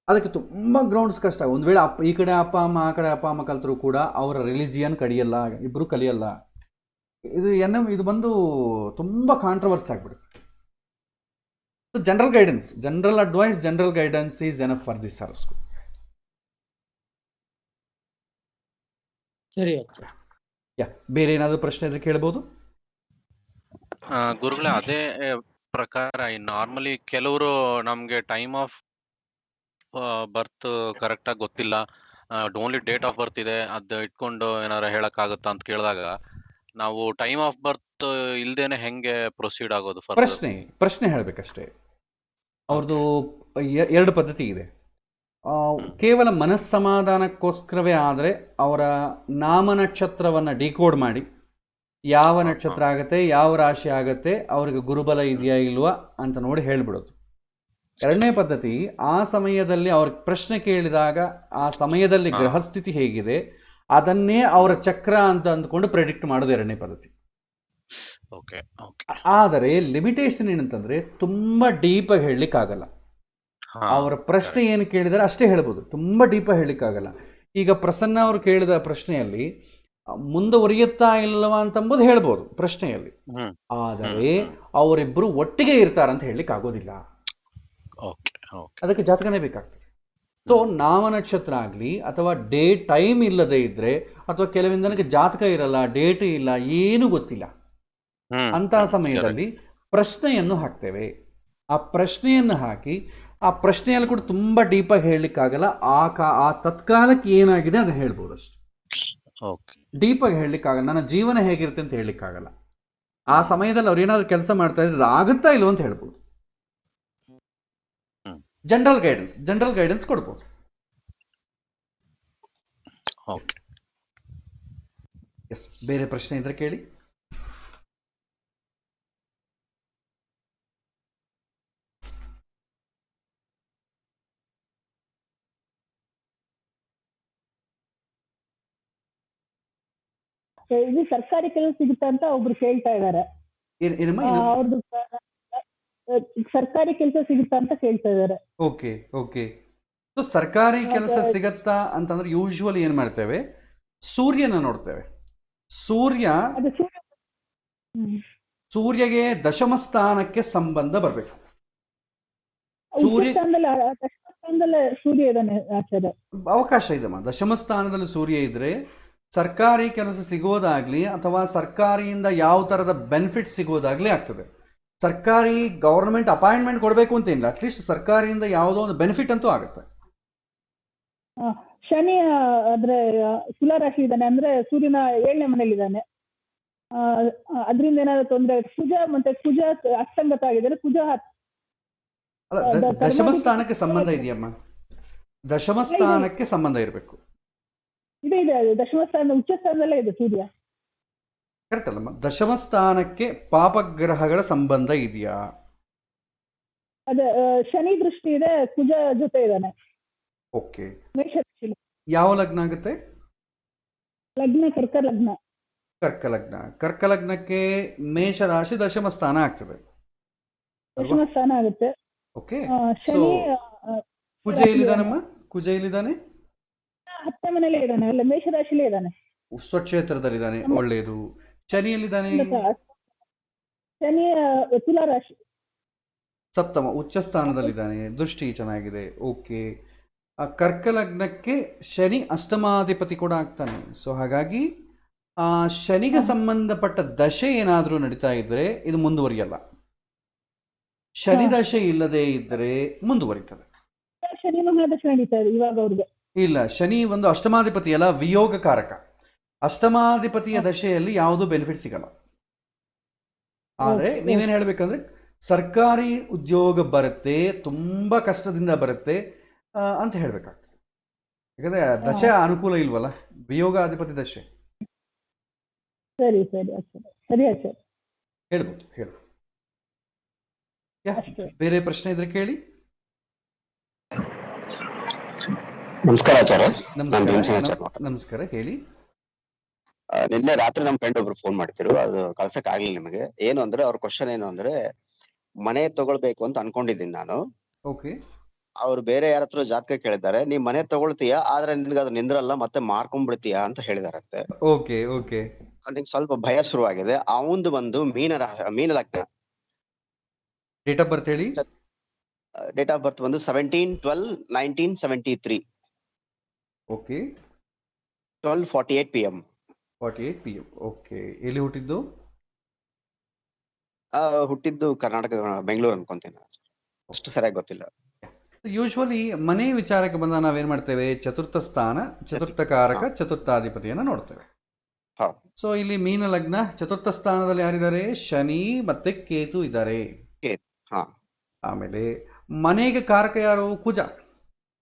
ಅದಕ್ಕೆ ತುಂಬ ಗ್ರೌಂಡ್ಸ್ ಕಷ್ಟ. ಒಂದು ವೇಳೆ ಈ ಕಡೆ ಅಪ್ಪ ಅಮ್ಮ ಆ ಕಡೆ ಅಪ್ಪ ಅಮ್ಮ ಕಲ್ತರೂ ಕೂಡ ಅವರ ರಿಲಿಜಿಯನ್ ಕಡಿಯಲ್ಲ, ಇಬ್ಬರು ಕಲಿಯಲ್ಲ. ಇದು ಬಂದು ತುಂಬ ಕಾಂಟ್ರವರ್ಸಿ ಆಗಿಬಿಡುತ್ತೆ. So general advice, general guidance is enough for this ಸಾರಸ್ಕೋ. ಸರಿ. ಬೇರೆ ಏನಾದರೂ ಪ್ರಶ್ನೆ ಇದ್ರೆ ಕೇಳ್ಬೋದು. ಗುರುಗಳೇ, ಅದೇ ಪ್ರಕಾರ ನಾರ್ಮಲಿ ಕೆಲವರು ನಮ್ಗೆ ಟೈಮ್ ಆಫ್ ಬರ್ತ್ ಕರೆಕ್ಟ್ ಆಗಿ ಗೊತ್ತಿಲ್ಲ, ಓನ್ಲಿ ಡೇಟ್ ಆಫ್ ಬರ್ತ್ ಇದೆ, ಅದ್ ಇಟ್ಕೊಂಡು ಏನಾರ ಹೇಳಕ್ ಆಗುತ್ತಾ ಅಂತ ಕೇಳಿದಾಗ ನಾವು ಟೈಮ್ ಆಫ್ ಬರ್ತ್ ಇಲ್ದೇನೆ ಹೆಂಗೆ ಪ್ರೊಸೀಡ್ ಆಗೋದು ಫರ್ದರ್? ಪ್ರಶ್ನೆ ಹೇಳಬೇಕಷ್ಟೇ. ಅವ್ರದ್ದು ಎರಡು ಪದ್ಧತಿ ಇದೆ. ಕೇವಲ ಮನಸ್ಸಮಾಧಾನಕ್ಕೋಸ್ಕರವೇ ಆದರೆ ಅವರ ನಾಮನಕ್ಷತ್ರವನ್ನು ಡಿಕೋಡ್ ಮಾಡಿ ಯಾವ ನಕ್ಷತ್ರ ಆಗತ್ತೆ, ಯಾವ ರಾಶಿ ಆಗತ್ತೆ, ಅವ್ರಿಗೆ ಗುರುಬಲ ಇದೆಯಾ ಇಲ್ವಾ ಅಂತ ನೋಡಿ ಹೇಳ್ಬಿಡೋದು. ಎರಡನೇ ಪದ್ಧತಿ, ಆ ಸಮಯದಲ್ಲಿ ಅವ್ರಿಗೆ ಪ್ರಶ್ನೆ ಕೇಳಿದಾಗ ಆ ಸಮಯದಲ್ಲಿ ಗ್ರಹಸ್ಥಿತಿ ಹೇಗಿದೆ ಅದನ್ನೇ ಅವರ ಚಕ್ರ ಅಂತ ಅಂದ್ಕೊಂಡು ಪ್ರೆಡಿಕ್ಟ್ ಮಾಡೋದು ಎರಡನೇ ಪದ್ಧತಿ. ಆದರೆ ಲಿಮಿಟೇಷನ್ ಏನಂತಂದ್ರೆ ತುಂಬಾ ಡೀಪಾಗಿ ಹೇಳಲಿಕ್ಕಾಗಲ್ಲ. ಅವರ ಪ್ರಶ್ನೆ ಏನು ಕೇಳಿದರೆ ಅಷ್ಟೇ ಹೇಳ್ಬೋದು, ತುಂಬಾ ಡೀಪಾಗಿ ಹೇಳಲಿಕ್ಕಾಗಲ್ಲ. ಈಗ ಪ್ರಸನ್ನ ಅವರು ಕೇಳಿದ ಪ್ರಶ್ನೆಯಲ್ಲಿ ಮುಂದುವರಿಯುತ್ತಾ ಇಲ್ಲವಾ ಅಂತಂಬುದು ಹೇಳ್ಬೋದು ಪ್ರಶ್ನೆಯಲ್ಲಿ, ಆದರೆ ಅವರಿಬ್ಬರು ಒಟ್ಟಿಗೆ ಇರ್ತಾರಂತ ಹೇಳಲಿಕ್ಕೆ ಆಗೋದಿಲ್ಲ. ಅದಕ್ಕೆ ಜಾತಕನೇ ಬೇಕಾಗ್ತದೆ. ಸೊ ನಾಮನಕ್ಷತ್ರ ಆಗಲಿ ಅಥವಾ ಟೈಮ್ ಇಲ್ಲದೆ ಇದ್ರೆ, ಅಥವಾ ಕೆಲವಿಂದ ನನಗೆ ಜಾತಕ ಇರಲ್ಲ, ಡೇಟ್ ಇಲ್ಲ, ಏನೂ ಗೊತ್ತಿಲ್ಲ, ಅಂತಹ ಸಮಯದಲ್ಲಿ ಪ್ರಶ್ನೆಯನ್ನು ಹಾಕ್ತೇವೆ. ಆ ಪ್ರಶ್ನೆಯನ್ನು ಹಾಕಿ ಆ ಪ್ರಶ್ನೆಯಲ್ಲಿ ಕೂಡ ತುಂಬ ಡೀಪಾಗಿ ಹೇಳಲಿಕ್ಕಾಗಲ್ಲ. ಆ ತತ್ಕಾಲಕ್ಕೆ ಏನಾಗಿದೆ ಅದು ಹೇಳ್ಬೋದು ಅಷ್ಟೆ. ಡೀಪಾಗಿ ಹೇಳಲಿಕ್ಕಾಗಲ್ಲ, ನನ್ನ ಜೀವನ ಹೇಗಿರುತ್ತೆ ಅಂತ ಹೇಳಲಿಕ್ಕಾಗಲ್ಲ. ಆ ಸಮಯದಲ್ಲಿ ಅವ್ರು ಏನಾದರೂ ಕೆಲಸ ಮಾಡ್ತಾ ಇದ್ರೆ ಅದು ಆಗುತ್ತಾ ಇಲ್ವೋ ಅಂತ ಹೇಳ್ಬೋದು. ಜನರಲ್ ಗೈಡೆನ್ಸ್ ಕೊಡ್ಬೋದು. ಎಸ್, ಬೇರೆ ಪ್ರಶ್ನೆ ಇದ್ರೆ ಕೇಳಿ. ಇದು ಸರ್ಕಾರಿ ಕೆಲಸ ಸಿಗುತ್ತಾ ಅಂತ ಒಬ್ರು ಕೇಳ್ತಾ ಇದ್ದಾರೆ. ಅವ್ರದ್ದು ಸರ್ಕಾರಿ ಕೆಲಸ ಸಿಗುತ್ತಾ ಅಂತ ಕೇಳ್ತಾ ಇದ್ದಾರೆ. ಓಕೆ. ಸೊ ಸರ್ಕಾರಿ ಕೆಲಸ ಸಿಗತ್ತಾ ಅಂತಂದ್ರೆ ಯೂಶುವಲಿ ಏನ್ ಮಾಡ್ತೇವೆ, ಸೂರ್ಯನ ನೋಡ್ತೇವೆ. ಸೂರ್ಯಗೆ ದಶಮ ಸ್ಥಾನಕ್ಕೆ ಸಂಬಂಧ ಬರಬೇಕು. ಸೂರ್ಯ ಇದ್ದಾನೆ, ಅವಕಾಶ ಇದೆಮ್ಮ. ದಶಮ ಸ್ಥಾನದಲ್ಲಿ ಸೂರ್ಯ ಇದ್ರೆ ಸರ್ಕಾರಿ ಕೆಲಸ ಸಿಗೋದಾಗ್ಲಿ ಅಥವಾ ಸರ್ಕಾರಿಯಿಂದ ಯಾವ ತರದ ಬೆನಿಫಿಟ್ ಸಿಗೋದಾಗ್ಲಿ ಆಗ್ತದೆ. ಸರ್ಕಾರಿ ಗವರ್ಮೆಂಟ್ ಅಪಾಯಿಂಟ್ಮೆಂಟ್ ಕೊಡಬೇಕು ಅಂತ ಇಲ್ಲ, ಅಟ್ಲೀಸ್ಟ್ ಸರ್ಕಾರಿಯಿಂದ ಯಾವುದೋ ಒಂದು ಬೆನಿಫಿಟ್ ಅಂತೂ ಆಗುತ್ತೆ. ಶನಿ ಆದ್ರೆ ತುಲಾ ರಾಶಿ ಇದ್ದಾನೆ ಅಂದ್ರೆ ಸೂರ್ಯನ 7ನೇ ಮನೇಲಿ ಇದ್ದಾನೆ, ಅದರಿಂದ ಏನಾದ್ರು ತೊಂದರೆ? ಕುಜ ಅಸ್ತಂಗತ ಆಗಿದ್ದಾರೆ. ದಶಮ ಸ್ಥಾನಕ್ಕೆ ಸಂಬಂಧ ಇದೆಯಮ್ಮ, ದಶಮ ಸ್ಥಾನಕ್ಕೆ ಸಂಬಂಧ ಇರಬೇಕು. ಇದೆ ದಶಮ ಸ್ಥಾನ ಉಚ್ಚ ಸ್ಥಾನದಲ್ಲೇ ಇದೆ ಸೂರ್ಯ. ಕರೆಕ್ಟ್ ಅಲ್ಲಮ್ಮ? ದಶಮ ಸ್ಥಾನಕ್ಕೆ ಪಾಪಗ್ರಹಗಳ ಸಂಬಂಧ ಇದೆಯಾ? ಅದೇ ಶನಿ ದೃಷ್ಟಿ ಇದೆ, ಕುಜ ಜೊತೆ ಇದ್ದಾನೆ. ಓಕೆ. ಯಾವ ಲಗ್ನ ಆಗುತ್ತೆ? ಲಗ್ನ ಕರ್ಕ ಲಗ್ನ. ಕರ್ಕ ಲಗ್ನಕ್ಕೆ ಮೇಷ ರಾಶಿ ದಶಮ ಸ್ಥಾನ ಆಗ್ತದೆ. ದಶಮ ಸ್ಥಾನ ಆಗುತ್ತೆ. ಓಕೆ. ಸೊ ಕುಜ ಎಲ್ಲಿದ್ದಾನಮ್ಮ? ಕುಜ ಎಲ್ಲಿದ್ದಾನೆ? 10ನೇ ಮನೇಲಿ ಇದ್ದಾನೆ, ಅಲ್ಲ ಮೇಷರಾಶಿಲೇ ಇದ್ದಾನೆ, ಸ್ವಕ್ಷೇತ್ರದಲ್ಲಿದ್ದಾನೆ. ಒಳ್ಳೆಯದು. ಶನಿ ಎಲ್ಲಿದ್ದಾನೆ? ಶನಿ ತುಲಾ ರಾಶಿ ಸಪ್ತಮ ಉಚ್ಚ ಸ್ಥಾನದಲ್ಲಿದ್ದಾನೆ, ದೃಷ್ಟಿ ಚೆನ್ನಾಗಿದೆ. ಓಕೆ. ಆ ಕರ್ಕ ಲಗ್ನಕ್ಕೆ ಶನಿ ಅಷ್ಟಮಾಧಿಪತಿ ಕೂಡ ಆಗ್ತಾನೆ. ಸೊ ಹಾಗಾಗಿ ಆ ಶನಿಗೆ ಸಂಬಂಧಪಟ್ಟ ದಶೆ ಏನಾದರೂ ನಡೀತಾ ಇದ್ರೆ ಇದು ಮುಂದುವರಿಯಲ್ಲ. ಶನಿ ದಶೆ ಇಲ್ಲದೆ ಇದ್ದರೆ ಮುಂದುವರಿತದೆ. ಶನಿ ಮಹಾದಶೆ ನಡೀತಾ ಇದೆ ಇವಾಗ ಅವ್ರಿಗೆ. ಇಲ್ಲ, ಶನಿ ಒಂದು ಅಷ್ಟಮಾಧಿಪತಿ ಅಲ್ಲ, ವಿಯೋಗಕಾರಕ. ಅಷ್ಟಮಾಧಿಪತಿಯ ದಶೆಯಲ್ಲಿ ಯಾವುದೂ ಬೆನಿಫಿಟ್ ಸಿಗಲ್ಲ. ಆದರೆ ನೀವೇನು ಹೇಳ್ಬೇಕಂದ್ರೆ ಸರ್ಕಾರಿ ಉದ್ಯೋಗ ಬರುತ್ತೆ, ತುಂಬಾ ಕಷ್ಟದಿಂದ ಬರುತ್ತೆ ಅಂತ ಹೇಳ್ಬೇಕಾಗ್ತದೆ. ಯಾಕಂದ್ರೆ ದಶೆ ಅನುಕೂಲ ಇಲ್ವಲ್ಲ, ವಿಯೋಗಾಧಿಪತಿ ದಶೆ. ಸರಿ ಹೇಳ್ಬೋದು. ಬೇರೆ ಪ್ರಶ್ನೆ ಇದ್ರೆ ಕೇಳಿ. ನಮಸ್ಕಾರ ಆಚಾರ್ಯ. ನಮಸ್ಕಾರ, ಹೇಳಿ. ನಿನ್ನೆ ರಾತ್ರಿ ನಮ್ಮ ಫ್ರೆಂಡ್ ಒಬ್ರು ಫೋನ್ ಮಾಡ್ತಿರು, ಅದು ಕಳ್ಸಕ್ ಆಗ್ಲಿಲ್ಲ ನಿಮಗೆ. ಏನು ಅಂದ್ರೆ ಅವ್ರ ಕ್ವಶನ್ ಏನು ಅಂದ್ರೆ, ಮನೆ ತಗೊಳ್ಬೇಕು ಅಂತ ಅನ್ಕೊಂಡಿದ್ದೀನಿ ನಾನು. ಓಕೆ. ಅವ್ರು ಬೇರೆ ಯಾರ ಹತ್ರ ಜಾತಕ ಕೇಳಿದ್ದಾರೆ, ನೀ ಮನೆ ತಗೊಳ್ತೀಯಾ ಆದ್ರೆ ನಿನ್ಗೆ ಅದು ನಿಂದ್ರಲ್ಲ ಮತ್ತೆ ಮಾರ್ಕೊಂಡ್ಬಿಡ್ತೀಯಾ ಅಂತ ಹೇಳಿದಾರಂತೆ. ಓಕೆ. ನಿಂಗೆ ಸ್ವಲ್ಪ ಭಯ ಶುರುವಾಗಿದೆ. ಅವಂದು ಬಂದು ಮೀನ ಲಗ್ನ. ಡೇಟ್ ಆಫ್ ಬರ್ತ್ ಹೇಳಿ. ಡೇಟ್ ಆಫ್ ಬರ್ತ್ ಬಂದು 17/12/1973. ಓಕೆ. 12:48 PM. 48 PM. ಓಕೆ. ಎಲ್ಲಿ ಹುಟ್ಟಿದ್ದು? ಹುಟ್ಟಿದ್ದು ಕರ್ನಾಟಕ ಬೆಂಗಳೂರು ಅನ್ಕೊಂತೀನಿ ಅಷ್ಟು ಸರಿಯಾಗಿ ಗೊತ್ತಿಲ್ಲ. ಯೂಶ್ವಲಿ ಮನೆ ವಿಚಾರಕ್ಕೆ ಬಂದ ನಾವೇನ್ ಮಾಡ್ತೇವೆ, ಚತುರ್ಥ ಸ್ಥಾನ, ಚತುರ್ಥ ಕಾರಕ, ಚತುರ್ಥಾಧಿಪತಿಯನ್ನು ನೋಡ್ತೇವೆ. ಹೌದು. ಸೊ ಇಲ್ಲಿ ಮೀನ ಲಗ್ನ, ಚತುರ್ಥ ಸ್ಥಾನದಲ್ಲಿ ಯಾರಿದ್ದಾರೆ, ಶನಿ ಮತ್ತೆ ಕೇತು ಇದ್ದಾರೆ. ಹಾ ಆಮೇಲೆ ಮನೆಗೆ ಕಾರಕ ಯಾರು, ಕುಜ.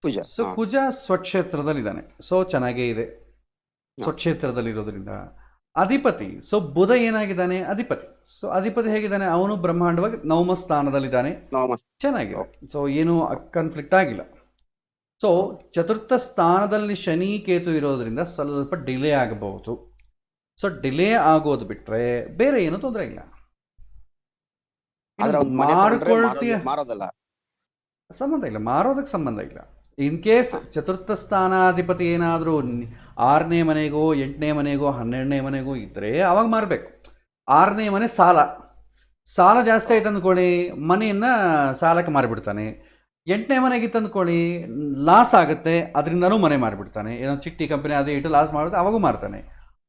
ಪೂಜ. ಸೊ ಕುಜ ಸ್ವಕ್ಷೇತ್ರದಲ್ಲಿದ್ದಾನೆ, ಸೊ ಚೆನ್ನಾಗೇ ಇದೆ ಸ್ವಕ್ಷೇತ್ರದಲ್ಲಿರೋದ್ರಿಂದ. ಅಧಿಪತಿ, ಸೊ ಬುಧ ಏನಾಗಿದ್ದಾನೆ, ಅಧಿಪತಿ. ಸೊ ಅಧಿಪತಿ ಹೇಗಿದ್ದಾನೆ, ಅವನು ಬ್ರಹ್ಮಾಂಡವಾಗಿ ನವಮ ಸ್ಥಾನದಲ್ಲಿದ್ದಾನೆ, ಚೆನ್ನಾಗಿದೆ. ಸೊ ಏನು ಕಾನ್ಫ್ಲಿಕ್ಟ್ ಆಗಿಲ್ಲ. ಸೊ ಚತುರ್ಥ ಸ್ಥಾನದಲ್ಲಿ ಶನಿ ಕೇತು ಇರೋದ್ರಿಂದ ಸ್ವಲ್ಪ ಡಿಲೇ ಆಗಬಹುದು. ಸೊ ಡಿಲೇ ಆಗೋದು ಬಿಟ್ರೆ ಬೇರೆ ಏನು ತೊಂದರೆ ಇಲ್ಲ. ಮಾಡ್ಕೊಳ್ತೀಯ ಮಾರೋದಲ್ಲ, ಸಂಬಂಧ ಇಲ್ಲ, ಮಾರೋದಕ್ಕೆ ಸಂಬಂಧ ಇಲ್ಲ. ಇನ್ ಕೇಸ್ ಚತುರ್ಥ ಸ್ಥಾನಾಧಿಪತಿ ಏನಾದರೂ 6ನೇ ಮನೆಗೋ 8ನೇ ಮನೆಗೋ 12ನೇ ಮನೆಗೋ ಇದ್ದರೆ ಅವಾಗ ಮಾರಬೇಕು. 6ನೇ ಮನೆ ಸಾಲ ಜಾಸ್ತಿ ಆಯ್ತು ಅಂದ್ಕೊಳ್ಳಿ, ಮನೆಯನ್ನು ಸಾಲಕ್ಕೆ ಮಾರಿಬಿಡ್ತಾನೆ. 8ನೇ ಮನೆಗಿತ್ತು ಅಂದ್ಕೊಳ್ಳಿ, ಲಾಸ್ ಆಗುತ್ತೆ, ಅದರಿಂದನೂ ಮನೆ ಮಾರಿಬಿಡ್ತಾನೆ. ಏನೋ ಚಿಟ್ಟಿ ಕಂಪನಿ ಅದೇ ಇಟ್ಟು ಲಾಸ್ ಮಾಡುತ್ತೆ, ಅವಾಗೂ ಮಾರ್ತಾನೆ.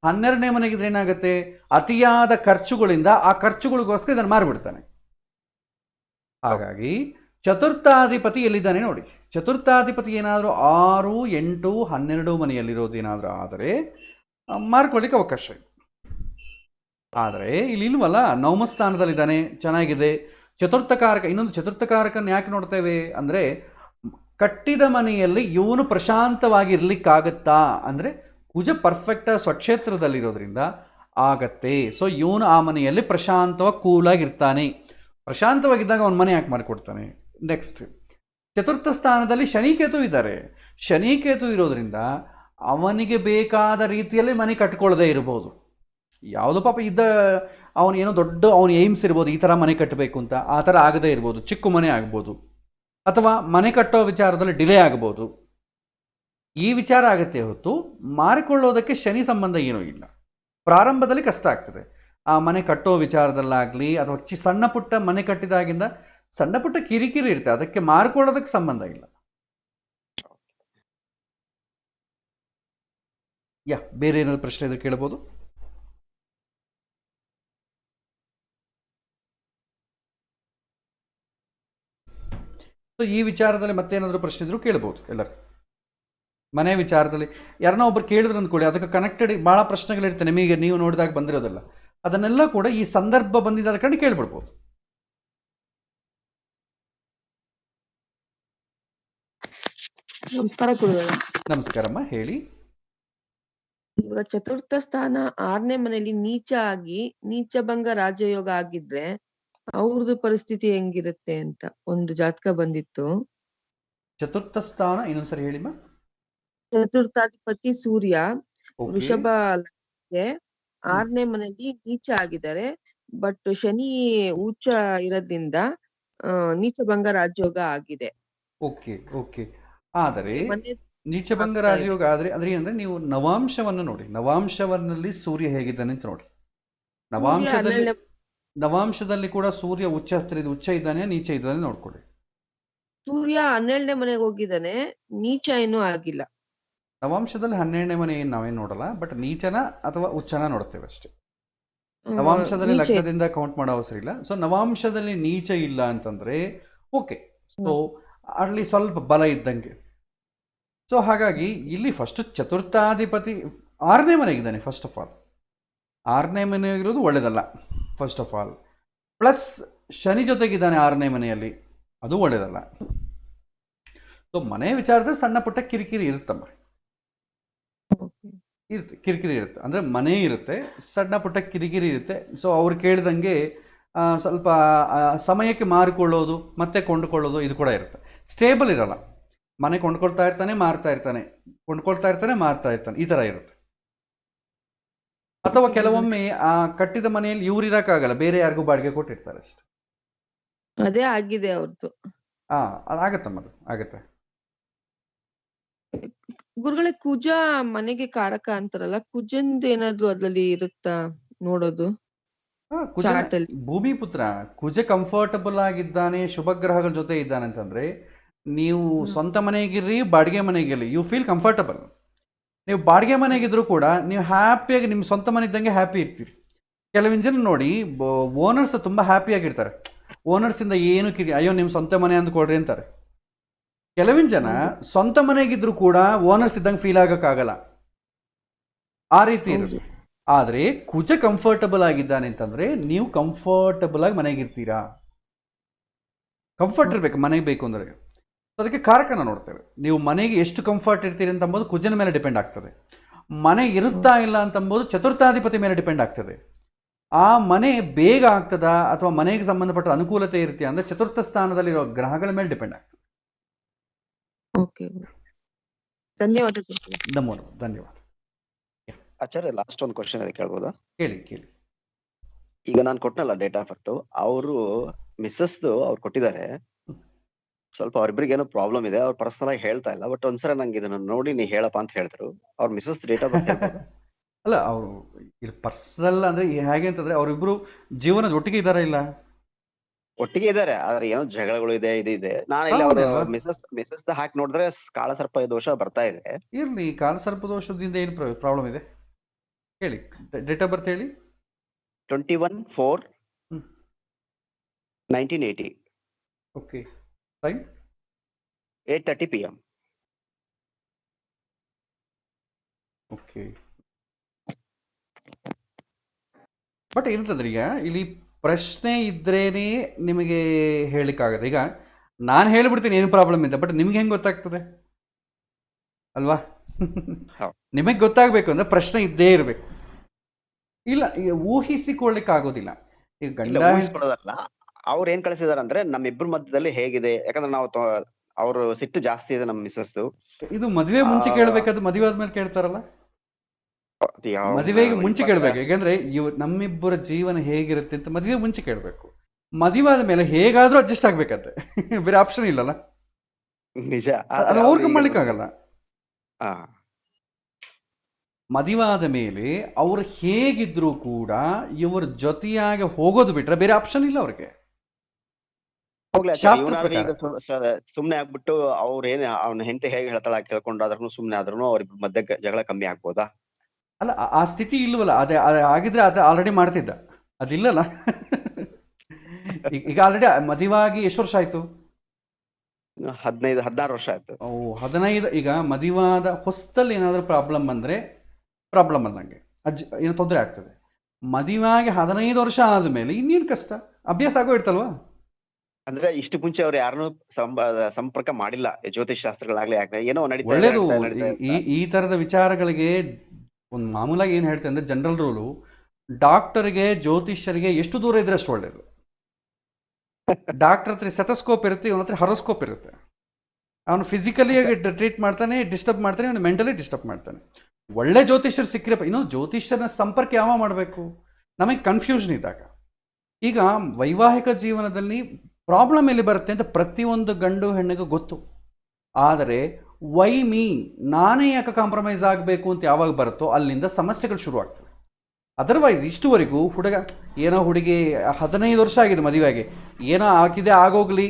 12ನೇ ಮನೆಗಿದ್ರೆ ಏನಾಗುತ್ತೆ, ಅತಿಯಾದ ಖರ್ಚುಗಳಿಂದ ಆ ಖರ್ಚುಗಳಿಗೋಸ್ಕರ ಇದನ್ನು ಮಾರಿಬಿಡ್ತಾನೆ. ಹಾಗಾಗಿ ಚತುರ್ಥಾಧಿಪತಿ ಎಲ್ಲಿದ್ದಾನೆ ನೋಡಿ. ಚತುರ್ಥಾಧಿಪತಿ ಏನಾದರೂ 6, 8, 12 ಮನೆಯಲ್ಲಿರೋದು ಏನಾದರೂ ಆದರೆ ಮಾರ್ಕೊಳ್ಳಿಕ್ಕೆ ಅವಕಾಶ ಇದೆ. ಆದರೆ ಇಲ್ಲಿ ಇಲ್ವಲ್ಲ, ನವಮ ಸ್ಥಾನದಲ್ಲಿದ್ದಾನೆ, ಚೆನ್ನಾಗಿದೆ. ಚತುರ್ಥಕಾರಕ, ಇನ್ನೊಂದು ಚತುರ್ಥಕಾರಕನ್ನು ಯಾಕೆ ನೋಡ್ತೇವೆ ಅಂದರೆ, ಕಟ್ಟಿದ ಮನೆಯಲ್ಲಿ ಇವನು ಪ್ರಶಾಂತವಾಗಿ ಇರ್ಲಿಕ್ಕಾಗತ್ತಾ ಅಂದರೆ, ಕುಜ ಪರ್ಫೆಕ್ಟ್ ಸ್ವಕ್ಷೇತ್ರದಲ್ಲಿರೋದ್ರಿಂದ ಆಗತ್ತೆ. ಸೊ ಇವನು ಆ ಮನೆಯಲ್ಲಿ ಪ್ರಶಾಂತವಾಗಿ ಕೂಲಾಗಿರ್ತಾನೆ. ಪ್ರಶಾಂತವಾಗಿದ್ದಾಗ ಅವನ ಮನೆ ಯಾಕೆ ಮಾಡಿಕೊಡ್ತಾನೆ. ನೆಕ್ಸ್ಟ್, ಚತುರ್ಥ ಸ್ಥಾನದಲ್ಲಿ ಶನಿಕೇತು ಇದ್ದಾರೆ. ಶನಿಕೇತು ಇರೋದ್ರಿಂದ ಅವನಿಗೆ ಬೇಕಾದ ರೀತಿಯಲ್ಲಿ ಮನೆ ಕಟ್ಕೊಳ್ಳದೆ ಇರ್ಬೋದು. ಯಾವುದು ಪಾಪ ಅವನು ಏನೋ ದೊಡ್ಡ ಅವನು ಏಮ್ಸ್ ಇರ್ಬೋದು, ಈ ಥರ ಮನೆ ಕಟ್ಟಬೇಕು ಅಂತ, ಆ ಥರ ಆಗದೇ ಇರ್ಬೋದು. ಚಿಕ್ಕ ಮನೆ ಆಗ್ಬೋದು, ಅಥವಾ ಮನೆ ಕಟ್ಟೋ ವಿಚಾರದಲ್ಲಿ ಡಿಲೇ ಆಗ್ಬೋದು. ಈ ವಿಚಾರ ಆಗುತ್ತೆ ಹೊತ್ತು ಮಾರಿಕೊಳ್ಳೋದಕ್ಕೆ ಶನಿ ಸಂಬಂಧ ಏನೂ ಇಲ್ಲ. ಪ್ರಾರಂಭದಲ್ಲಿ ಕಷ್ಟ ಆಗ್ತದೆ, ಆ ಮನೆ ಕಟ್ಟೋ ವಿಚಾರದಲ್ಲಾಗಲಿ ಅಥವಾ ಸಣ್ಣ ಪುಟ್ಟ ಮನೆ ಕಟ್ಟಿದಾಗಿಂದ ಸಣ್ಣ ಪುಟ್ಟ ಕಿರಿಕಿರಿ ಇರುತ್ತೆ, ಅದಕ್ಕೆ ಮಾರ್ಕೊಳ್ಳೋದಕ್ಕೆ ಸಂಬಂಧ ಇಲ್ಲ. ಬೇರೆ ಏನಾದ್ರು ಪ್ರಶ್ನೆ ಇದ್ರೆ ಕೇಳಬಹುದು. ಸೊ ಈ ವಿಚಾರದಲ್ಲಿ ಮತ್ತೇನಾದರೂ ಪ್ರಶ್ನೆ ಇದ್ರು ಕೇಳ್ಬೋದು ಎಲ್ಲರೂ. ಮನೆ ವಿಚಾರದಲ್ಲಿ ಯಾರನ್ನ ಒಬ್ರು ಕೇಳಿದ್ರು ಅಂದ್ಕೊಳ್ಳಿ, ಅದಕ್ಕೆ ಕನೆಕ್ಟೆಡ್ ಭಾಳ ಪ್ರಶ್ನೆಗಳಿರ್ತವೆ ನಿಮಗೆ, ನೀವು ನೋಡಿದಾಗ ಬಂದಿರೋದಿಲ್ಲ. ಅದನ್ನೆಲ್ಲ ಕೂಡ ಈ ಸಂದರ್ಭ ಬಂದಿದ್ದ ಕಡೆ ಕೇಳ್ಬಿಡ್ಬೋದು. ನಮಸ್ಕಾರ ಗುರುಗಳೇ. ನಮಸ್ಕಾರಮ್ಮ, ಹೇಳಿ. ಇವಾಗ ಚತುರ್ಥ ಸ್ಥಾನ 6ನೇ ಮನೆಯಲ್ಲಿ ನೀಚ ಭಂಗ ರಾಜಯೋಗ ಆಗಿದ್ರೆ ಅವ್ರದ್ದು ಪರಿಸ್ಥಿತಿ ಹೆಂಗಿರುತ್ತೆ ಅಂತ ಒಂದು ಜಾತಕ ಬಂದಿತ್ತು. ಚತುರ್ಥ ಸ್ಥಾನ ಇನ್ನೊಂದ್ಸರಿ ಹೇಳಿಮ್ಮ. ಚತುರ್ಥಾಧಿಪತಿ ಸೂರ್ಯ ವೃಷಭ ಲಗ್ನಕ್ಕೆ 6ನೇ ಮನೆಯಲ್ಲಿ ನೀಚ ಆಗಿದ್ದಾರೆ. ಬಟ್ ಶನಿ ಉಚ್ಚ ಇರೋದ್ರಿಂದ ನೀಚ ಭಂಗ ರಾಜಯೋಗ ಆಗಿದೆ. Okay okay. ಆದರೆ ನೀಚಭಂಗ ರಾಜಯೋಗ ಆದರೆ ಏನಂದ್ರೆ, ನೀವು ನವಾಂಶವನ್ನು ನೋಡಿ. ನವಾಂಶವನ್ನಲ್ಲಿ ಸೂರ್ಯ ಹೇಗಿದ್ದಾನೆ ಅಂತ ನೋಡಿ. ನವಾಂಶದಲ್ಲಿ ಕೂಡ ಸೂರ್ಯ ಉಚ್ಚ ಇದ್ದಾನೆ, ನೀಚ ಇದ್ದಾನೆ ನೋಡ್ಕೊಳ್ಳಿ. ಸೂರ್ಯ 12ನೇ ಮನೆಗೆ ಹೋಗಿದ್ದಾನೆ, ನೀಚ ಏನೂ ಆಗಿಲ್ಲ. ನವಾಂಶದಲ್ಲಿ 12ನೇ ಮನೆ ಏನು ನಾವೇನು ನೋಡಲ್ಲ, ಬಟ್ ನೀಚನ ಅಥವಾ ಉಚ್ಚನ ನೋಡ್ತೇವೆ ಅಷ್ಟೇ. ನವಾಂಶದಲ್ಲಿ ಲಗ್ನದಿಂದ ಕೌಂಟ್ ಮಾಡೋ ಅವಸರ ಇಲ್ಲ. ಸೊ ನವಾಂಶದಲ್ಲಿ ನೀಚ ಇಲ್ಲ ಅಂತಂದ್ರೆ ಓಕೆ, ಸೊ ಅಲ್ಲಿ ಸ್ವಲ್ಪ ಬಲ ಇದ್ದಂಗೆ. ಸೊ ಹಾಗಾಗಿ ಇಲ್ಲಿ ಫಸ್ಟ್ ಚತುರ್ಥಾಧಿಪತಿ 6ನೇ ಮನೆಗಿದ್ದಾನೆ. ಫಸ್ಟ್ ಆಫ್ ಆಲ್ 6ನೇ ಮನೆಯಾಗಿರೋದು ಒಳ್ಳೇದಲ್ಲ first of all. Plus Shani ಜೊತೆಗಿದ್ದಾನೆ 6ನೇ ಮನೆಯಲ್ಲಿ, ಅದು ಒಳ್ಳೇದಲ್ಲ. ಸೊ ಮನೆ ವಿಚಾರದಲ್ಲಿ ಸಣ್ಣ ಪುಟ್ಟ ಕಿರಿಕಿರಿ ಇರುತ್ತಮ್ಮ, ಕಿರಿಕಿರಿ ಇರುತ್ತೆ. ಅಂದರೆ ಮನೆ ಇರುತ್ತೆ, ಸಣ್ಣ ಪುಟ್ಟ ಕಿರಿಕಿರಿ ಇರುತ್ತೆ. ಸೊ ಅವ್ರು ಕೇಳಿದಂಗೆ ಸ್ವಲ್ಪ ಸಮಯಕ್ಕೆ ಮಾರಿಕೊಳ್ಳೋದು ಮತ್ತೆ ಕೊಂಡುಕೊಳ್ಳೋದು ಇದು ಕೂಡ ಇರುತ್ತೆ. ಸ್ಟೇಬಲ್ ಇರಲ್ಲ. ಮನೆ ಕೊಂಡ್ಕೊಳ್ತಾ ಇರ್ತಾನೆ, ಮಾರ್ತಾ ಇರ್ತಾನೆ, ಕೊಂಡ್ಕೊಳ್ತಾ ಇರ್ತಾನೆ, ಮಾರ್ತಾ ಇರ್ತಾನೆ, ಈ ಥರ ಇರುತ್ತೆ. ಅಥವಾ ಕೆಲವೊಮ್ಮೆ ಆ ಕಟ್ಟಿದ ಮನೆಯಲ್ಲಿ ಇವ್ರು ಇರೋಕ್ಕಾಗಲ್ಲ, ಬೇರೆ ಯಾರಿಗೂ ಬಾಡಿಗೆ ಕೊಟ್ಟಿರ್ತಾರೆ ಅಷ್ಟೆ. ಅದೇ ಆಗಿದೆ ಅವ್ರದ್ದು. ಅದಾಗತ್ತಮ್ಮ, ಅದು ಆಗತ್ತೆ. ಗುರುಗಳೇ, ಕುಜ ಮನೆಗೆ ಕಾರಕ ಅಂತಾರಲ್ಲ, ಕುಜಂದು ಏನಾದ್ರು ಅದ್ರಲ್ಲಿ ಇರುತ್ತಾ ನೋಡೋದು? ಭೂಮಿ ಪುತ್ರ ಕುಜ ಕಂಫರ್ಟಬಲ್ ಆಗಿದ್ದಾನೆ, ಶುಭ ಗ್ರಹಗಳ ಜೊತೆ ಇದ್ದಾನೆ ಅಂತಂದ್ರೆ, ನೀವು ಸ್ವಂತ ಮನೆಗಿರ್ರಿ, ಬಾಡಿಗೆ ಮನೆಗಿರ್ಲಿ, ಯು ಫೀಲ್ ಕಂಫರ್ಟಬಲ್. ನೀವು ಬಾಡಿಗೆ ಮನೆಗಿದ್ರು ಕೂಡ ನೀವು ಹ್ಯಾಪಿಯಾಗಿ ನಿಮ್ಮ ಸ್ವಂತ ಮನೆ ಇದ್ದಂಗೆ ಹ್ಯಾಪಿ ಇರ್ತೀರಿ. ಕೆಲವಿನ ಜನ ನೋಡಿ ಓನರ್ಸ್ ತುಂಬ ಹ್ಯಾಪಿಯಾಗಿರ್ತಾರೆ. ಓನರ್ಸಿಂದ ಏನು ಅಯ್ಯೋ ನಿಮ್ಮ ಸ್ವಂತ ಮನೆ ಅಂದ್ಕೊಡ್ರಿ ಅಂತಾರೆ. ಕೆಲವಿನ ಜನ ಸ್ವಂತ ಮನೆಗಿದ್ರು ಕೂಡ ಓನರ್ಸ್ ಇದ್ದಂಗೆ ಫೀಲ್ ಆಗೋಕ್ಕಾಗಲ್ಲ, ಆ ರೀತಿ ಇರುತ್ತೆ. ಆದರೆ ಕುಜ ಕಂಫರ್ಟಬಲ್ ಆಗಿದ್ದಾನೆ ಅಂತಂದರೆ ನೀವು ಕಂಫರ್ಟಬಲ್ ಆಗಿ ಮನೆಗಿರ್ತೀರಾ. ಕಂಫರ್ಟ್ ಇರಬೇಕು ಮನೆಗೆ ಬೇಕು ಅಂದರೆ. ಅದಕ್ಕೆ ಕಾರಕನ ನೋಡ್ತೇವೆ. ನೀವು ಮನೆಗೆ ಎಷ್ಟು ಕಂಫರ್ಟ್ ಇರ್ತೀರಿ ಅಂತಂಬೋದು ಕುಜನ ಮೇಲೆ ಡಿಪೆಂಡ್ ಆಗ್ತದೆ. ಮನೆ ಇರುತ್ತಾ ಇಲ್ಲ ಅಂತಂಬೋದು ಚತುರ್ಥಾಧಿಪತಿ ಮೇಲೆ ಡಿಪೆಂಡ್ ಆಗ್ತದೆ. ಆ ಮನೆ ಬೇಗ ಆಗ್ತದಾ ಅಥವಾ ಮನೆಗೆ ಸಂಬಂಧಪಟ್ಟ ಅನುಕೂಲತೆ ಇರುತ್ತೆ ಅಂದರೆ ಚತುರ್ಥ ಸ್ಥಾನದಲ್ಲಿರೋ ಗ್ರಹಗಳ ಮೇಲೆ ಡಿಪೆಂಡ್ ಆಗ್ತದೆ. ಓಕೆ, ಧನ್ಯವಾದ ಗುರುಗಳೇ. ನಮೋ ಧನ್ಯವಾದ. ಆಚಾರ್ಯ ಲಾಸ್ಟ್ ಒಂದು ಕ್ವಶನ್ ಇದೆ, ಕೇಳ್ಬೋದಾ? ಕೇಳಿ. ಈಗ ನಾನು ಕೊಟ್ಟನಲ್ಲ ಡೇಟ್ ಆಫ್ ಬರ್ತ್, ಅವರು ಮಿಸ್ಸಸ್ದು ಅವ್ರು ಕೊಟ್ಟಿದ್ದಾರೆ. ಸ್ವಲ್ಪ ಅವ್ರಿಬ್ರಿಗೆ ಏನೋ ಪ್ರಾಬ್ಲಮ್ ಇದೆ, ಅವ್ರು ಪರ್ಸನಲ್ ಆಗಿ ಹೇಳ್ತಾ ಇಲ್ಲ. ಬಟ್ ಒಂದ್ಸಲ ನಂಗೆ ಇದನ್ನ ನೋಡಿ ನೀ ಹೇಳಪ್ಪ ಅಂತ ಹೇಳಿದ್ರು. ಅವ್ರ ಮಿಸ್ಸಸ್ ಡೇಟ್ ಆಫ್ ಬರ್ತ್ ಹೇಳ್ಬೋದು? ಅಲ್ಲ, ಅವರು ಇಲ್ಲಿ ಪರ್ಸನಲ್ ಅಂದರೆ ಹೇಗೆ ಅಂತಂದರೆ ಅವರಿಬ್ಬರು ಜೀವನದ ಒಟ್ಟಿಗೆ ಇದ್ದಾರಾ ಇಲ್ಲ? ಒಟ್ಟಿಗೆ ಇದ್ದಾರೆ, ಆದ್ರೆ ಏನೋ ಜಗಳಗಳು ಇದೆ, ಇದೆ. ನಾನು ಇಲ್ಲಿ ಅವ್ರ ಮಿಸಸ್ ಹಾಕಿ ನೋಡಿದ್ರೆ ಕಾಳಸರ್ಪ ದೋಷ ಬರ್ತಾ ಇದೆ. ಇರಲಿ, ಕಾಲಸರ್ಪ ದೋಷದಿಂದ ಏನು ಪ್ರಾಬ್ಲಮ್ ಇದೆ ಹೇಳಿ. ಡೇಟ್ ಆಫ್ ಬರ್ತ್ ಹೇಳಿ. 21/4/1980. Okay. Time 8:30 PM. Okay. But ಏನಂತಂದ್ರೆ ಈಗ ಇಲ್ಲಿ ಪ್ರಶ್ನೆ ಇದ್ರೇನೆ ನಿಮಗೆ ಹೇಳಲಿಕ್ಕಾಗತ್ತೆ. ಈಗ ನಾನು ಹೇಳ್ಬಿಡ್ತೀನಿ ಏನು ಪ್ರಾಬ್ಲಮ್ ಇದೆ, ಬಟ್ ನಿಮ್ಗೆ ಹೆಂಗೆ ಗೊತ್ತಾಗ್ತದೆ ಅಲ್ವಾ? ನಿಮಗೆ ಗೊತ್ತಾಗಬೇಕು ಅಂದ್ರೆ ಪ್ರಶ್ನೆ ಇದ್ದೇ ಇರಬೇಕು. ಇಲ್ಲ, ಈಗ ಊಹಿಸಿಕೊಳ್ಳಿಕ್ಕೆ ಆಗೋದಿಲ್ಲ. ಈಗ ಗಂಡ ಊಹಿಸ್ಕೊಳ್ಳೋದಲ್ಲ, ಅವ್ರು ಏನ್ ಕಳಿಸಿದಾರೆ ಅಂದ್ರೆ ನಮ್ಮಿಬ್ರ ಮಧ್ಯದಲ್ಲಿ ಹೇಗಿದೆ, ಯಾಕಂದ್ರೆ ನಾವು ಅವ್ರು ಸಿಟ್ಟು ಜಾಸ್ತಿ ಇದೆ ನಮ್ಮ ಮಿಸ್ಸಸ್. ಇದು ಮದುವೆ ಮುಂಚೆ ಕೇಳಬೇಕಾದ್ರೆ ಮದುವೆ ಆದ್ಮೇಲೆ ಕೇಳ್ತಾರಲ್ಲ, ಮದುವೆಗೆ ಮುಂಚೆ ಕೇಳಬೇಕು. ಯಾಕಂದ್ರೆ ನಮ್ಮಿಬ್ಬರ ಜೀವನ ಹೇಗಿರುತ್ತೆ ಅಂತ ಮದುವೆ ಮುಂಚೆ ಕೇಳಬೇಕು. ಮದುವೆ ಆದ ಮೇಲೆ ಹೇಗಾದ್ರೂ ಅಡ್ಜಸ್ಟ್ ಆಗ್ಬೇಕಂತೆ, ಬೇರೆ ಆಪ್ಷನ್ ಇಲ್ಲಲ್ಲ. ನಿಜ, ಅವ್ರಿಗೆ ಮಾಡ್ಲಿಕ್ಕಾಗಲ್ಲ. ಹಾ, ಮದುವೆ ಆದ ಮೇಲೆ ಅವ್ರು ಹೇಗಿದ್ರು ಕೂಡ ಇವ್ರ ಜೊತೆಯಾಗಿ ಹೋಗೋದು ಬಿಟ್ರೆ ಬೇರೆ ಆಪ್ಷನ್ ಇಲ್ಲ ಅವ್ರಿಗೆ. ಸುಮ್ನೆ ಆಗ್ಬಿಟ್ಟು ಅವ್ರ ಏನ್ ಅವ್ನ ಹೆಂಡತಿ ಹೇಗೆ ಹೇಳ್ತಾಳ ಕೇಳ್ಕೊಂಡಾದ್ರೂ ಸುಮ್ನೆ ಆದ್ರೂ ಅವ್ರ ಮಧ್ಯೆ ಜಗಳ ಕಮ್ಮಿ ಆಗ್ಬೋದಾ? ಅಲ್ಲ, ಆ ಸ್ಥಿತಿ ಇಲ್ವಲ್ಲ. ಅದೇ ಆಗಿದ್ರೆ ಅದು ಆಲ್ರೆಡಿ ಮಾಡ್ತಿದ್ದ, ಅದಿಲ್ಲಲ್ಲ. ಈಗ ಆಲ್ರೆಡಿ ಮದುವಾಗಿ ಎಷ್ಟು ವರ್ಷ ಆಯ್ತು? 15-16 ವರ್ಷ ಆಯ್ತು. 15. ಈಗ ಮದುವಾದ ಹೊಸದಲ್ಲಿ ಏನಾದರೂ ಪ್ರಾಬ್ಲಮ್ ಬಂದರೆ ಪ್ರಾಬ್ಲಮ್ ಅಂದಂಗೆ, ಏನೋ ತೊಂದರೆ ಆಗ್ತದೆ. ಮದುವಾಗಿ 15 ವರ್ಷ ಆದಮೇಲೆ ಇನ್ನೇನು ಕಷ್ಟ, ಅಭ್ಯಾಸ ಆಗೋ ಇರ್ತಲ್ವಾ. ಅಂದ್ರೆ ಇಷ್ಟು ಮುಂಚೆ ಅವ್ರು ಯಾರನ್ನೂ ಸಂಪರ್ಕ ಮಾಡಿಲ್ಲ, ಜ್ಯೋತಿಷ್ ಶಾಸ್ತ್ರಗಳಾಗ್ಲಿ ಏನೋ ನಡೀತಾ ಒಳ್ಳೇದು. ಈ ಥರದ ವಿಚಾರಗಳಿಗೆ ಒಂದು ಮಾಮೂಲಾಗಿ ಏನು ಹೇಳ್ತೇನೆ ಅಂದರೆ ಜನರಲ್ ರೂಲು, ಡಾಕ್ಟರ್ಗೆ ಜ್ಯೋತಿಷ್ಯರಿಗೆ ಎಷ್ಟು ದೂರ ಇದ್ರೆ ಅಷ್ಟು ಒಳ್ಳೇದು. ಡಾಕ್ಟರ್ ಹತ್ರ ಸೆತಸ್ಕೋಪ್ ಇರುತ್ತೆ, ಇವನ ಹತ್ರ ಹರಸ್ಕೋಪ್ ಇರುತ್ತೆ. ಅವನು ಫಿಸಿಕಲಿ ಟ್ರೀಟ್ ಮಾಡ್ತಾನೆ, ಡಿಸ್ಟರ್ಬ್ ಮಾಡ್ತಾನೆ, ಅವನು ಮೆಂಟಲಿ ಡಿಸ್ಟರ್ಬ್ ಮಾಡ್ತಾನೆ. ಒಳ್ಳೆ ಜ್ಯೋತಿಷ್ಯರು ಸಿಕ್ಕಿರಪ್ಪ. ಇನ್ನೊಂದು ಜ್ಯೋತಿಷ್ಯರನ್ನ ಸಂಪರ್ಕ ಯಾವ ಮಾಡಬೇಕು ನಮಗೆ ಕನ್ಫ್ಯೂಷನ್ ಇದ್ದಾಗ. ಈಗ ವೈವಾಹಿಕ ಜೀವನದಲ್ಲಿ ಪ್ರಾಬ್ಲಮ್ ಎಲ್ಲಿ ಬರುತ್ತೆ ಅಂತ ಪ್ರತಿಯೊಂದು ಗಂಡು ಹೆಣ್ಣಿಗೂ ಗೊತ್ತು. ಆದರೆ ವೈ ಮೀ, ನಾನೇ ಯಾಕೆ ಕಾಂಪ್ರಮೈಸ್ ಆಗಬೇಕು ಅಂತ ಯಾವಾಗ ಬರುತ್ತೋ ಅಲ್ಲಿಂದ ಸಮಸ್ಯೆಗಳು ಶುರುವಾಗ್ತವೆ. ಅದರ್ವೈಸ್ ಇಷ್ಟುವರೆಗೂ ಏನೋ ಹುಡುಗಿ 15 ವರ್ಷ ಆಗಿದೆ ಮದುವೆಯಾಗಿ, ಏನೋ ಆಗಿದೆ ಆಗೋಗ್ಲಿ,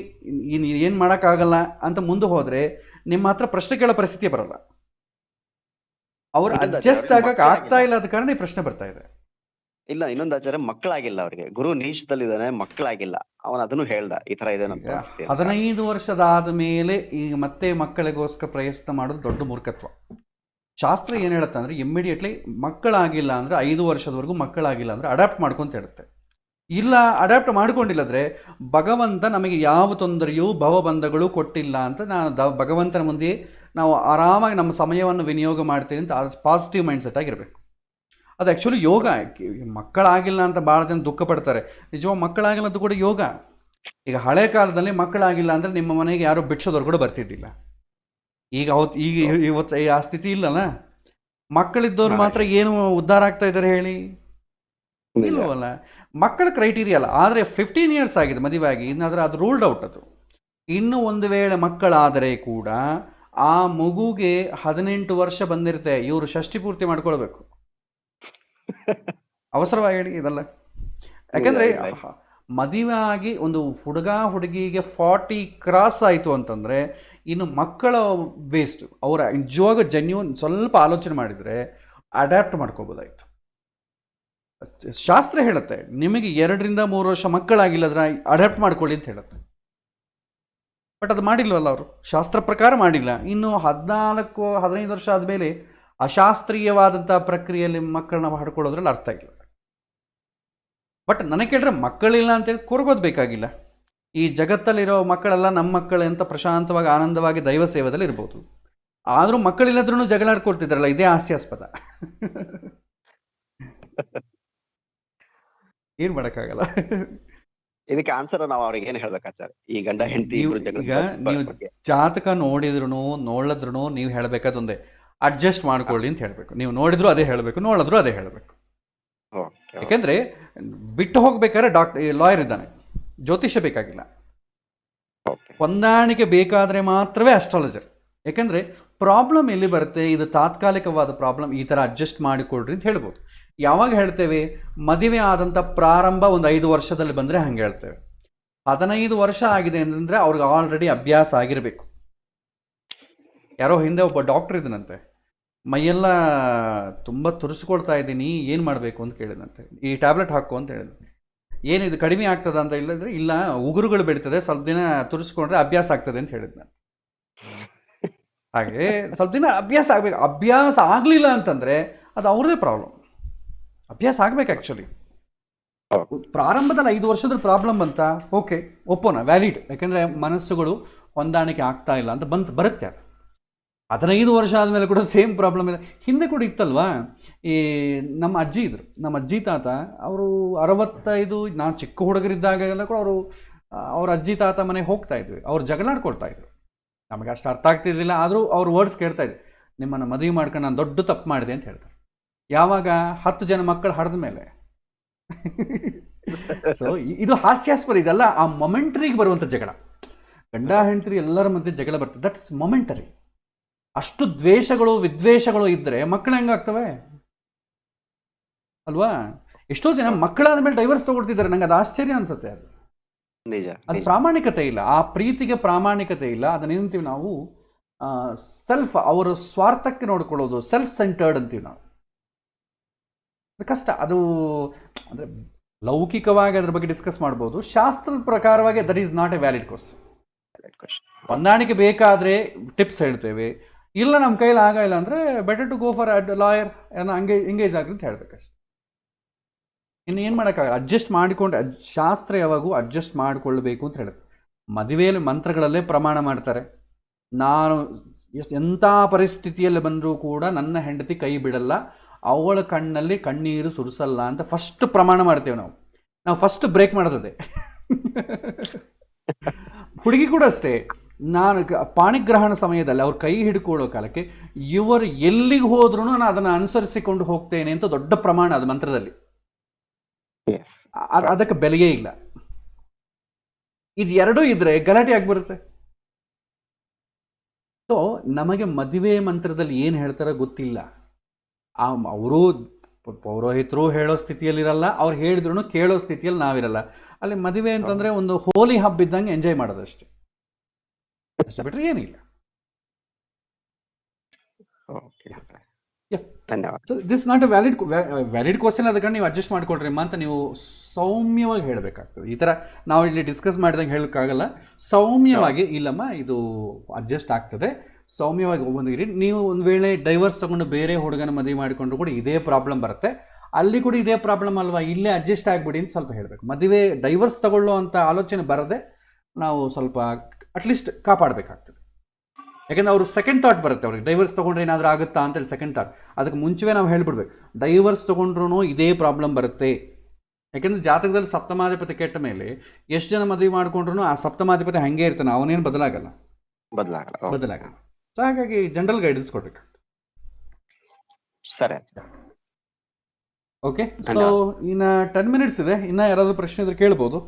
ಇನ್ನು ಏನು ಮಾಡೋಕ್ಕಾಗಲ್ಲ ಅಂತ ಮುಂದೆ ಹೋದರೆ ನಿಮ್ಮ ಹತ್ರ ಪ್ರಶ್ನೆ ಕೇಳೋ ಪರಿಸ್ಥಿತಿ ಬರಲ್ಲ. ಅವ್ರು ಅಡ್ಜಸ್ಟ್ ಆಗಕ್ಕೆ ಆಗ್ತಾ ಇಲ್ಲ, ಆದ ಕಾರಣ ಈ ಪ್ರಶ್ನೆ ಬರ್ತಾ ಇದೆ. ಇಲ್ಲ, ಇನ್ನೊಂದು ಆಚಾರ್ಯ ಮಕ್ಕಳಾಗಿಲ್ಲ ಅವ್ರಿಗೆ, ಗುರು ನೀಚದಲ್ಲಿದ್ದಾನೆ, ಮಕ್ಕಳಾಗಿಲ್ಲ. ಅವನು ಅದನ್ನು ಹೇಳ್ದ, ಈ ತರ ಇದೆ. 15 ವರ್ಷದಾದ ಮೇಲೆ ಈಗ ಮತ್ತೆ ಮಕ್ಕಳಿಗೋಸ್ಕರ ಪ್ರಯತ್ನ ಮಾಡೋದು ದೊಡ್ಡ ಮೂರ್ಖತ್ವ. ಶಾಸ್ತ್ರ ಏನು ಹೇಳುತ್ತೆ ಅಂದರೆ ಇಮ್ಮಿಡಿಯೇಟ್ಲಿ ಮಕ್ಕಳಾಗಿಲ್ಲ ಅಂದರೆ 5 ವರ್ಷದವರೆಗೂ ಮಕ್ಕಳಾಗಿಲ್ಲ ಅಂದರೆ ಅಡಾಪ್ಟ್ ಮಾಡ್ಕೊಂತ ಹೇಳುತ್ತೆ. ಇಲ್ಲ, ಅಡಾಪ್ಟ್ ಮಾಡ್ಕೊಂಡಿಲ್ಲದ್ರೆ ಭಗವಂತ ನಮಗೆ ಯಾವ ತೊಂದರೆಯೂ ಭವಬಂಧಗಳು ಕೊಟ್ಟಿಲ್ಲ ಅಂತ ಭಗವಂತನ ಮುಂದೆ ನಾವು ಆರಾಮಾಗಿ ನಮ್ಮ ಸಮಯವನ್ನು ವಿನಿಯೋಗ ಮಾಡ್ತೀವಿ ಅಂತ ಪಾಸಿಟಿವ್ ಮೈಂಡ್ ಸೆಟ್ ಆಗಿರಬೇಕು. ಅದು ಆ್ಯಕ್ಚುಲಿ ಯೋಗ. ಮಕ್ಕಳಾಗಿಲ್ಲ ಅಂತ ಭಾಳ ಜನ ದುಃಖ ಪಡ್ತಾರೆ. ನಿಜವಾಗ ಮಕ್ಕಳಾಗಿಲ್ಲ ಅಂತ ಕೂಡ ಯೋಗ. ಈಗ ಹಳೆ ಕಾಲದಲ್ಲಿ ಮಕ್ಕಳಾಗಿಲ್ಲ ಅಂದರೆ ನಿಮ್ಮ ಮನೆಗೆ ಯಾರು ಬಿಡ್ಸೋದವ್ರು ಕೂಡ ಬರ್ತಿದ್ದಿಲ್ಲ. ಈಗ ಇವತ್ತು ಆ ಸ್ಥಿತಿ ಇಲ್ಲಲ್ಲ. ಮಕ್ಕಳಿದ್ದವ್ರು ಮಾತ್ರ ಏನು ಉದ್ಧಾರ ಆಗ್ತಾ ಇದ್ದಾರೆ ಹೇಳಿ? ಇಲ್ಲವಲ್ಲ. ಮಕ್ಕಳ ಕ್ರೈಟೀರಿಯಾ ಅಲ್ಲ. ಆದರೆ 15 ಇಯರ್ಸ್ ಆಗಿದೆ ಮದುವೆ ಆಗಿ, ಇನ್ನಾದರೆ ಅದು ರೂಲ್ಡ್ ಔಟ್. ಅದು ಇನ್ನು ಒಂದು ವೇಳೆ ಮಕ್ಕಳಾದರೆ ಕೂಡ ಆ ಮಗುಗೆ 18 ವರ್ಷ ಬಂದಿರುತ್ತೆ, ಇವರು ಷಷ್ಠಿ ಪೂರ್ತಿ ಮಾಡ್ಕೊಳ್ಬೇಕು. ಅವಸರವಾಗಿ ಹೇಳಿ ಇದಲ್ಲ. ಯಾಕಂದರೆ ಮದುವೆ ಆಗಿ ಒಂದು ಹುಡುಗ ಹುಡುಗಿಗೆ 40 ಕ್ರಾಸ್ ಆಯಿತು ಅಂತಂದರೆ ಇನ್ನು ಮಕ್ಕಳ ವೇಸ್ಟ್. ಅವರ ನಿಜವಾಗ ಜೆನ್ಯೂನ್ ಸ್ವಲ್ಪ ಆಲೋಚನೆ ಮಾಡಿದರೆ ಅಡ್ಯಾಪ್ಟ್ ಮಾಡ್ಕೋಬೋದಾಯಿತು. ಶಾಸ್ತ್ರ ಹೇಳುತ್ತೆ ನಿಮಗೆ 2-3 ವರ್ಷ ಮಕ್ಕಳಾಗಿಲ್ಲ ಅದನ್ನ ಅಡಾಪ್ಟ್ ಮಾಡ್ಕೊಳ್ಳಿ ಅಂತ ಹೇಳುತ್ತೆ. ಬಟ್ ಅದು ಮಾಡಿಲ್ವಲ್ಲ ಅವರು, ಶಾಸ್ತ್ರ ಪ್ರಕಾರ ಮಾಡಿಲ್ಲ. ಇನ್ನು 14-15 ವರ್ಷ ಆದಮೇಲೆ ಅಶಾಸ್ತ್ರೀಯವಾದಂಥ ಪ್ರಕ್ರಿಯೆಯಲ್ಲಿ ಮಕ್ಕಳನ್ನ ಮಾಡ್ಕೊಳ್ಳೋದ್ರಲ್ಲಿ ಅರ್ಥ ಇಲ್ಲ. ಬಟ್ ನನಗೆ ಕೇಳಿದ್ರೆ ಮಕ್ಕಳಿಲ್ಲ ಅಂತೇಳಿ ಕೊರಗೋದು ಬೇಕಾಗಿಲ್ಲ. ಈ ಜಗತ್ತಲ್ಲಿರೋ ಮಕ್ಕಳೆಲ್ಲ ನಮ್ಮ ಮಕ್ಕಳು ಅಂತ ಪ್ರಶಾಂತವಾಗಿ ಆನಂದವಾಗಿ ದೈವ ಸೇವೆದಲ್ಲಿ ಇರ್ಬೋದು. ಆದರೂ ಮಕ್ಕಳಿಲ್ಲದ್ರೂ ಜಗಳಾಡ್ಕೊಳ್ತಿದ್ರಲ್ಲ, ಇದೇ ಹಾಸ್ಯಾಸ್ಪದ. ಏನು ಮಾಡೋಕ್ಕಾಗಲ್ಲ. ಇದಕ್ಕೆ ಆನ್ಸರ್ ನಾವು ಅವ್ರಿಗೆ ಏನ್ ಹೇಳ್ಬೇಕು ಆಚಾರ್ಯ? ಈ ಗಂಡ ಹೆಂಡತಿ ನೀವು ಈಗ ನೀವು ಜಾತಕ ನೋಡಿದ್ರು ನೋಡಿದ್ರು ನೀವು ಹೇಳಬೇಕಾದೊಂದೇ, ಅಡ್ಜಸ್ಟ್ ಮಾಡ್ಕೊಳ್ಳಿ ಅಂತ ಹೇಳಬೇಕು. ನೀವು ನೋಡಿದ್ರು ಅದೇ ಹೇಳಬೇಕು, ನೋಡಿದ್ರು ಅದೇ ಹೇಳಬೇಕು. ಯಾಕೆಂದರೆ ಬಿಟ್ಟು ಹೋಗ್ಬೇಕಾದ್ರೆ ಲಾಯರ್ ಇದ್ದಾನೆ, ಜ್ಯೋತಿಷ್ಯ ಬೇಕಾಗಿಲ್ಲ. ಹೊಂದಾಣಿಕೆ ಬೇಕಾದರೆ ಮಾತ್ರವೇ ಅಸ್ಟ್ರಾಲಜರ್. ಯಾಕೆಂದರೆ ಪ್ರಾಬ್ಲಮ್ ಎಲ್ಲಿ ಬರುತ್ತೆ, ಇದು ತಾತ್ಕಾಲಿಕವಾದ ಪ್ರಾಬ್ಲಮ್, ಈ ಥರ ಅಡ್ಜಸ್ಟ್ ಮಾಡಿಕೊಡ್ರಿ ಅಂತ ಹೇಳ್ಬೋದು. ಯಾವಾಗ ಹೇಳ್ತೇವೆ? ಮದುವೆ ಆದಂಥ ಪ್ರಾರಂಭ ಒಂದು 5 ವರ್ಷದಲ್ಲಿ ಬಂದರೆ ಹಂಗೆ ಹೇಳ್ತೇವೆ. 15 ವರ್ಷ ಆಗಿದೆ ಅಂತಂದರೆ ಅವ್ರಿಗೆ ಆಲ್ರೆಡಿ ಅಭ್ಯಾಸ ಆಗಿರಬೇಕು. ಯಾರೋ ಹಿಂದೆ ಒಬ್ಬ ಡಾಕ್ಟ್ರ್ ಇದ್ದನಂತೆ, ಮೈಯೆಲ್ಲ ತುಂಬ ತುರಿಸ್ಕೊಳ್ತಾ ಇದ್ದೀನಿ, ಏನು ಮಾಡಬೇಕು ಅಂತ ಕೇಳಿದಂತೆ. ಈ ಟ್ಯಾಬ್ಲೆಟ್ ಹಾಕು ಅಂತ ಹೇಳಿದ್ರು. ಏನಿದು ಕಡಿಮೆ ಆಗ್ತದ ಅಂತ ಇಲ್ಲಂದರೆ, ಇಲ್ಲ ಉಗುರುಗಳು ಬೆಳೀತದೆ, ಸ್ವಲ್ಪ ದಿನ ತುರಿಸ್ಕೊಂಡ್ರೆ ಅಭ್ಯಾಸ ಆಗ್ತದೆ ಅಂತ ಹೇಳಿದ್ನಂತೆ. ಹಾಗೆ ಸ್ವಲ್ಪ ದಿನ ಅಭ್ಯಾಸ ಆಗಬೇಕು. ಅಭ್ಯಾಸ ಆಗಲಿಲ್ಲ ಅಂತಂದರೆ ಅದು ಅವ್ರದೇ ಪ್ರಾಬ್ಲಮ್. ಅಭ್ಯಾಸ ಆಗಬೇಕು. ಆ್ಯಕ್ಚುಲಿ ಪ್ರಾರಂಭದಲ್ಲಿ 5 ವರ್ಷದ ಪ್ರಾಬ್ಲಮ್ ಅಂತ ಓಕೆ, ಒಪ್ಪೋಣ, ವ್ಯಾಲಿಡ್. ಯಾಕೆಂದರೆ ಮನಸ್ಸುಗಳು ಹೊಂದಾಣಿಕೆ ಆಗ್ತಾ ಇಲ್ಲ ಅಂತ ಬರುತ್ತೆ. ಅದು 15 ವರ್ಷ ಆದಮೇಲೆ ಕೂಡ ಸೇಮ್ ಪ್ರಾಬ್ಲಮ್ ಇದೆ. ಹಿಂದೆ ಕೂಡ ಇತ್ತಲ್ವಾ, ಈ ನಮ್ಮ ಅಜ್ಜಿ ಇದ್ರು, ನಮ್ಮ ಅಜ್ಜಿ ತಾತ, ಅವರು 65, ನಾವು ಚಿಕ್ಕ ಹುಡುಗರಿದ್ದಾಗೆಲ್ಲ ಕೂಡ ಅವ್ರ ಅಜ್ಜಿ ತಾತ ಮನೆಗೆ ಹೋಗ್ತಾ ಇದ್ವಿ. ಅವ್ರು ಜಗಳಾಡ್ಕೊಳ್ತಾ ಇದ್ರು. ನಮಗೆ ಅಷ್ಟು ಅರ್ಥ ಆಗ್ತಿದ್ದಿಲ್ಲ, ಆದರೂ ಅವ್ರ ವರ್ಡ್ಸ್ ಕೇಳ್ತಾ ಇದ್ವಿ. ನಿಮ್ಮನ್ನು ಮದುವೆ ಮಾಡ್ಕೊಂಡು ನಾನು ದೊಡ್ಡ ತಪ್ಪು ಮಾಡಿದೆ ಅಂತ ಹೇಳ್ತಾರೆ. ಯಾವಾಗ 10 ಜನ ಮಕ್ಕಳು ಹಡ್ದ ಮೇಲೆ. ಸೊ ಇದು ಹಾಸ್ಯಾಸ್ಪದ. ಇದೆಲ್ಲ ಆ ಮೊಮೆಂಟರಿಗೆ ಬರುವಂಥ ಜಗಳ. ಗಂಡ ಹೆಂಡತಿ ಎಲ್ಲರ ಮಧ್ಯೆ ಜಗಳ ಬರ್ತದೆ, ದಟ್ಸ್ ಮೊಮೆಂಟರಿ. ಅಷ್ಟು ದ್ವೇಷಗಳು ವಿದ್ವೇಷಗಳು ಇದ್ದರೆ ಮಕ್ಕಳು ಹೆಂಗಾಗ್ತವೆ ಅಲ್ವಾ? ಎಷ್ಟೋ ಜನ ಮಕ್ಕಳಾದ ಮೇಲೆ ಡೈವರ್ಸ್ ತಗೊಳ್ತಿದ್ದಾರೆ. ನಂಗೆ ಅದು ಆಶ್ಚರ್ಯ ಅನ್ಸುತ್ತೆ. ಅದು ನಿಜ. ಅದು ಪ್ರಾಮಾಣಿಕತೆ ಇಲ್ಲ, ಆ ಪ್ರೀತಿಗೆ ಪ್ರಾಮಾಣಿಕತೆ ಇಲ್ಲ. ಅದನ್ನೇಂತೀವಿ ನಾವು ಸೆಲ್ಫ್, ಅವರ ಸ್ವಾರ್ಥಕ್ಕೆ ನೋಡ್ಕೊಳ್ಳೋದು, ಸೆಲ್ಫ್ ಸೆಂಟರ್ಡ್ ಅಂತೀವಿ ನಾವು. ಕಷ್ಟ ಅದು. ಅಂದರೆ ಲೌಕಿಕವಾಗಿ ಅದ್ರ ಬಗ್ಗೆ ಡಿಸ್ಕಸ್ ಮಾಡ್ಬೋದು, ಶಾಸ್ತ್ರದ ಪ್ರಕಾರವಾಗಿ that is not a valid question. ಹೊಂದಾಣಿಕೆ ಬೇಕಾದರೆ ಟಿಪ್ಸ್ ಹೇಳ್ತೇವೆ, ಇಲ್ಲ ನಮ್ಮ ಕೈಲಿ ಆಗಿಲ್ಲ ಅಂದರೆ better to go for lawyer, ಏನೋ ಎಂಗೇಜ್ ಆಗ್ರಿ ಅಂತ ಹೇಳ್ಬೇಕಷ್ಟೆ. ಇನ್ನು ಏನು ಮಾಡೋಕ್ಕಾಗಲ್ಲ. ಅಡ್ಜಸ್ಟ್ ಮಾಡಿಕೊಂಡು, ಶಾಸ್ತ್ರ ಯಾವಾಗೂ ಅಡ್ಜಸ್ಟ್ ಮಾಡಿಕೊಳ್ಬೇಕು ಅಂತ ಹೇಳುತ್ತೆ. ಮದುವೆಯಲ್ಲಿ ಮಂತ್ರಗಳಲ್ಲೇ ಪ್ರಮಾಣ ಮಾಡ್ತಾರೆ, ನಾನು ಎಂಥ ಪರಿಸ್ಥಿತಿಯಲ್ಲಿ ಬಂದರೂ ಕೂಡ ನನ್ನ ಹೆಂಡತಿ ಕೈ ಬಿಡಲ್ಲ, ಅವಳ ಕಣ್ಣಲ್ಲಿ ಕಣ್ಣೀರು ಸುರಿಸಲ್ಲ ಅಂತ ಫಸ್ಟ್ ಪ್ರಮಾಣ ಮಾಡ್ತೇವೆ ನಾವು ಫಸ್ಟ್ ಬ್ರೇಕ್ ಮಾಡೋದೇ. ಹುಡುಗಿ ಕೂಡ ಅಷ್ಟೇ. ನಾನು ಪಾಣಿಗ್ರಹಣ ಸಮಯದಲ್ಲಿ ಅವ್ರ ಕೈ ಹಿಡ್ಕೊಳ್ಳೋ ಕಾಲಕ್ಕೆ ಇವರು ಎಲ್ಲಿಗೆ ಹೋದ್ರೂ ನಾನು ಅದನ್ನು ಅನುಸರಿಸಿಕೊಂಡು ಹೋಗ್ತೇನೆ ಅಂತ ದೊಡ್ಡ ಪ್ರಮಾಣ ಅದು ಮಂತ್ರದಲ್ಲಿ. ಅದಕ್ಕೆ ಬೆಲೆಯೇ ಇಲ್ಲ. ಇದು ಎರಡೂ ಇದ್ರೆ ಗಲಾಟೆ ಆಗಿಬರುತ್ತೆ. ಸೊ ನಮಗೆ ಮದುವೆ ಮಂತ್ರದಲ್ಲಿ ಏನು ಹೇಳ್ತಾರೋ ಗೊತ್ತಿಲ್ಲ. ಅವರು ಪೌರೋಹಿತರು ಹೇಳೋ ಸ್ಥಿತಿಯಲ್ಲಿರಲ್ಲ, ಅವ್ರು ಹೇಳಿದ್ರು ಕೇಳೋ ಸ್ಥಿತಿಯಲ್ಲಿ ನಾವಿರಲ್ಲ. ಅಲ್ಲಿ ಮದುವೆ ಅಂತಂದರೆ ಒಂದು ಹೋಲಿ ಹಬ್ಬ ಇದ್ದಂಗೆ ಎಂಜಾಯ್ ಮಾಡೋದಷ್ಟೇ, ಅಷ್ಟೇ ಬಿಟ್ಟರೆ ಏನಿಲ್ಲ. ಧನ್ಯವಾದ. So this not a valid question. ಅದಕ್ಕೆ ನೀವು ಅಡ್ಜಸ್ಟ್ ಮಾಡ್ಕೊಳ್ರಿ ಅಂತ ನೀವು ಸೌಮ್ಯವಾಗಿ ಹೇಳಬೇಕಾಗ್ತದೆ. ಈ ಥರ ನಾವು ಇಲ್ಲಿ ಡಿಸ್ಕಸ್ ಮಾಡಿದಂಗೆ ಹೇಳೋಕ್ಕಾಗಲ್ಲ. ಸೌಮ್ಯವಾಗಿ, ಇಲ್ಲಮ್ಮ ಇದು ಅಡ್ಜಸ್ಟ್ ಆಗ್ತದೆ, ಸೌಮ್ಯವಾಗಿ ಬಂದಿರಿ. ನೀವು ಒಂದು ವೇಳೆ ಡೈವರ್ಸ್ ತಗೊಂಡು ಬೇರೆ ಹುಡುಗನ ಮದುವೆ ಮಾಡಿಕೊಂಡ್ರು ಕೂಡ ಇದೇ ಪ್ರಾಬ್ಲಮ್ ಬರುತ್ತೆ, ಅಲ್ಲಿ ಕೂಡ ಇದೇ ಪ್ರಾಬ್ಲಮ್ ಅಲ್ವಾ, ಇಲ್ಲೇ ಅಡ್ಜಸ್ಟ್ ಆಗಿಬಿಡಿ ಅಂತ ಸ್ವಲ್ಪ ಹೇಳಬೇಕು. ಮದುವೆ ಡೈವರ್ಸ್ ತಗೊಳ್ಳೋ ಅಂಥ ಆಲೋಚನೆ ಬರದೆ ನಾವು ಸ್ವಲ್ಪ ಅಟ್ಲೀಸ್ಟ್ ಕಾಪಾಡಬೇಕಾಗ್ತದೆ. ಯಾಕೆಂದರೆ ಅವರು ಸೆಕೆಂಡ್ ಥಾಟ್ ಬರುತ್ತೆ ಅವ್ರಿಗೆ, ಡೈವರ್ಸ್ ತೊಗೊಂಡ್ರೆ ಏನಾದರೂ ಆಗುತ್ತಾ ಅಂತೇಳಿ ಸೆಕೆಂಡ್ ಥಾಟ್. ಅದಕ್ಕೆ ಮುಂಚೆವೇ ನಾವು ಹೇಳ್ಬಿಡ್ಬೇಕು, ಡೈವರ್ಸ್ ತೊಗೊಂಡ್ರೂ ಇದೇ ಪ್ರಾಬ್ಲಮ್ ಬರುತ್ತೆ. ಯಾಕೆಂದರೆ ಜಾತಕದಲ್ಲಿ ಸಪ್ತಮಾಧಿಪತಿ ಕೆಟ್ಟ ಮೇಲೆ ಎಷ್ಟು ಜನ ಮದುವೆ ಮಾಡ್ಕೊಂಡ್ರು ಆ ಸಪ್ತಮಾಧಿಪತಿ ಹಾಗೆ ಇರ್ತಾನೆ, ಅವನೇನು ಬದಲಾಗಲ್ಲ. ಸೊ ಹಾಗಾಗಿ ಜನರಲ್ ಗೈಡೆನ್ಸ್ ಕೊಡ್ಬೇಕಾಗ್ತದೆ. ಸರಿ, ಓಕೆ. ಸೊ ಇನ್ನು 10 minutes ಇದೆ. ಇನ್ನು ಯಾರಾದರೂ ಪ್ರಶ್ನೆ ಇದ್ರೆ ಕೇಳ್ಬೋದು.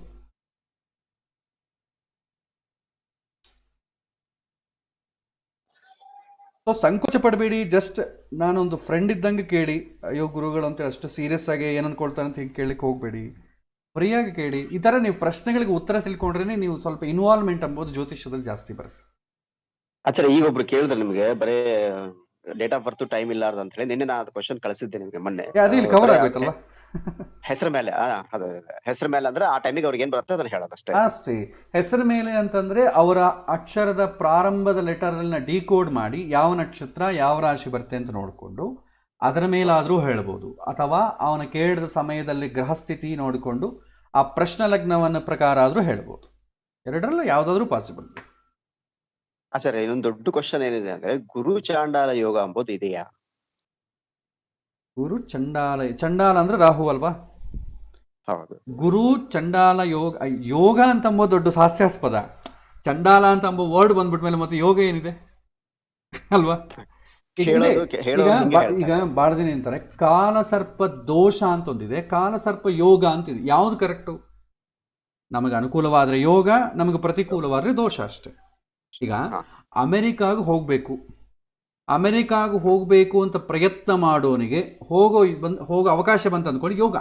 ಸೊ ಸಂಕೋಚ ಪಡಬೇಡಿ. ಜಸ್ಟ್ ನಾನೊಂದು ಫ್ರೆಂಡ್ ಇದ್ದಂಗೆ ಕೇಳಿ, ಅಯ್ಯೋ ಗುರುಗಳು ಅಂತೇಳಿ ಅಷ್ಟು ಸೀರಿಯಸ್ ಆಗಿ ಏನು ಅನ್ಕೊಳ್ತಾರೆ ಅಂತ ಹಿಂಗೆ ಕೇಳಲಿಕ್ಕೆ ಹೋಗಬೇಡಿ. ಫ್ರೀಯಾಗಿ ಕೇಳಿ. ಈ ಥರ ನೀವು ಪ್ರಶ್ನೆಗಳಿಗೆ ಉತ್ತರ ತಿಳ್ಕೊಂಡ್ರೆ ನೀವು ಸ್ವಲ್ಪ ಇನ್ವಾಲ್ವ್ಮೆಂಟ್ ಅಂಬೋದು ಜ್ಯೋತಿಷ್ಯದಲ್ಲಿ ಜಾಸ್ತಿ ಬರುತ್ತೆ. ಆಚಾರ್ಯ, ಈಗ ಒಬ್ರು ಕೇಳಿದ್ರೆ ನಿಮ್ಗೆ ಬರೇ ಡೇಟ್ ಆಫ್ ಬರ್ತ್ ಟೈಮ್ ಇಲ್ಲಾರ್ದು ಅಂತ ಹೇಳಿ ನಿನ್ನೆ ನಾನು ಕ್ವಶನ್ ಕಳಿಸಿದ್ದೆ ನಿಮ್ಗೆ ಮೊನ್ನೆ. ಅದು ಇಲ್ಲಿ ಕವರ್ ಆಗೋಯ್ತಲ್ಲ. ಹೆಸರ ಮೇಲೆ ಅದೇ ಹೆಸರ ಮೇಲೆ ಅಂದ್ರೆ ಆ ಟೈಮಿಗೆ ಅವ್ರಿಗೆ ಏನ್ ಬರುತ್ತೆ ಅದನ್ನ ಹೇಳೋದಷ್ಟೇ. ಅಷ್ಟೇ. ಹೆಸರು ಮೇಲೆ ಅಂತಂದ್ರೆ ಅವರ ಅಕ್ಷರದ ಪ್ರಾರಂಭದ ಲೆಟರ್ನ ಡಿಕೋಡ್ ಮಾಡಿ ಯಾವ ನಕ್ಷತ್ರ ಯಾವ ರಾಶಿ ಬರುತ್ತೆ ಅಂತ ನೋಡಿಕೊಂಡು ಅದರ ಮೇಲಾದರೂ ಹೇಳ್ಬೋದು, ಅಥವಾ ಅವನ ಕೇಳಿದ ಸಮಯದಲ್ಲಿ ಗ್ರಹಸ್ಥಿತಿ ನೋಡಿಕೊಂಡು ಆ ಪ್ರಶ್ನ ಲಗ್ನವನ್ನ ಪ್ರಕಾರ ಆದರೂ ಹೇಳ್ಬೋದು. ಎರಡರಲ್ಲೂ ಯಾವುದಾದ್ರೂ ಪಾಸಿಬಲ್. ಆಚಾರ್ಯ, ಇನ್ನೊಂದು ದೊಡ್ಡ ಕ್ವಶನ್ ಏನಿದೆ ಅಂದ್ರೆ ಗುರು ಚಾಂಡಾಲ ಯೋಗ ಎಂಬುದು ಇದೆಯಾ? ಗುರು ಚಂಡಾಲ ಅಂದ್ರೆ ರಾಹು ಅಲ್ವಾ? ಹೌದು. ಗುರು ಚಂಡಾಲ ಯೋಗ ಅಂತ ಅಂಬೋ ದೊಡ್ಡ ಹಾಸ್ಯಾಸ್ಪದ. ಚಂಡಾಲ ಅಂತ ಅಂಬೋ ವರ್ಡ್ ಬಂದ್ಬಿಟ್ಮೇಲೆ ಮತ್ತೆ ಯೋಗ ಏನಿದೆ ಅಲ್ವಾ? ಈಗ ಬಹಳ ಜನ ಅಂತಾರೆ ಕಾಲಸರ್ಪ ದೋಷ ಅಂತ ಒಂದಿದೆ, ಕಾಲಸರ್ಪ ಯೋಗ ಅಂತಿದೆ. ಯಾವ್ದು ಕರೆಕ್ಟು? ನಮಗೆ ಅನುಕೂಲವಾದ್ರೆ ಯೋಗ, ನಮಗೆ ಪ್ರತಿಕೂಲವಾದ್ರೆ ದೋಷ ಅಷ್ಟೇ. ಈಗ ಅಮೆರಿಕಾಗ ಹೋಗ್ಬೇಕು ಅಂತ ಪ್ರಯತ್ನ ಮಾಡೋನಿಗೆ ಹೋಗೋ ಅವಕಾಶ ಬಂತ ಅಂದ್ಕೊಳ್ಳಿ, ಯೋಗ.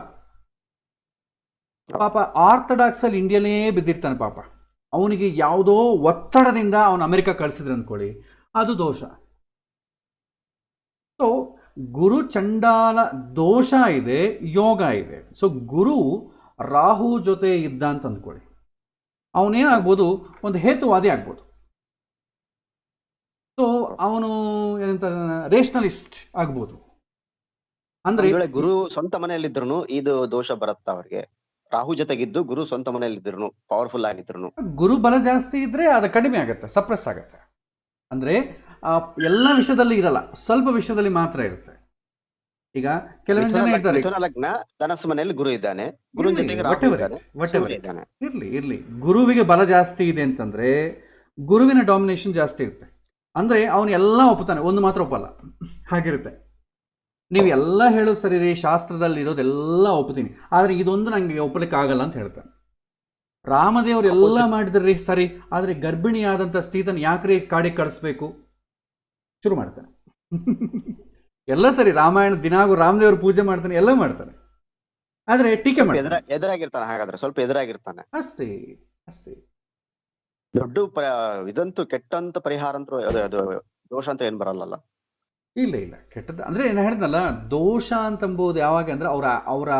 ಪಾಪ ಆರ್ಥಡಾಕ್ಸ್ ಅಲ್ಲಿ ಇಂಡಿಯಾನೇ ಬಿದ್ದಿರ್ತಾನೆ ಪಾಪ, ಅವನಿಗೆ ಯಾವುದೋ ಒತ್ತಡದಿಂದ ಅವನು ಅಮೆರಿಕ ಕಳಿಸಿದ್ರೆ ಅಂದ್ಕೊಳ್ಳಿ, ಅದು ದೋಷ. ಸೊ ಗುರು ಚಂಡಾಲ ದೋಷ ಇದೆ, ಯೋಗ ಇದೆ. ಸೊ ಗುರು ರಾಹು ಜೊತೆ ಇದ್ದ ಅಂತ ಅಂದ್ಕೊಳ್ಳಿ, ಅವನೇನಾಗ್ಬೋದು, ಒಂದು ಹೇತುವಾದಿ ಆಗ್ಬೋದು. ಸೊ ಅವನು ಏನಂತ ರೇಷನಲಿಸ್ಟ್ ಆಗ್ಬೋದು. ಅಂದ್ರೆ ಗುರು ಸ್ವಂತ ಮನೆಯಲ್ಲಿದ್ರು ಇದು ದೋಷ ಬರುತ್ತಾ ಅವ್ರಿಗೆ? ರಾಹು ಜೊತೆಗಿದ್ದು ಗುರು ಸ್ವಂತ ಮನೆಯಲ್ಲಿದ್ರು ಪವರ್ಫುಲ್ ಆಗಿದ್ರು ಗುರು ಬಲ ಜಾಸ್ತಿ ಇದ್ರೆ ಅದು ಕಡಿಮೆ ಆಗುತ್ತೆ, ಸಪ್ರೆಸ್ ಆಗುತ್ತೆ. ಅಂದ್ರೆ ಎಲ್ಲ ವಿಷಯದಲ್ಲಿ ಇರಲ್ಲ, ಸ್ವಲ್ಪ ವಿಷಯದಲ್ಲಿ ಮಾತ್ರ ಇರುತ್ತೆ. ಈಗ ಕೆಲವೊಂದು ಜನ ಇರ್ತಾರೆ, ಲಗ್ನ ಧನಸ್ಸು ಮನೆಯಲ್ಲಿ ಗುರು ಇದ್ದಾನೆ, ಗುರು ಜೊತೆಗೆ ಇರ್ಲಿ ಗುರುವಿಗೆ ಬಲ ಜಾಸ್ತಿ ಇದೆ ಅಂತಂದ್ರೆ ಗುರುವಿನ ಡಾಮಿನೇಷನ್ ಜಾಸ್ತಿ ಇರುತ್ತೆ. ಅಂದ್ರೆ ಅವನು ಎಲ್ಲ ಒಪ್ಪುತ್ತಾನೆ, ಒಂದು ಮಾತ್ರ ಒಪ್ಪಲ್ಲ, ಹಾಗಿರುತ್ತೆ. ನೀವು ಎಲ್ಲ ಹೇಳೋದು ಸರಿ ರೀ, ಶಾಸ್ತ್ರದಲ್ಲಿ ಇರೋದೆಲ್ಲ ಒಪ್ಪುತ್ತೀನಿ, ಆದ್ರೆ ಇದೊಂದು ನಂಗೆ ಒಪ್ಪಲಿಕ್ಕೆ ಆಗಲ್ಲ ಅಂತ ಹೇಳ್ತಾನೆ. ರಾಮದೇವ್ರು ಎಲ್ಲ ಮಾಡಿದ್ರಿ ಸರಿ, ಆದ್ರೆ ಗರ್ಭಿಣಿಯಾದಂಥ ಸೀತನ್ ಯಾಕ್ರಿ ಕಾಡಿಗೆ ಕಳಿಸ್ಬೇಕು? ಶುರು ಮಾಡ್ತಾನೆ. ಎಲ್ಲ ಸರಿ, ರಾಮಾಯಣ ದಿನಾಗೂ ರಾಮದೇವ್ರ ಪೂಜೆ ಮಾಡ್ತಾನೆ, ಎಲ್ಲ ಮಾಡ್ತಾನೆ, ಆದ್ರೆ ಟೀಕೆ ಮಾಡ್ತಾನೆ. ಎದುರಾಗಿರ್ತಾನೆ, ಹಾಗಾದ್ರೆ ಸ್ವಲ್ಪ ಎದುರಾಗಿರ್ತಾನೆ ಅಷ್ಟೇ. ದೊಡ್ಡ ಇದಂತೂ ಕೆಟ್ಟಂತ ಪರಿಹಾರ ಅಂತೂ ಅದು ದೋಷ ಅಂತ ಏನ್ ಬರಲ್ಲ. ಇಲ್ಲ ಕೆಟ್ಟದ್ದು ಅಂದ್ರೆ ಏನು ಹೇಳಿದ್ನಲ್ಲ, ದೋಷ ಅಂತಂಬೋದು ಯಾವಾಗ ಅಂದ್ರೆ ಅವರ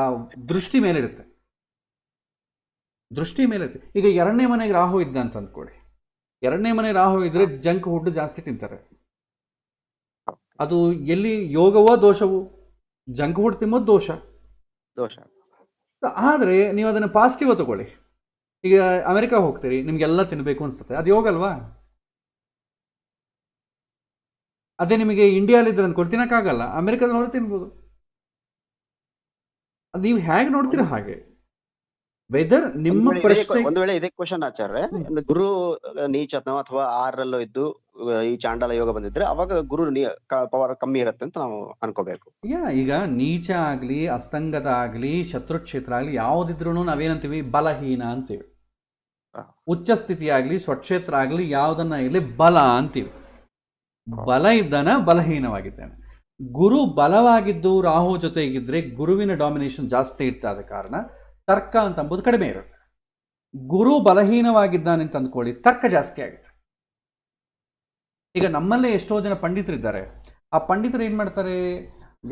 ದೃಷ್ಟಿ ಮೇಲೆ ಇರುತ್ತೆ. ಈಗ 2ನೇ ಮನೆಗೆ ರಾಹು ಇದ್ದ ಅಂತ ಅಂದ್ಕೊಳ್ಳಿ, 2ನೇ ಮನೆ ರಾಹು ಇದ್ರೆ ಜಂಕ್ ಫುಡ್ ಜಾಸ್ತಿ ತಿಂತಾರೆ. ಅದು ಎಲ್ಲಿ ಯೋಗವೋ ದೋಷವೋ? ಜಂಕ್ ಫುಡ್ ತಿನ್ನೋದು ದೋಷ. ಆದ್ರೆ ನೀವು ಅದನ್ನ ಪಾಸಿಟಿವ್ ತಗೊಳ್ಳಿ. ಈಗ ಅಮೆರಿಕ ಹೋಗ್ತೀರಿ, ನಿಮ್ಗೆಲ್ಲ ತಿನ್ಬೇಕು ಅನ್ಸುತ್ತೆ, ಅದು ಯೋಗ ಅಲ್ವಾ? ಅದೇ ನಿಮಗೆ ಇಂಡಿಯಾಲಿದ್ರೆ ಅಂದ್ಕೊಂಡು ತಿನ್ನಕ್ಕಾಗಲ್ಲ, ಅಮೆರಿಕದಲ್ಲಿ ನೋಡಿ ತಿನ್ಬೋದು. ಅದು ನೀವು ಹೇಗೆ ನೋಡ್ತೀರಾ ಹಾಗೆ. ವೆದರ್ ನಿಮ್ಮ ಪ್ರಶ್ನೆ. ಒಂದು ವೇಳೆ ಇದೇ ಕ್ವಶನ್ ಆಚಾರ್ಯ, ಗುರು ನೀಚತ್ವ ಅಥವಾ 6ರಲ್ಲೂ ಇದ್ದು ಈ ಚಾಂಡಾಲ ಯೋಗ ಬಂದಿದ್ರೆ ಅವಾಗ ಗುರು ಪವರ್ ಕಮ್ಮಿ ಇರುತ್ತೆ ಅಂತ ನಾವು ಅನ್ಕೋಬೇಕು. ಈಗ ನೀಚ ಆಗ್ಲಿ, ಅಸ್ತಂಗತ ಆಗ್ಲಿ, ಶತ್ರುಕ್ಷೇತ್ರ ಆಗ್ಲಿ, ಯಾವ್ದಿದ್ರು ನಾವೇನಂತೀವಿ? ಬಲಹೀನ ಅಂತೀವಿ. ಉಚ್ಚ ಸ್ಥಿತಿ ಆಗ್ಲಿ, ಸ್ವಕ್ಷೇತ್ರ ಆಗ್ಲಿ, ಯಾವ್ದನ್ನ ಇರಲಿ ಬಲ ಅಂತೀವಿ. ಬಲ ಇದ್ದಾನ, ಬಲಹೀನವಾಗಿದ್ದಾನೆ. ಗುರು ಬಲವಾಗಿದ್ದು ರಾಹು ಜೊತೆಗಿದ್ರೆ ಗುರುವಿನ ಡಾಮಿನೇಷನ್ ಜಾಸ್ತಿ ಇರ್ತಾದ ಕಾರಣ ತರ್ಕ ಅಂತ ಅಂಬುದು ಕಡಿಮೆ ಇರುತ್ತೆ. ಗುರು ಬಲಹೀನವಾಗಿದ್ದಾನೆ ಅಂತ ಅಂದ್ಕೊಳ್ಳಿ, ತರ್ಕ ಜಾಸ್ತಿ ಆಗುತ್ತೆ. ಈಗ ನಮ್ಮಲ್ಲೇ ಎಷ್ಟೋ ಜನ ಪಂಡಿತರಿದ್ದಾರೆ, ಆ ಪಂಡಿತರು ಏನ್ ಮಾಡ್ತಾರೆ,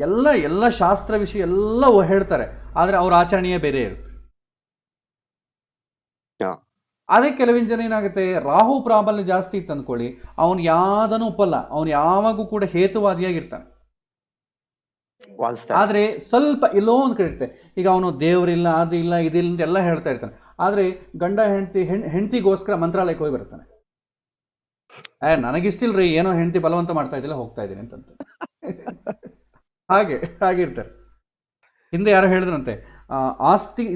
ಎಲ್ಲ ಶಾಸ್ತ್ರ ವಿಷಯ ಎಲ್ಲ ಹೇಳ್ತಾರೆ, ಆದ್ರೆ ಅವ್ರ ಆಚರಣೆಯೇ ಬೇರೆ ಇರುತ್ತೆ. ಅದೇ ಕೆಲವಿನ ಜನ ಏನಾಗುತ್ತೆ, ರಾಹು ಪ್ರಾಬಲ್ಯ ಜಾಸ್ತಿ ಇತ್ತು ಅಂದ್ಕೊಳ್ಳಿ, ಅವನು ಯಾವ್ದನ್ನು ಒಪ್ಪಲ್ಲ, ಅವನು ಯಾವಾಗೂ ಕೂಡ ಹೇತುವಾದಿಯಾಗಿರ್ತಾನೆ. ಆದ್ರೆ ಸ್ವಲ್ಪ ಎಲ್ಲೋ ಒಂದು ಕಡೆ ಇರುತ್ತೆ. ಈಗ ಅವನು ದೇವರಿಲ್ಲ, ಅದು ಇಲ್ಲ, ಇದಿಲ್ಲ ಅಂತ ಎಲ್ಲ ಹೇಳ್ತಾ ಇರ್ತಾನೆ, ಆದ್ರೆ ಗಂಡ ಹೆಂಡತಿಗೋಸ್ಕರ ಮಂತ್ರಾಲಯಕ್ಕೆ ಹೋಗಿ ಬರ್ತಾನೆ. ನನಗಿಷ್ಟಿಲ್ರಿ, ಏನೋ ಹೆಂಡತಿ ಬಲವಂತ ಮಾಡ್ತಾ ಇದ್ದಿಲ್ಲ, ಹೋಗ್ತಾ ಇದ್ದೀನಿ ಅಂತಂತ. ಹಾಗಿರ್ತಾರೆ. ಹಿಂದೆ ಯಾರೋ ಹೇಳಿದ್ರಂತೆ,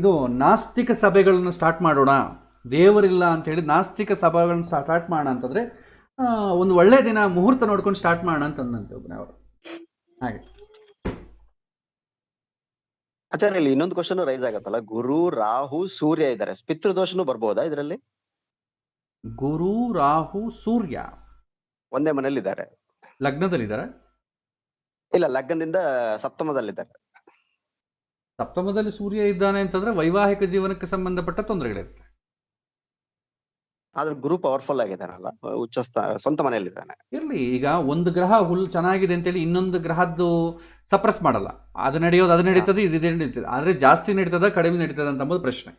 ಇದು ನಾಸ್ತಿಕ ಸಭೆಗಳನ್ನು ಸ್ಟಾರ್ಟ್ ಮಾಡೋಣ, ದೇವರಿಲ್ಲ ಅಂತ ಹೇಳಿ ನಾಸ್ತಿಕ ಸಭೆಗಳನ್ನ ಸ್ಟಾರ್ಟ್ ಮಾಡೋಣ ಅಂತಂದ್ರೆ ಒಂದು ಒಳ್ಳೆ ದಿನ ಮುಹೂರ್ತ ನೋಡ್ಕೊಂಡು ಸ್ಟಾರ್ಟ್ ಮಾಡೋಣ ಅಂತಂದಂತೆ ಒಬ್ಬನೇ ಅವರು. ಹಾಗೆ ಆಚಾರ್ಯ, ಇಲ್ಲಿ ಇನ್ನೊಂದು ಕ್ವಶನ್ ರೈಸ್ ಆಗತ್ತಲ್ಲ, ಗುರು ರಾಹು ಸೂರ್ಯ ಇದ್ದಾರೆ, ಪಿತೃದೋಷನು ಬರ್ಬೋದಾ ಇದರಲ್ಲಿ? ಗುರು ರಾಹು ಸೂರ್ಯ ಒಂದೇ ಮನೇಲಿ ಇದ್ದಾರೆ, ಲಗ್ನದಲ್ಲಿದ್ದಾರೆ? ಇಲ್ಲ, ಲಗ್ನದಿಂದ ಸಪ್ತಮದಲ್ಲಿದ್ದಾರೆ. ಸಪ್ತಮದಲ್ಲಿ ಸೂರ್ಯ ಇದ್ದಾನೆ ಅಂತಂದ್ರೆ ವೈವಾಹಿಕ ಜೀವನಕ್ಕೆ ಸಂಬಂಧಪಟ್ಟ ತೊಂದರೆಗಳಿರುತ್ತೆ. ಆದ್ರೆ ಗುರು ಪವರ್ಫುಲ್ ಆಗಿದ್ದಾನಲ್ಲ, ಉಚ್ಚ ಸ್ವಂತ ಮನೆಯಲ್ಲಿದ್ದಾನೆ. ಇರಲಿ, ಈಗ ಒಂದು ಗ್ರಹ ಚೆನ್ನಾಗಿದೆ ಅಂತೇಳಿ ಇನ್ನೊಂದು ಗ್ರಹದ್ದು ಸಪ್ರೆಸ್ ಮಾಡಲ್ಲ. ಅದು ನಡೆಯೋದು ಅದು ನಡೀತದೆ, ಇದು ನಡೀತದೆ. ಆದರೆ ಜಾಸ್ತಿ ನಡೀತದ ಕಡಿಮೆ ನಡೀತದ ಅಂತ ಅಂಬೋದು ಪ್ರಶ್ನೆ.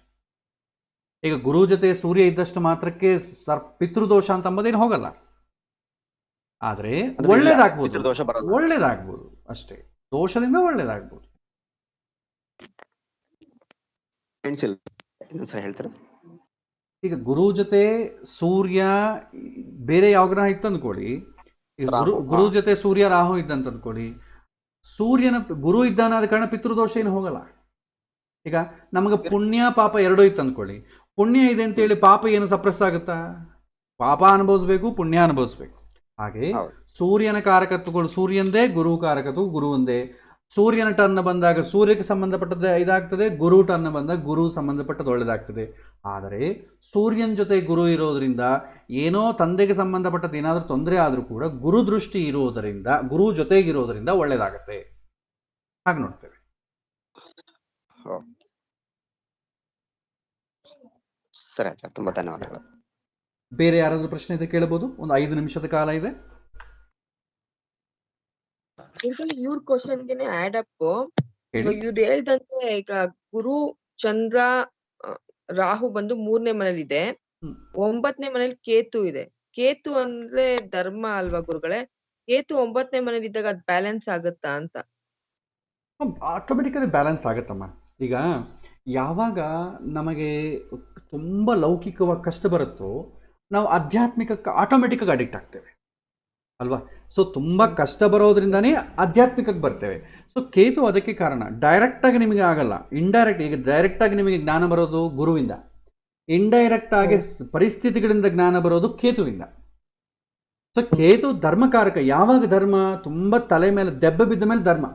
ಈಗ ಗುರು ಜೊತೆ ಸೂರ್ಯ ಇದ್ದಷ್ಟು ಮಾತ್ರಕ್ಕೆ ಪಿತೃದೋಷ ಅಂತ ಅಂಬೋದೇನು ಹೋಗಲ್ಲ. ಆದರೆ ಒಳ್ಳೇದಾಗ್ಬೋದು, ಪಿತೃದೋಷ ಬರಲ್ಲ. ಒಳ್ಳೇದಾಗ್ಬೋದು ಅಷ್ಟೇ, ದೋಷದಿಂದ ಒಳ್ಳೇದಾಗ್ಬೋದು. ಇನ್ನೊಂದ್ಸಲ ಹೇಳ್ತೀರಾ? ಈಗ ಗುರು ಜೊತೆ ಸೂರ್ಯ ಬೇರೆ ಯಾವ ಗ್ರಹ ಇತ್ತು ಅಂದ್ಕೊಳ್ಳಿ, ಈಗ ಗುರು ಜೊತೆ ಸೂರ್ಯ ರಾಹು ಇದ್ದಂತ ಅಂದ್ಕೊಳ್ಳಿ, ಸೂರ್ಯನ ಗುರು ಇದ್ದಾನಾದ ಕಾರಣ ಪಿತೃದೋಷ ಏನು ಹೋಗಲ್ಲ. ಈಗ ನಮಗೆ ಪುಣ್ಯ ಪಾಪ ಎರಡೂ ಇತ್ತು ಅಂದ್ಕೊಳ್ಳಿ, ಪುಣ್ಯ ಇದೆ ಅಂತೇಳಿ ಪಾಪ ಏನು ಸಪ್ರೆಸ್ ಆಗುತ್ತಾ? ಪಾಪ ಅನುಭವಿಸ್ಬೇಕು, ಪುಣ್ಯ ಅನುಭವಿಸ್ಬೇಕು. ಹಾಗೆ ಸೂರ್ಯನ ಕಾರಕತ್ವಗಳು ಸೂರ್ಯಂದೇ, ಗುರು ಕಾರಕತ್ವ ಗುರು ಒಂದೇ. ಸೂರ್ಯನ ಟರ್ನ್ ಬಂದಾಗ ಸೂರ್ಯಕ್ಕೆ ಸಂಬಂಧಪಟ್ಟದ್ದು ಇದಾಗ್ತದೆ, ಗುರು ಟರ್ನ್ ಬಂದಾಗ ಗುರು ಸಂಬಂಧಪಟ್ಟದ್ದು ಒಳ್ಳೆದಾಗ್ತದೆ. ಆದರೆ ಸೂರ್ಯನ ಜೊತೆ ಗುರು ಇರೋದ್ರಿಂದ ಏನೋ ತಂದೆಗೆ ಸಂಬಂಧಪಟ್ಟದ್ದು ಏನಾದರೂ ತೊಂದರೆ ಆದರೂ ಕೂಡ ಗುರು ದೃಷ್ಟಿ ಇರೋದರಿಂದ, ಗುರು ಜೊತೆಗಿರೋದ್ರಿಂದ ಒಳ್ಳೆದಾಗತ್ತೆ. ಹಾಗೆ ನೋಡ್ತೇವೆ. ಸರಿ ಆಚಾರ್ಯ, ತುಂಬಾ ಧನ್ಯವಾದಗಳು. ಬೇರೆ ಯಾರಾದ್ರೂ ಪ್ರಶ್ನೆ ಇದೆ ಕೇಳಬಹುದು, ಒಂದು 5 ನಿಮಿಷದ ಕಾಲ ಇದೆ. ಇವ್ರ ಕ್ವಶನ್ಗೆನೆ ಆಡ್ ಅಪ್, ಇವ್ರು ಹೇಳ್ದಂಗೆ ಈಗ ಗುರು ಚಂದ್ರ ರಾಹು ಬಂದು 3ನೇ ಮನೇಲಿದೆ, 9ನೇ ಮನೇಲಿ ಕೇತು ಇದೆ. ಕೇತು ಅಂದ್ರೆ ಧರ್ಮ ಅಲ್ವಾ ಗುರುಗಳೇ? ಕೇತು 9ನೇ ಮನೇಲಿ ಇದ್ದಾಗ ಅದ್ ಬ್ಯಾಲೆನ್ಸ್ ಆಗುತ್ತಾ ಅಂತ? ಆಟೋಮೆಟಿಕಲಿ ಬ್ಯಾಲೆನ್ಸ್ ಆಗುತ್ತಮ್ಮ. ಈಗ ಯಾವಾಗ ನಮಗೆ ತುಂಬ ಲೌಕಿಕವಾಗಿ ಕಷ್ಟ ಬರುತ್ತೋ ನಾವು ಆಧ್ಯಾತ್ಮಿಕಕ್ಕೆ ಆಟೋಮೆಟಿಕ್ಕಾಗಿ ಅಡಿಕ್ಟ್ ಆಗ್ತೇವೆ ಅಲ್ವಾ? ಸೊ ತುಂಬ ಕಷ್ಟ ಬರೋದ್ರಿಂದನೇ ಆಧ್ಯಾತ್ಮಿಕಕ್ಕೆ ಬರ್ತೇವೆ. ಸೊ ಕೇತು ಅದಕ್ಕೆ ಕಾರಣ. ಡೈರೆಕ್ಟಾಗಿ ನಿಮಗೆ ಆಗಲ್ಲ, ಇಂಡೈರೆಕ್ಟ್. ಈಗ ಡೈರೆಕ್ಟಾಗಿ ನಿಮಗೆ ಜ್ಞಾನ ಬರೋದು ಗುರುವಿಂದ, ಇಂಡೈರೆಕ್ಟ್ ಆಗಿ ಪರಿಸ್ಥಿತಿಗಳಿಂದ ಜ್ಞಾನ ಬರೋದು ಕೇತುವಿಂದ. ಸೊ ಕೇತು ಧರ್ಮಕಾರಕ. ಯಾವಾಗ ಧರ್ಮ ತುಂಬ ತಲೆ ಮೇಲೆ ದೆಬ್ಬೆ ಬಿದ್ದ ಮೇಲೆ ಧರ್ಮ.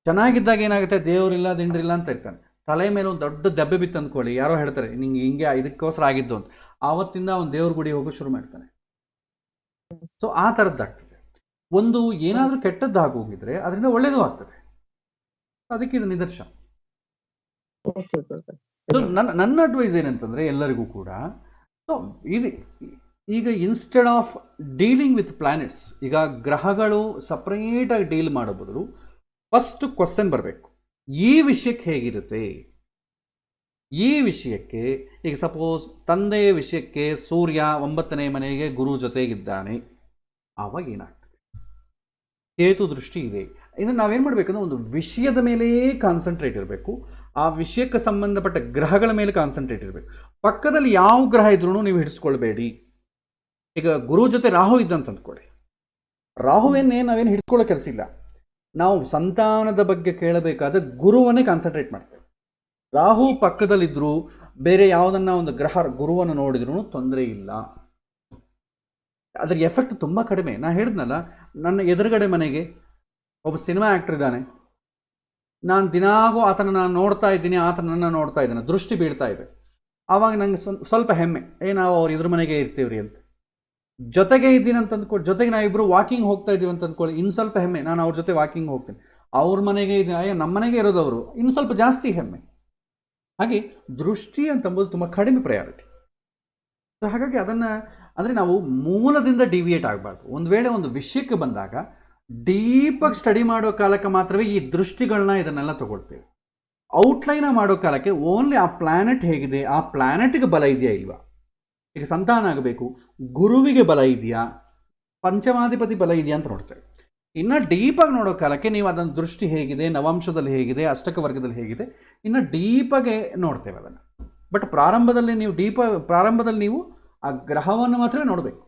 ಚೆನ್ನಾಗಿದ್ದಾಗ ಏನಾಗುತ್ತೆ, ದೇವರಿಲ್ಲ ದಿಂಡ್ರಿಲ್ಲ ಅಂತ ಇರ್ತಾನೆ. ತಲೆ ಮೇಲೆ ಒಂದು ದೊಡ್ಡ ದೆಬ್ಬೆ ಬಿತ್ತು ಅಂದ್ಕೊಳ್ಳಿ, ಯಾರೋ ಹೇಳ್ತಾರೆ ನಿಂಗೆ ಹಿಂಗೆ ಇದಕ್ಕೋಸ್ಕರ ಆಗಿದ್ದು ಅಂತ, ಆವತ್ತಿಂದ ಅವನು ದೇವ್ರ ಗುಡಿ ಹೋಗೋ ಶುರು ಮಾಡ್ತಾನೆ. ಸೊ ಆ ಥರದ್ದಾಗ್ತದೆ. ಒಂದು ಏನಾದರೂ ಕೆಟ್ಟದ್ದು ಆಗೋಗಿದ್ರೆ ಅದರಿಂದ ಒಳ್ಳೇದು ಆಗ್ತದೆ. ಅದಕ್ಕೆ ಇದು ನಿದರ್ಶನ. ಸೊ ನನ್ನ ಅಡ್ವೈಸ್ ಏನಂತಂದರೆ ಎಲ್ಲರಿಗೂ ಕೂಡ, ಸೊ ಈಗ instead of dealing with planets, ಈಗ ಗ್ರಹಗಳು ಸಪ್ರೇಟಾಗಿ ಡೀಲ್ ಮಾಡೋ ಬದಲು ಫಸ್ಟ್ ಕ್ವಶನ್ ಬರಬೇಕು, ಈ ವಿಷಯಕ್ಕೆ ಹೇಗಿರುತ್ತೆ. ಈ ವಿಷಯಕ್ಕೆ ಈಗ ಸಪೋಸ್ ತಂದೆಯ ವಿಷಯಕ್ಕೆ ಸೂರ್ಯ 9ನೇ ಮನೆಗೆ ಗುರು ಜೊತೆಗಿದ್ದಾನೆ, ಆವಾಗ ಏನಾಗ್ತದೆ? ಕೇತು ದೃಷ್ಟಿ ಇದೆ. ಇನ್ನು ನಾವೇನು ಮಾಡಬೇಕಂದ್ರೆ ಒಂದು ವಿಷಯದ ಮೇಲೆಯೇ ಕಾನ್ಸಂಟ್ರೇಟ್ ಇರಬೇಕು, ಆ ವಿಷಯಕ್ಕೆ ಸಂಬಂಧಪಟ್ಟ ಗ್ರಹಗಳ ಮೇಲೆ ಕಾನ್ಸಂಟ್ರೇಟ್ ಇರಬೇಕು. ಪಕ್ಕದಲ್ಲಿ ಯಾವ ಗ್ರಹ ಇದ್ರೂ ನೀವು ಹಿಡಿಸ್ಕೊಳ್ಬೇಡಿ. ಈಗ ಗುರು ಜೊತೆ ರಾಹು ಇದ್ದಂತ ಅಂದ್ಕೊಳ್ಳಿ, ರಾಹುವನ್ನೇ ನಾವೇನು ಹಿಡಿಸ್ಕೊಳ್ಳೋ ಕೆಲಸ ಇಲ್ಲ. ನಾವು ಸಂತಾನದ ಬಗ್ಗೆ ಕೇಳಬೇಕಾದ್ರೆ ಗುರುವನ್ನೇ ಕಾನ್ಸಂಟ್ರೇಟ್ ಮಾಡ್ತೇವೆ. ರಾಹು ಪಕ್ಕದಲ್ಲಿದ್ದರೂ ಬೇರೆ ಯಾವುದನ್ನ ಒಂದು ಗ್ರಹ ಗುರುವನ್ನು ನೋಡಿದ್ರೂ ತೊಂದರೆ ಇಲ್ಲ. ಅದರ ಎಫೆಕ್ಟ್ ತುಂಬ ಕಡಿಮೆ. ನಾನು ಹೇಳಿದ್ನಲ್ಲ, ನನ್ನ ಎದುರುಗಡೆ ಮನೆಗೆ ಒಬ್ಬ ಸಿನಿಮಾ ಆ್ಯಕ್ಟರ್ ಇದ್ದಾನೆ, ನಾನು ದಿನಾಗೂ ನಾನು ನೋಡ್ತಾ ಇದ್ದೀನಿ, ಆತ ನನ್ನ ನೋಡ್ತಾ ಇದ್ದಾನೆ, ದೃಷ್ಟಿ ಬೀಳ್ತಾ ಇದೆ. ಆವಾಗ ನನಗೆ ಸ್ವಲ್ಪ ಹೆಮ್ಮೆ, ನಾವು ಅವ್ರು ಇದ್ರ ಮನೆಗೆ ಇರ್ತೀವ್ರಿ ಅಂತ. ಜೊತೆಗೆ ಇದ್ದೀನಿ ಅಂತ ಅಂದ್ಕೊಳ್ಳಿ, ಜೊತೆಗೆ ನಾವಿಬ್ಬರು ವಾಕಿಂಗ್ ಹೋಗ್ತಾ ಇದ್ದೀವಿ ಅಂತ ಅಂದ್ಕೊಳ್ಳಿ, ಇನ್ನು ಸ್ವಲ್ಪ ಹೆಮ್ಮೆ, ನಾನು ಅವ್ರ ಜೊತೆ ವಾಕಿಂಗ್ ಹೋಗ್ತೀನಿ. ಅವ್ರ ಮನೆಗೆ ಇದ್ದೀನಿ, ಅಯ್ಯೋ ನಮ್ಮ ಮನೆಗೆ ಇರೋದು ಅವರು, ಇನ್ನು ಸ್ವಲ್ಪ ಜಾಸ್ತಿ ಹೆಮ್ಮೆ. ಹಾಗೆ ದೃಷ್ಟಿ ಅಂತಂಬೋದು ತುಂಬ ಕಡಿಮೆ ಪ್ರಯಾರಿಟಿ. ಸೊ ಹಾಗಾಗಿ ಅದನ್ನು ಅಂದರೆ ನಾವು ಮೂಲದಿಂದ ಡಿವಿಯೇಟ್ ಆಗಬಾರ್ದು. ಒಂದು ವೇಳೆ ಒಂದು ವಿಷಯಕ್ಕೆ ಬಂದಾಗ ಡೀಪಾಗಿ ಸ್ಟಡಿ ಮಾಡೋ ಕಾಲಕ್ಕೆ ಮಾತ್ರವೇ ಈ ದೃಷ್ಟಿಗಳನ್ನ ಇದನ್ನೆಲ್ಲ ತಗೊಳ್ತೇವೆ. ಔಟ್ಲೈನ ಮಾಡೋ ಕಾಲಕ್ಕೆ ಓನ್ಲಿ ಆ ಪ್ಲ್ಯಾನೆಟ್ ಹೇಗಿದೆ, ಆ ಪ್ಲ್ಯಾನೆಟ್ಗೆ ಬಲ ಇದೆಯಾ ಇಲ್ವಾ. ಈಗ ಸಂತಾನ ಆಗಬೇಕು, ಗುರುವಿಗೆ ಬಲ ಇದೆಯಾ, ಪಂಚಮಾಧಿಪತಿ ಬಲ ಇದೆಯಾ ಅಂತ ನೋಡ್ತೇವೆ. ಇನ್ನು ಡೀಪಾಗಿ ನೋಡೋ ಕಾಲಕ್ಕೆ ನೀವು ಅದನ್ನು ದೃಷ್ಟಿ ಹೇಗಿದೆ, ನವಾಂಶದಲ್ಲಿ ಹೇಗಿದೆ, ಅಷ್ಟಕ ವರ್ಗದಲ್ಲಿ ಹೇಗಿದೆ, ಇನ್ನು ಡೀಪಾಗೆ ನೋಡ್ತೇವೆ ಅದನ್ನು. ಬಟ್ ಪ್ರಾರಂಭದಲ್ಲಿ ನೀವು ಆ ಗ್ರಹವನ್ನು ಮಾತ್ರ ನೋಡಬೇಕು.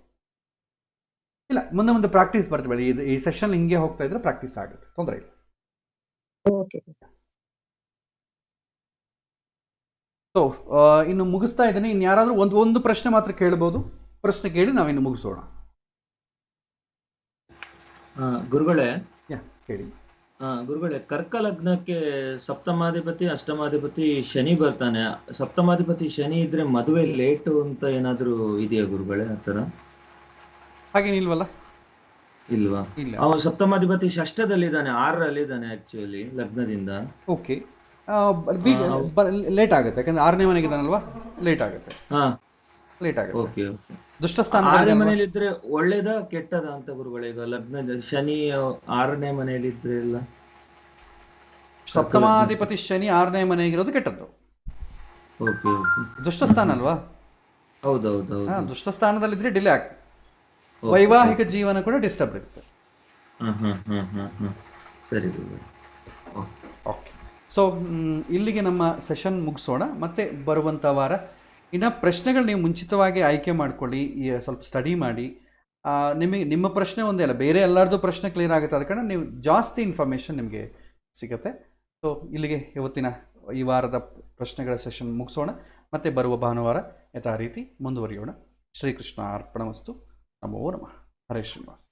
ಇಲ್ಲ, ಮುಂದೆ ಪ್ರಾಕ್ಟೀಸ್ ಬರ್ತೀವಿ. ಈ ಸೆಷನ್ ಹಿಂಗೆ ಹೋಗ್ತಾ ಇದ್ರೆ ಪ್ರಾಕ್ಟೀಸ್ ಆಗುತ್ತೆ, ತೊಂದರೆ ಇಲ್ಲ. ಸೊ ಇನ್ನು ಮುಗಿಸ್ತಾ ಇದ್ದೀನಿ. ಇನ್ನು ಯಾರಾದರೂ ಒಂದು ಪ್ರಶ್ನೆ ಮಾತ್ರ ಕೇಳ್ಬೋದು. ಪ್ರಶ್ನೆ ಕೇಳಿ ನಾವಿನ್ನು ಮುಗಿಸೋಣ. ಗುರುಗಳೇ ಹೇಳಿ. ಗುರುಗಳೇ, ಕರ್ಕ ಲಗ್ನಕ್ಕೆ ಸಪ್ತಮಾಧಿಪತಿ ಅಷ್ಟಮಾಧಿಪತಿ ಶನಿ ಬರ್ತಾನೆ. ಸಪ್ತಮಾಧಿಪತಿ ಶನಿ ಇದ್ರೆ ಮದುವೆ ಲೇಟು ಅಂತ ಏನಾದ್ರು ಇದೆಯಾ ಗುರುಗಳೇ? ಆ ಥರ ಹಾಗೇನಿಲ್ವಲ್ಲ? ಇಲ್ವಾ? ಇಲ್ಲ. ಅವನು ಸಪ್ತಮಾಧಿಪತಿ ಷಷ್ಠದಲ್ಲಿದ್ದಾನೆ, 6ರಲ್ಲಿದ್ದಾನೆ ಆಕ್ಚುಲಿ ಲಗ್ನದಿಂದ. ಓಕೆ, ಲೇಟ್ ಆಗುತ್ತೆ, ಯಾಕಂದ್ರೆ 6ನೇ ಮನೆಗಿದ್ದಾನಲ್ವಾ, ಲೇಟ್ ಆಗುತ್ತೆ. ಲೇಟ್ ಆಗುತ್ತೆ. Okay okay. ದುಷ್ಟ 6ನೇ ಸ್ಥಾನದಲ್ಲಿ ಮನೆಯಲ್ಲಿದ್ರೆ ಒಳ್ಳೇದಾ ಕೆಟ್ಟದ ಅಂತ ಗುರುಗಳೇ? ಈಗ ಲಗ್ನ ಶನಿ 6ನೇ ಮನೆಯಲ್ಲಿದ್ರೆ ಎಲ್ಲ ಸಪ್ತಮಾಧಿಪತಿ ಶನಿ 6ನೇ ಮನೆಗಿರೋದು ಕೆಟ್ಟದ್ದು. Okay okay. ದುಷ್ಟ ಸ್ಥಾನ ಅಲ್ವಾ? ಹೌದೌದು ಹಾ, ಹೌದು. ದುಷ್ಟ ಸ್ಥಾನದಲ್ಲಿದ್ರೆ ಡಿಲೇ ಆಗ್ತದೆ. ಓಕೆ, ವೈವಾಹಿಕ ಜೀವನ ಕೂಡ ಡಿಸ್ಟರ್ಬ್ ಇರುತ್ತೆ. ಸರಿ ಗುರುಗಳೇ. ಓಕೆ. ಸೊ ಇಲ್ಲಿಗೆ ನಮ್ಮ ಸೆಷನ್ ಮುಗಿಸೋಣ. ಮತ್ತೆ ಬರುವಂಥ ವಾರ ಇನ್ನು ಪ್ರಶ್ನೆಗಳು ನೀವು ಮುಂಚಿತವಾಗಿ ಆಯ್ಕೆ ಮಾಡ್ಕೊಳ್ಳಿ, ಸ್ವಲ್ಪ ಸ್ಟಡಿ ಮಾಡಿ. ನಿಮಗೆ ನಿಮ್ಮ ಪ್ರಶ್ನೆ ಒಂದೇ ಅಲ್ಲ, ಬೇರೆ ಎಲ್ಲರದ್ದು ಪ್ರಶ್ನೆ ಕ್ಲಿಯರ್ ಆಗುತ್ತೆ. ಅದ ಕಾರಣ ನೀವು ಜಾಸ್ತಿ ಇನ್ಫಾರ್ಮೇಷನ್ ನಿಮಗೆ ಸಿಗುತ್ತೆ. ಸೊ ಇಲ್ಲಿಗೆ ಇವತ್ತಿನ ಈ ವಾರದ ಪ್ರಶ್ನೆಗಳ ಸೆಷನ್ ಮುಗಿಸೋಣ. ಮತ್ತೆ ಬರುವ ಭಾನುವಾರ ಯಥಾ ರೀತಿ ಮುಂದುವರಿಯೋಣ. ಶ್ರೀಕೃಷ್ಣ ಅರ್ಪಣಮಸ್ತು. ನಮೋ ನಮಃ. ಹರೇ ಶ್ರೀನಿವಾಸ.